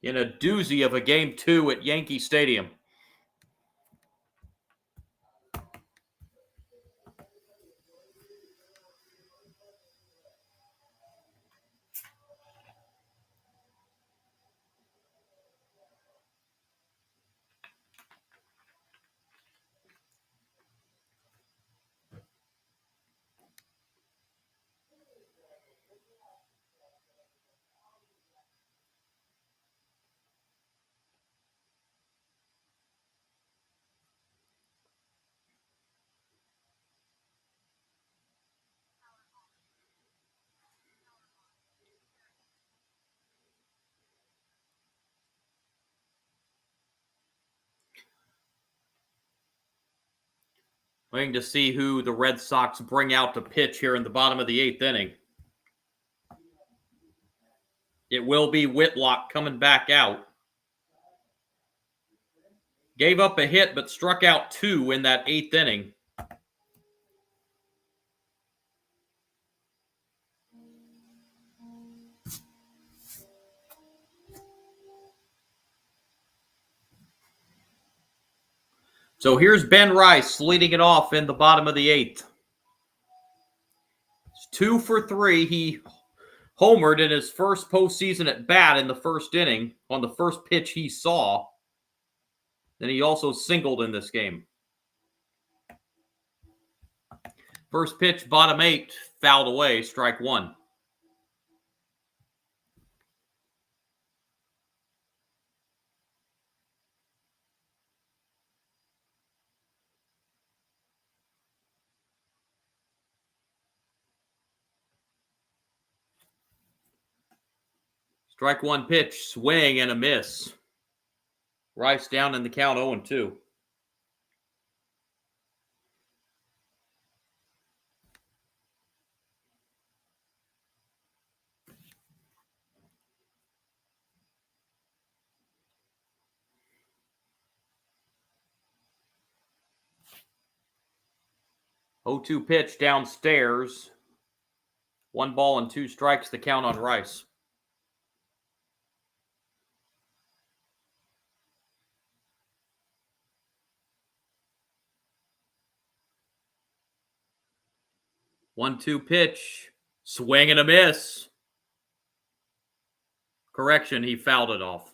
In a doozy of a Game 2 at Yankee Stadium. Waiting to see who the Red Sox bring out to pitch here in the bottom of the 8th inning. It will be Whitlock coming back out. Gave up a hit, but struck out 2 in that 8th inning. So here's Ben Rice leading it off in the bottom of the 8th. It's 2 for 3. He homered in his first postseason at bat in the first inning on the first pitch he saw. Then he also singled in this game. First pitch, bottom 8, fouled away, strike 1. Strike 1 pitch, swing and a miss. Rice down in the count 0-2. Oh-2 pitch downstairs. 1 ball and 2 strikes, the count on Rice. One-two pitch, swing and a miss. Correction, he fouled it off.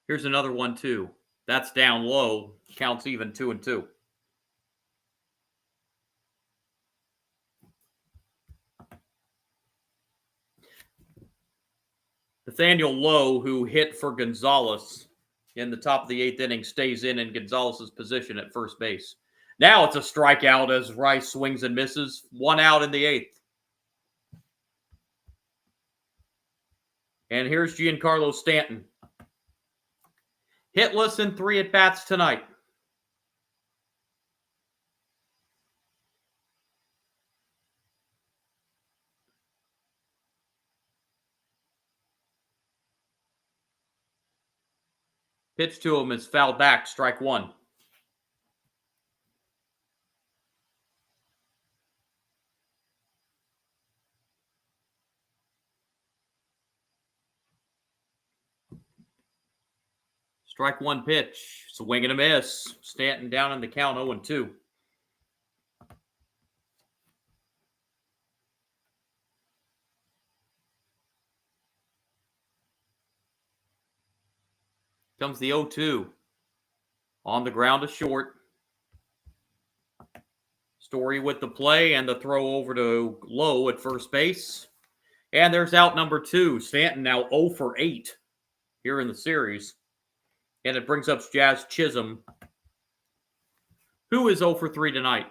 Here's another 1-2. That's down low. Counts even 2-2. Nathaniel Lowe, who hit for Gonzalez in the top of the 8th inning, stays in Gonzalez's position at first base. Now it's a strikeout as Rice swings and misses. 1 out in the 8th. And here's Giancarlo Stanton. Hitless in 3 at-bats tonight. Pitch to him is fouled back, strike 1. Strike 1 pitch, swing and a miss. Stanton down in the count 0-2. Comes the 0-2. On the ground to short. Story with the play and the throw over to Lowe at first base. And there's out number 2. Stanton now 0 for 8 here in the series. And it brings up Jazz Chisholm, who is 0 for 3 tonight.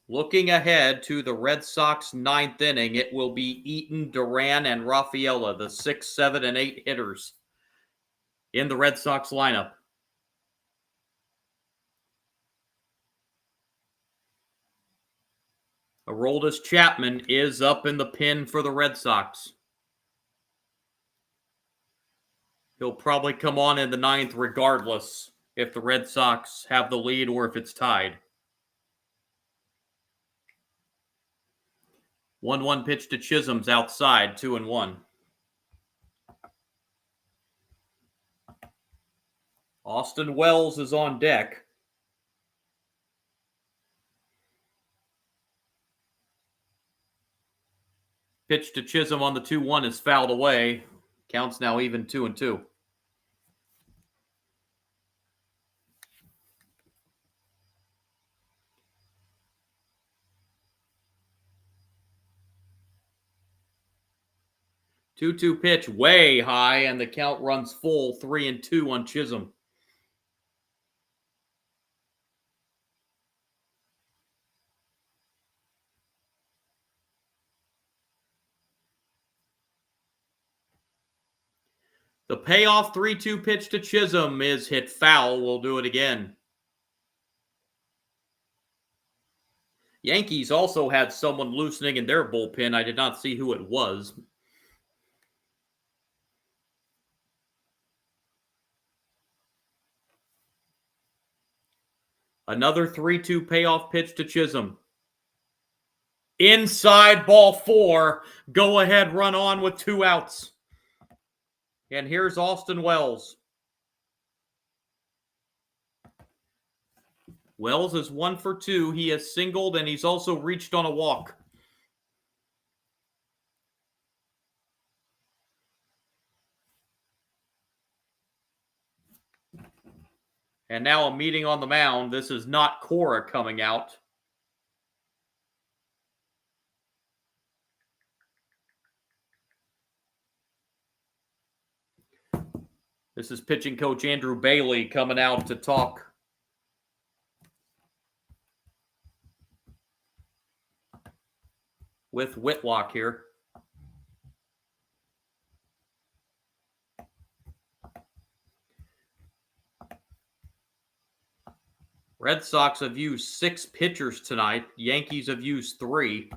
Looking ahead to the Red Sox 9th inning, it will be Eaton, Duran, and Rafaela, the 6, 7, and 8 hitters in the Red Sox lineup. Aroldis Chapman is up in the pin for the Red Sox. He'll probably come on in the 9th regardless if the Red Sox have the lead or if it's tied. 1-1 pitch to Chisholm's outside, 2-1. Austin Wells is on deck. Pitch to Chisholm on the 2-1 is fouled away. Counts now even 2-2. Two-two pitch way high, and the count runs full, 3-2 on Chisholm. The payoff 3-2 pitch to Chisholm is hit foul. We'll do it again. Yankees also had someone loosening in their bullpen. I did not see who it was. Another 3-2 payoff pitch to Chisholm. Inside, ball 4. Go ahead, run on with 2 outs. And here's Austin Wells. Wells is 1 for 2. He has singled and he's also reached on a walk. And now a meeting on the mound. This is not Cora coming out. This is pitching coach Andrew Bailey coming out to talk. With Whitlock here. Red Sox have used 6 pitchers tonight. Yankees have used 3.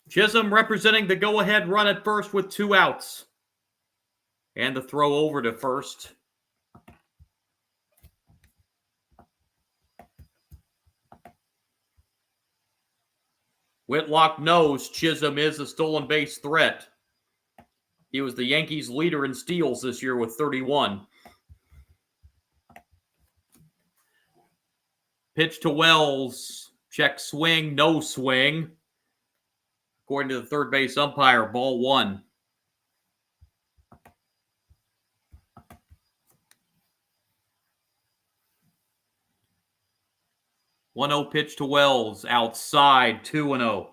Chisholm representing the go-ahead run at first with 2 outs. And the throw over to first. Whitlock knows Chisholm is a stolen base threat. He was the Yankees' leader in steals this year with 31. Pitch to Wells. Check swing, no swing. According to the third base umpire, ball 1. One-0 pitch to Wells. Outside, 2-0.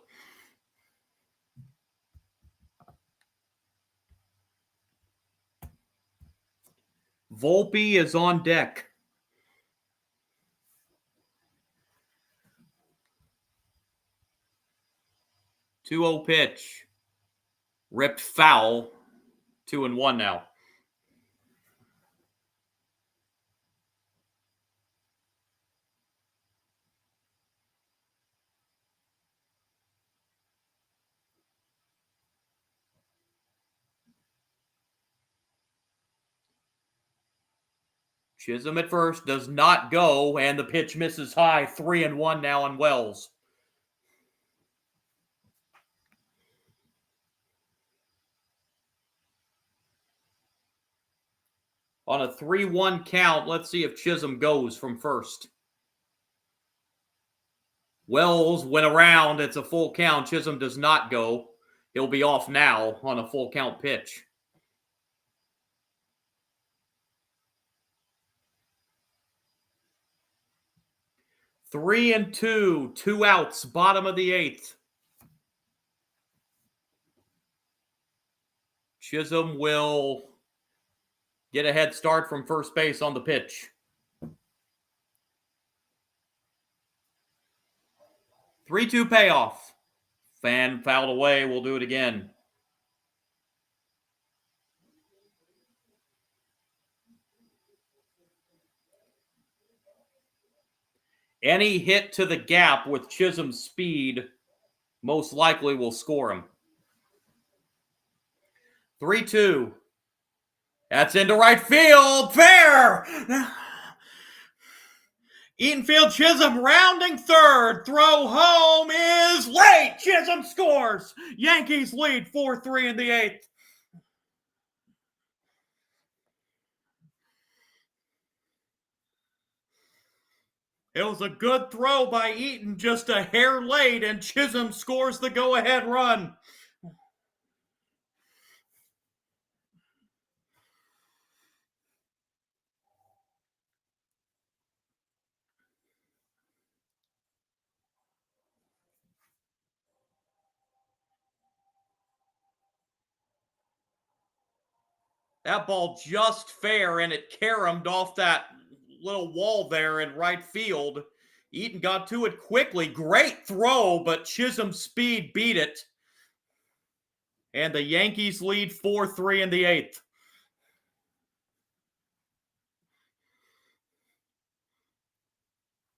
Volpe is on deck. 2-0 pitch. Ripped foul. 2-1 now. Chisholm at first does not go, and the pitch misses high. 3-1 now on Wells. On a 3-1 count, let's see if Chisholm goes from first. Wells went around. It's a full count. Chisholm does not go. He'll be off now on a full count pitch. Three and two, 2 outs, bottom of the 8th. Chisholm will get a head start from first base on the pitch. 3-2 payoff. Fan fouled away. We'll do it again. Any hit to the gap with Chisholm's speed most likely will score him. 3-2. That's into right field. Fair! Eatonfield Chisholm rounding third. Throw home is late. Chisholm scores. Yankees lead 4-3 in the 8th. It was a good throw by Eaton, just a hair late, and Chisholm scores the go-ahead run. That ball just fair, and it caromed off that little wall there in right field. Eaton got to it quickly. Great throw, but Chisholm's speed beat it. And the Yankees lead 4-3 in the 8th.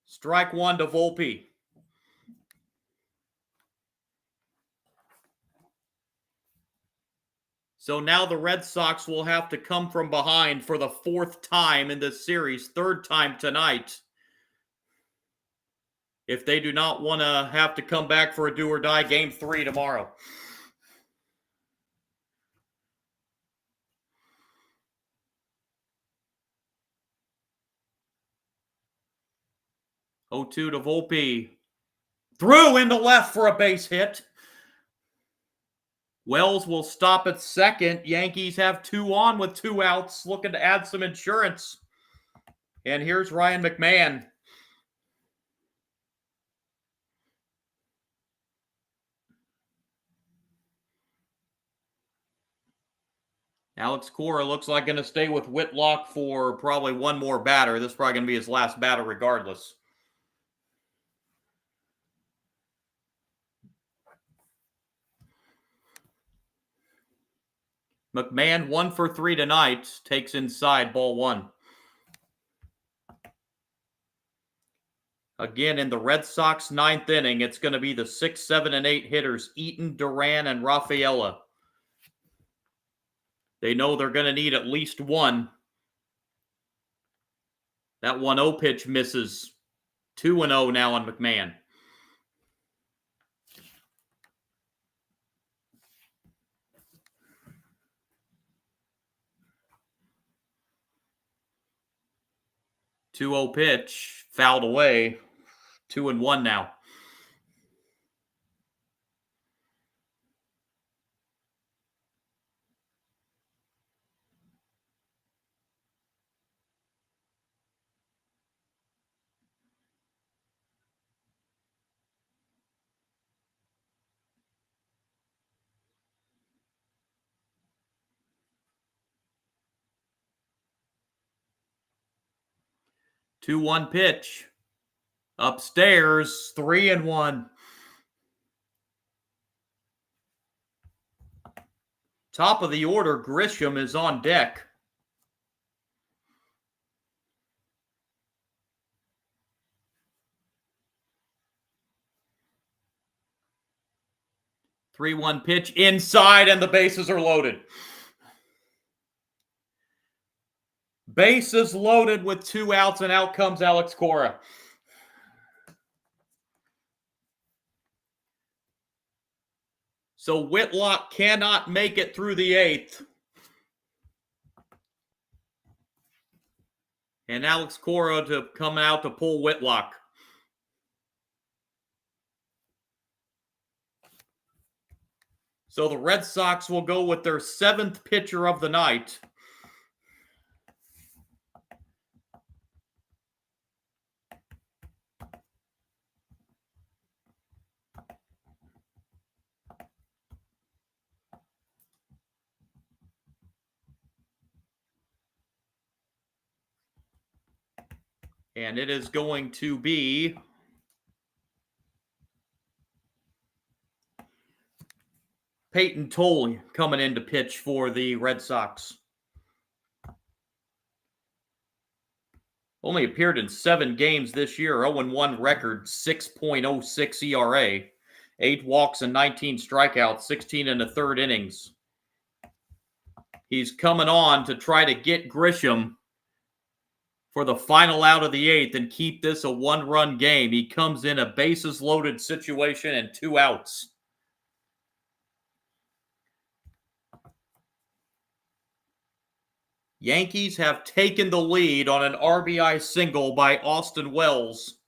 Strike 1 to Volpe. So now the Red Sox will have to come from behind for the 4th time in this series, 3rd time tonight, if they do not want to have to come back for a do-or-die Game 3 tomorrow. Oh, 2 to Volpe. Threw into left for a base hit. Wells will stop at second. Yankees have 2 on with 2 outs, looking to add some insurance. And here's Ryan McMahon. Alex Cora looks like going to stay with Whitlock for probably one more batter. This is probably going to be his last batter regardless. McMahon 1 for 3 tonight. Takes inside, ball 1. Again, in the Red Sox 9th inning, it's going to be the 6, 7, and 8 hitters, Eaton, Duran, and Rafaela. They know they're going to need at least one. That 1-0 pitch misses. 2-0 now on McMahon. Two-0 pitch, fouled away. 2-1 now. Two-one pitch. Upstairs, 3-1. Top of the order, Grisham is on deck. Three-one pitch inside, and the bases are loaded. Bases loaded with 2 outs, and out comes Alex Cora. So Whitlock cannot make it through the 8th. And Alex Cora to come out to pull Whitlock. So the Red Sox will go with their 7th pitcher of the night. And it is going to be Peyton Tolley coming in to pitch for the Red Sox. Only appeared in 7 games this year, 0-1 record, 6.06 ERA, 8 walks and 19 strikeouts, 16 1/3 innings. He's coming on to try to get Grisham for the final out of the 8th and keep this a 1-run game. He comes in a bases-loaded situation and 2 outs. Yankees have taken the lead on an RBI single by Austin Wells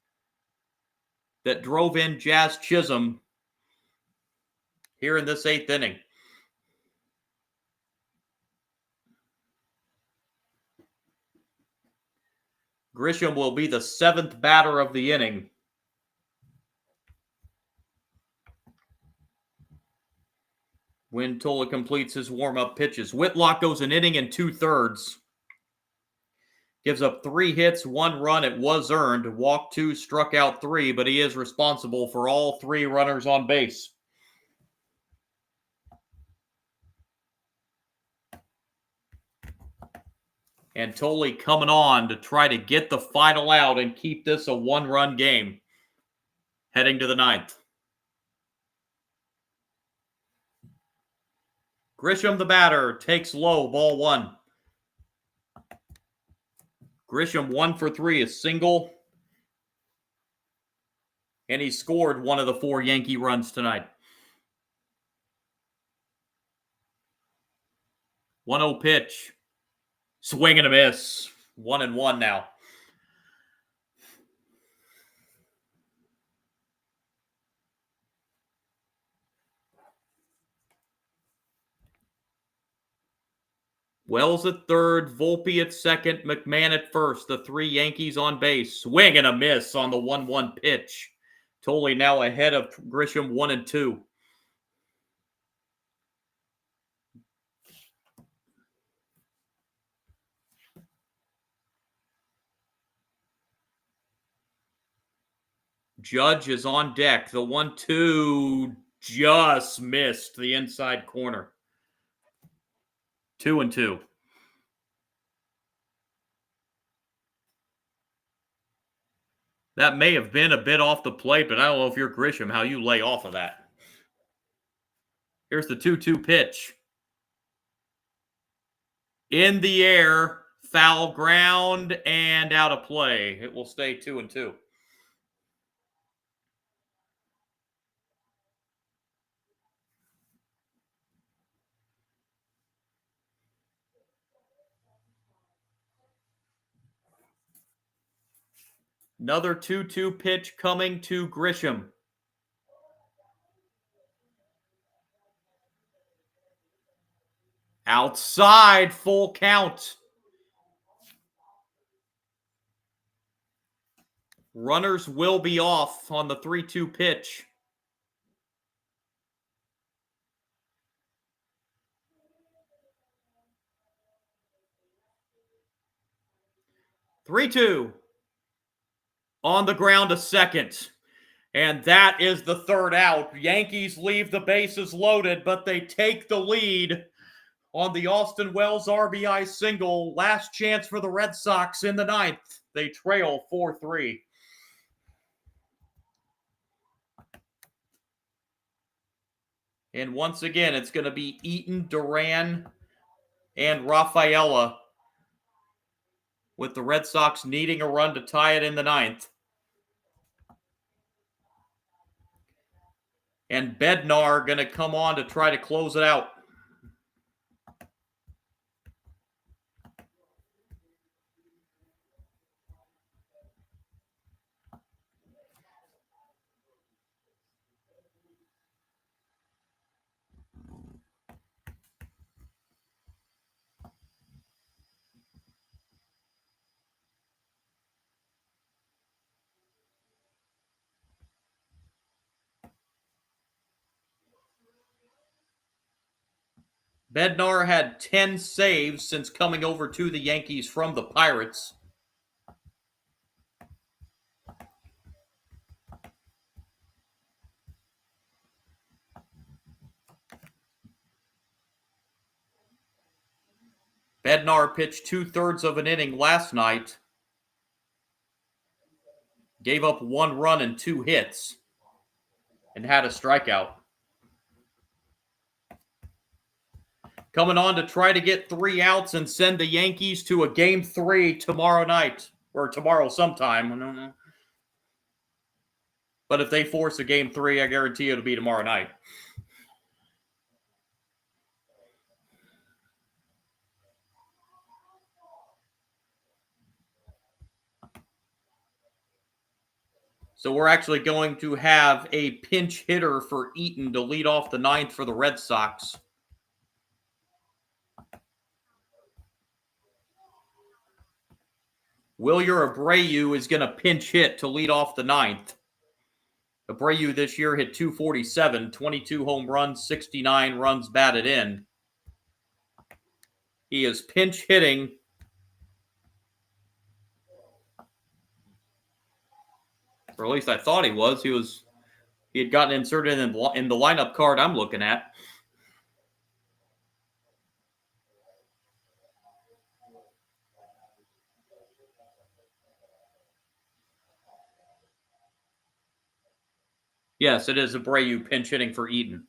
that drove in Jazz Chisholm here in this 8th inning. Grisham will be the 7th batter of the inning. When Tola completes his warm-up pitches. Whitlock goes an inning and 2/3. Gives up 3 hits, 1 run. It was earned. Walked 2, struck out 3, but he is responsible for all 3 runners on base. And Tolley coming on to try to get the final out and keep this a 1-run game heading to the 9th. Grisham, the batter, takes low, ball 1. Grisham 1 for 3, a single. And he scored one of the 4 Yankee runs tonight. 1-0 pitch. Swing and a miss. 1-1 now. Wells at third, Volpe at second, McMahon at first. The 3 Yankees on base. Swing and a miss on the 1-1 pitch. Tolley now ahead of Grisham 1-2. Judge is on deck. The 1-2 just missed the inside corner. 2-2. That may have been a bit off the plate, but I don't know if you're Grisham, how you lay off of that. Here's the 2-2 pitch. In the air, foul ground, and out of play. It will stay 2-2. Another 2-2 pitch coming to Grisham. Outside, full count. Runners will be off on the 3-2 pitch. Three-two. On the ground to second. And that is the third out. Yankees leave the bases loaded, but they take the lead on the Austin Wells RBI single. Last chance for the Red Sox in the 9th. They trail 4-3. And once again, it's going to be Eaton, Duran, and Rafaela, with the Red Sox needing a run to tie it in the 9th. And Bednar going to come on to try to close it out. Bednar had 10 saves since coming over to the Yankees from the Pirates. Bednar pitched 2/3 of an inning last night. Gave up 1 run and 2 hits. And had a strikeout. Coming on to try to get 3 outs and send the Yankees to a Game 3 tomorrow night. Or tomorrow sometime. I don't know. But if they force a Game 3, I guarantee it'll be tomorrow night. So we're actually going to have a pinch hitter for Eaton to lead off the 9th for the Red Sox. Wilyer Abreu is going to pinch hit to lead off the 9th. Abreu this year hit .247, 22 home runs, 69 runs batted in. He is pinch hitting. Or at least I thought he was. He had gotten inserted in the lineup card I'm looking at. Yes, it is Abreu pinch hitting for Eaton.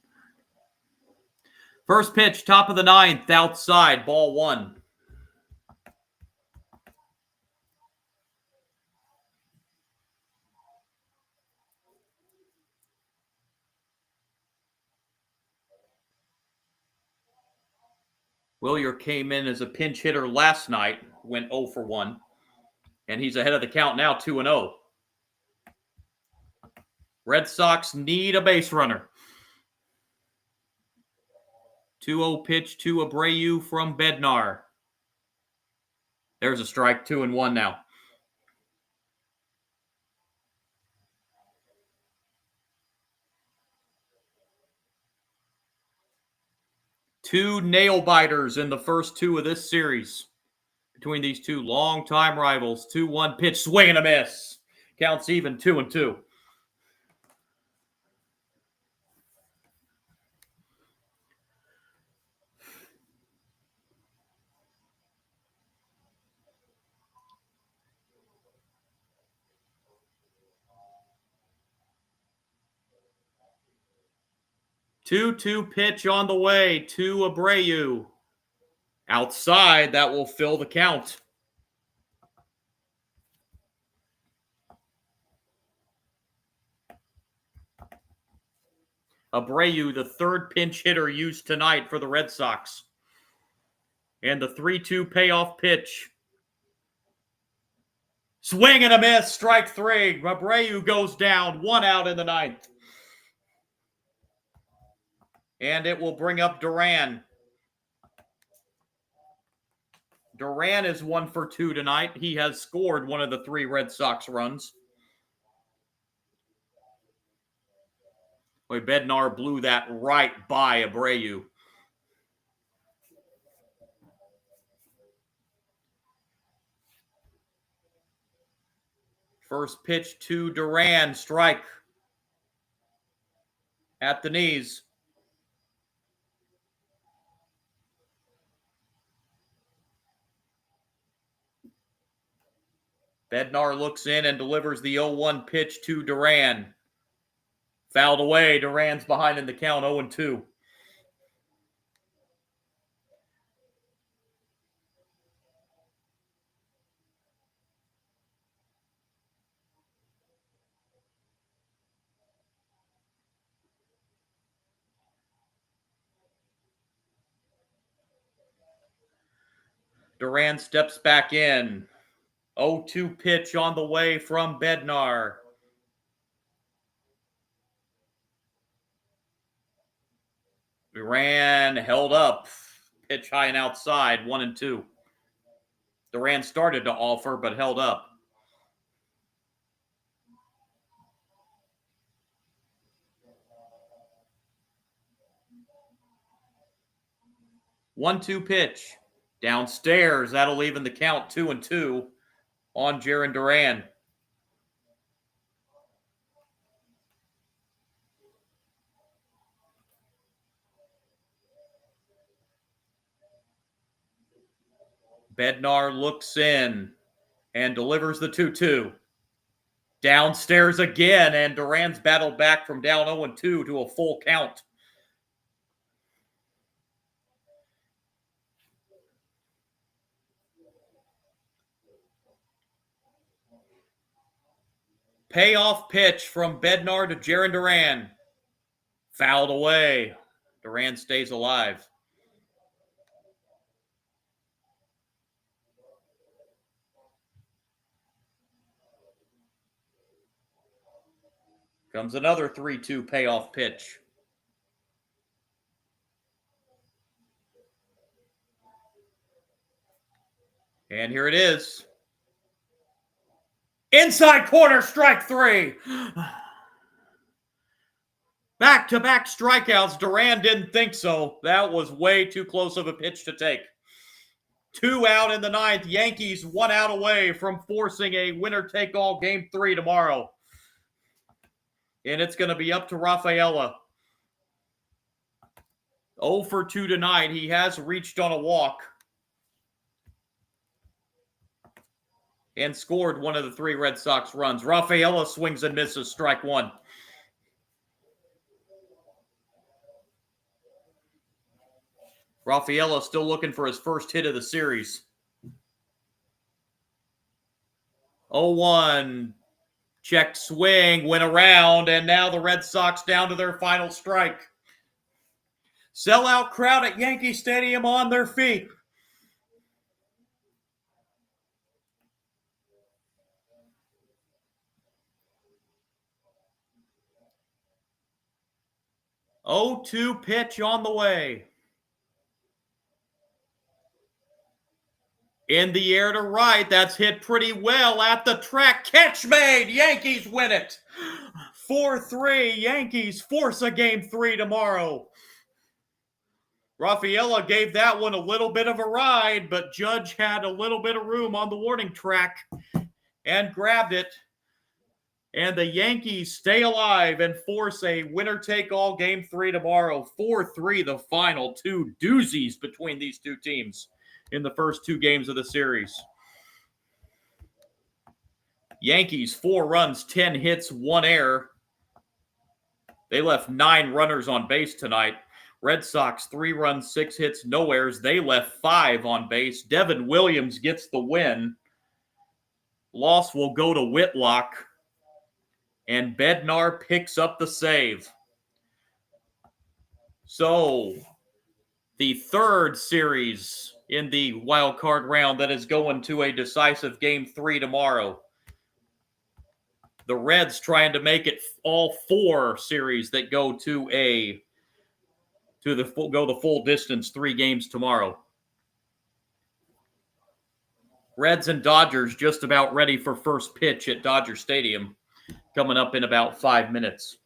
First pitch, top of the ninth, outside, ball one. Willier came in as a pinch hitter last night, went 0 for 1, and he's ahead of the count now, 2-0. Red Sox need a base runner. 2-0 pitch to Abreu from Bednar. There's a strike, 2-1 now. Two nail biters in the first two of this series between these two longtime rivals. 2-1 pitch, swing and a miss. Counts even, 2-2. Two pitch on the way to Abreu. Outside, that will fill the count. Abreu, the third pinch hitter used tonight for the Red Sox. And the 3-2 payoff pitch. Swing and a miss, strike three. Abreu goes down, 1 out in the ninth. And it will bring up Duran. Duran is 1 for 2 tonight. He has scored one of the 3 Red Sox runs. Boy, Bednar blew that right by Abreu. First pitch to Duran, strike. At the knees. Bednar looks in and delivers the 0-1 pitch to Duran. Fouled away. Duran's behind in the count, 0-2. Duran steps back in. 0-2 pitch on the way from Bednar. Duran held up. Pitch high and outside, 1-2. Duran started to offer, but held up. One-two pitch. Downstairs, that'll even the count, 2-2 on Jarren Duran. Bednar looks in and delivers the 2-2. Downstairs again, and Duran's battled back from down 0-2 to a full count. Payoff pitch from Bednar to Jarren Duran. Fouled away. Duran stays alive. Comes another 3-2 payoff pitch. And here it is. Inside corner, strike three. Back-to-back strikeouts. Duran didn't think so. That was way too close of a pitch to take. 2 out in the ninth. Yankees 1 out away from forcing a winner-take-all Game 3 tomorrow. And it's going to be up to Rafaela. 0 for 2 tonight. He has reached on a walk. And scored one of the 3 Red Sox runs. Rafaela swings and misses, strike 1. Rafaela still looking for his first hit of the series. 0-1. Check swing, went around, and now the Red Sox down to their final strike. Sellout crowd at Yankee Stadium on their feet. Oh, 2 pitch on the way. In the air to right. That's hit pretty well at the track. Catch made. Yankees win it. 4-3. Yankees force a game 3 tomorrow. Rafaela gave that one a little bit of a ride, but Judge had a little bit of room on the warning track and grabbed it. And the Yankees stay alive and force a winner-take-all game 3 tomorrow. 4-3 the final. 2 doozies between these two teams in the first 2 games of the series. Yankees, 4 runs, 10 hits, 1 error. They left 9 runners on base tonight. Red Sox, 3 runs, 6 hits, no errors. They left 5 on base. Devin Williams gets the win. Loss will go to Whitlock. And Bednar picks up the save. So, the third series in the wild card round that is going to a decisive game 3 tomorrow. The Reds trying to make it all 4 series that go the full distance, 3 games tomorrow. Reds and Dodgers just about ready for first pitch at Dodger Stadium, coming up in about 5 minutes.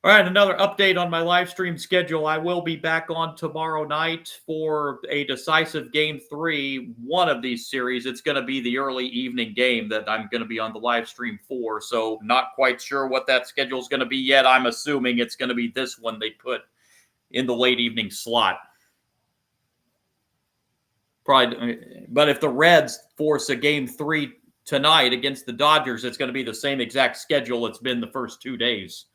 All right, another update on my live stream schedule. I will be back on tomorrow night for a decisive game 3, one of these series. It's going to be the early evening game that I'm going to be on the live stream for, so not quite sure what that schedule is going to be yet. I'm assuming it's going to be this one they put in the late evening slot. Probably, but if the Reds force a game 3 tonight against the Dodgers, it's going to be the same exact schedule it's been the first 2 days.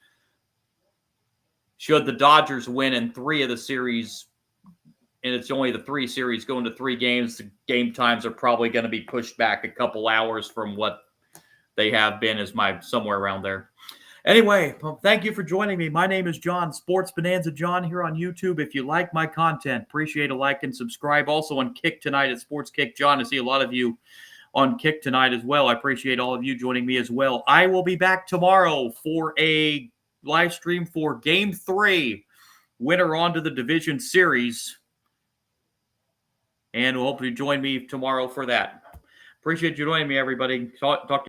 Should the Dodgers win in 3 of the series, and it's only the 3 series going to 3 games, the game times are probably going to be pushed back a couple hours from what they have been, somewhere around there. Anyway, thank you for joining me. My name is John, Sports Bonanza John here on YouTube. If you like my content, appreciate a like and subscribe. Also on Kick tonight at Sports Kick John. I see a lot of you on Kick tonight as well. I appreciate all of you joining me as well. I will be back tomorrow for a live stream for game 3, winner on to the division series, and we'll hope you join me tomorrow for that. Appreciate you joining me, everybody. Talk to you.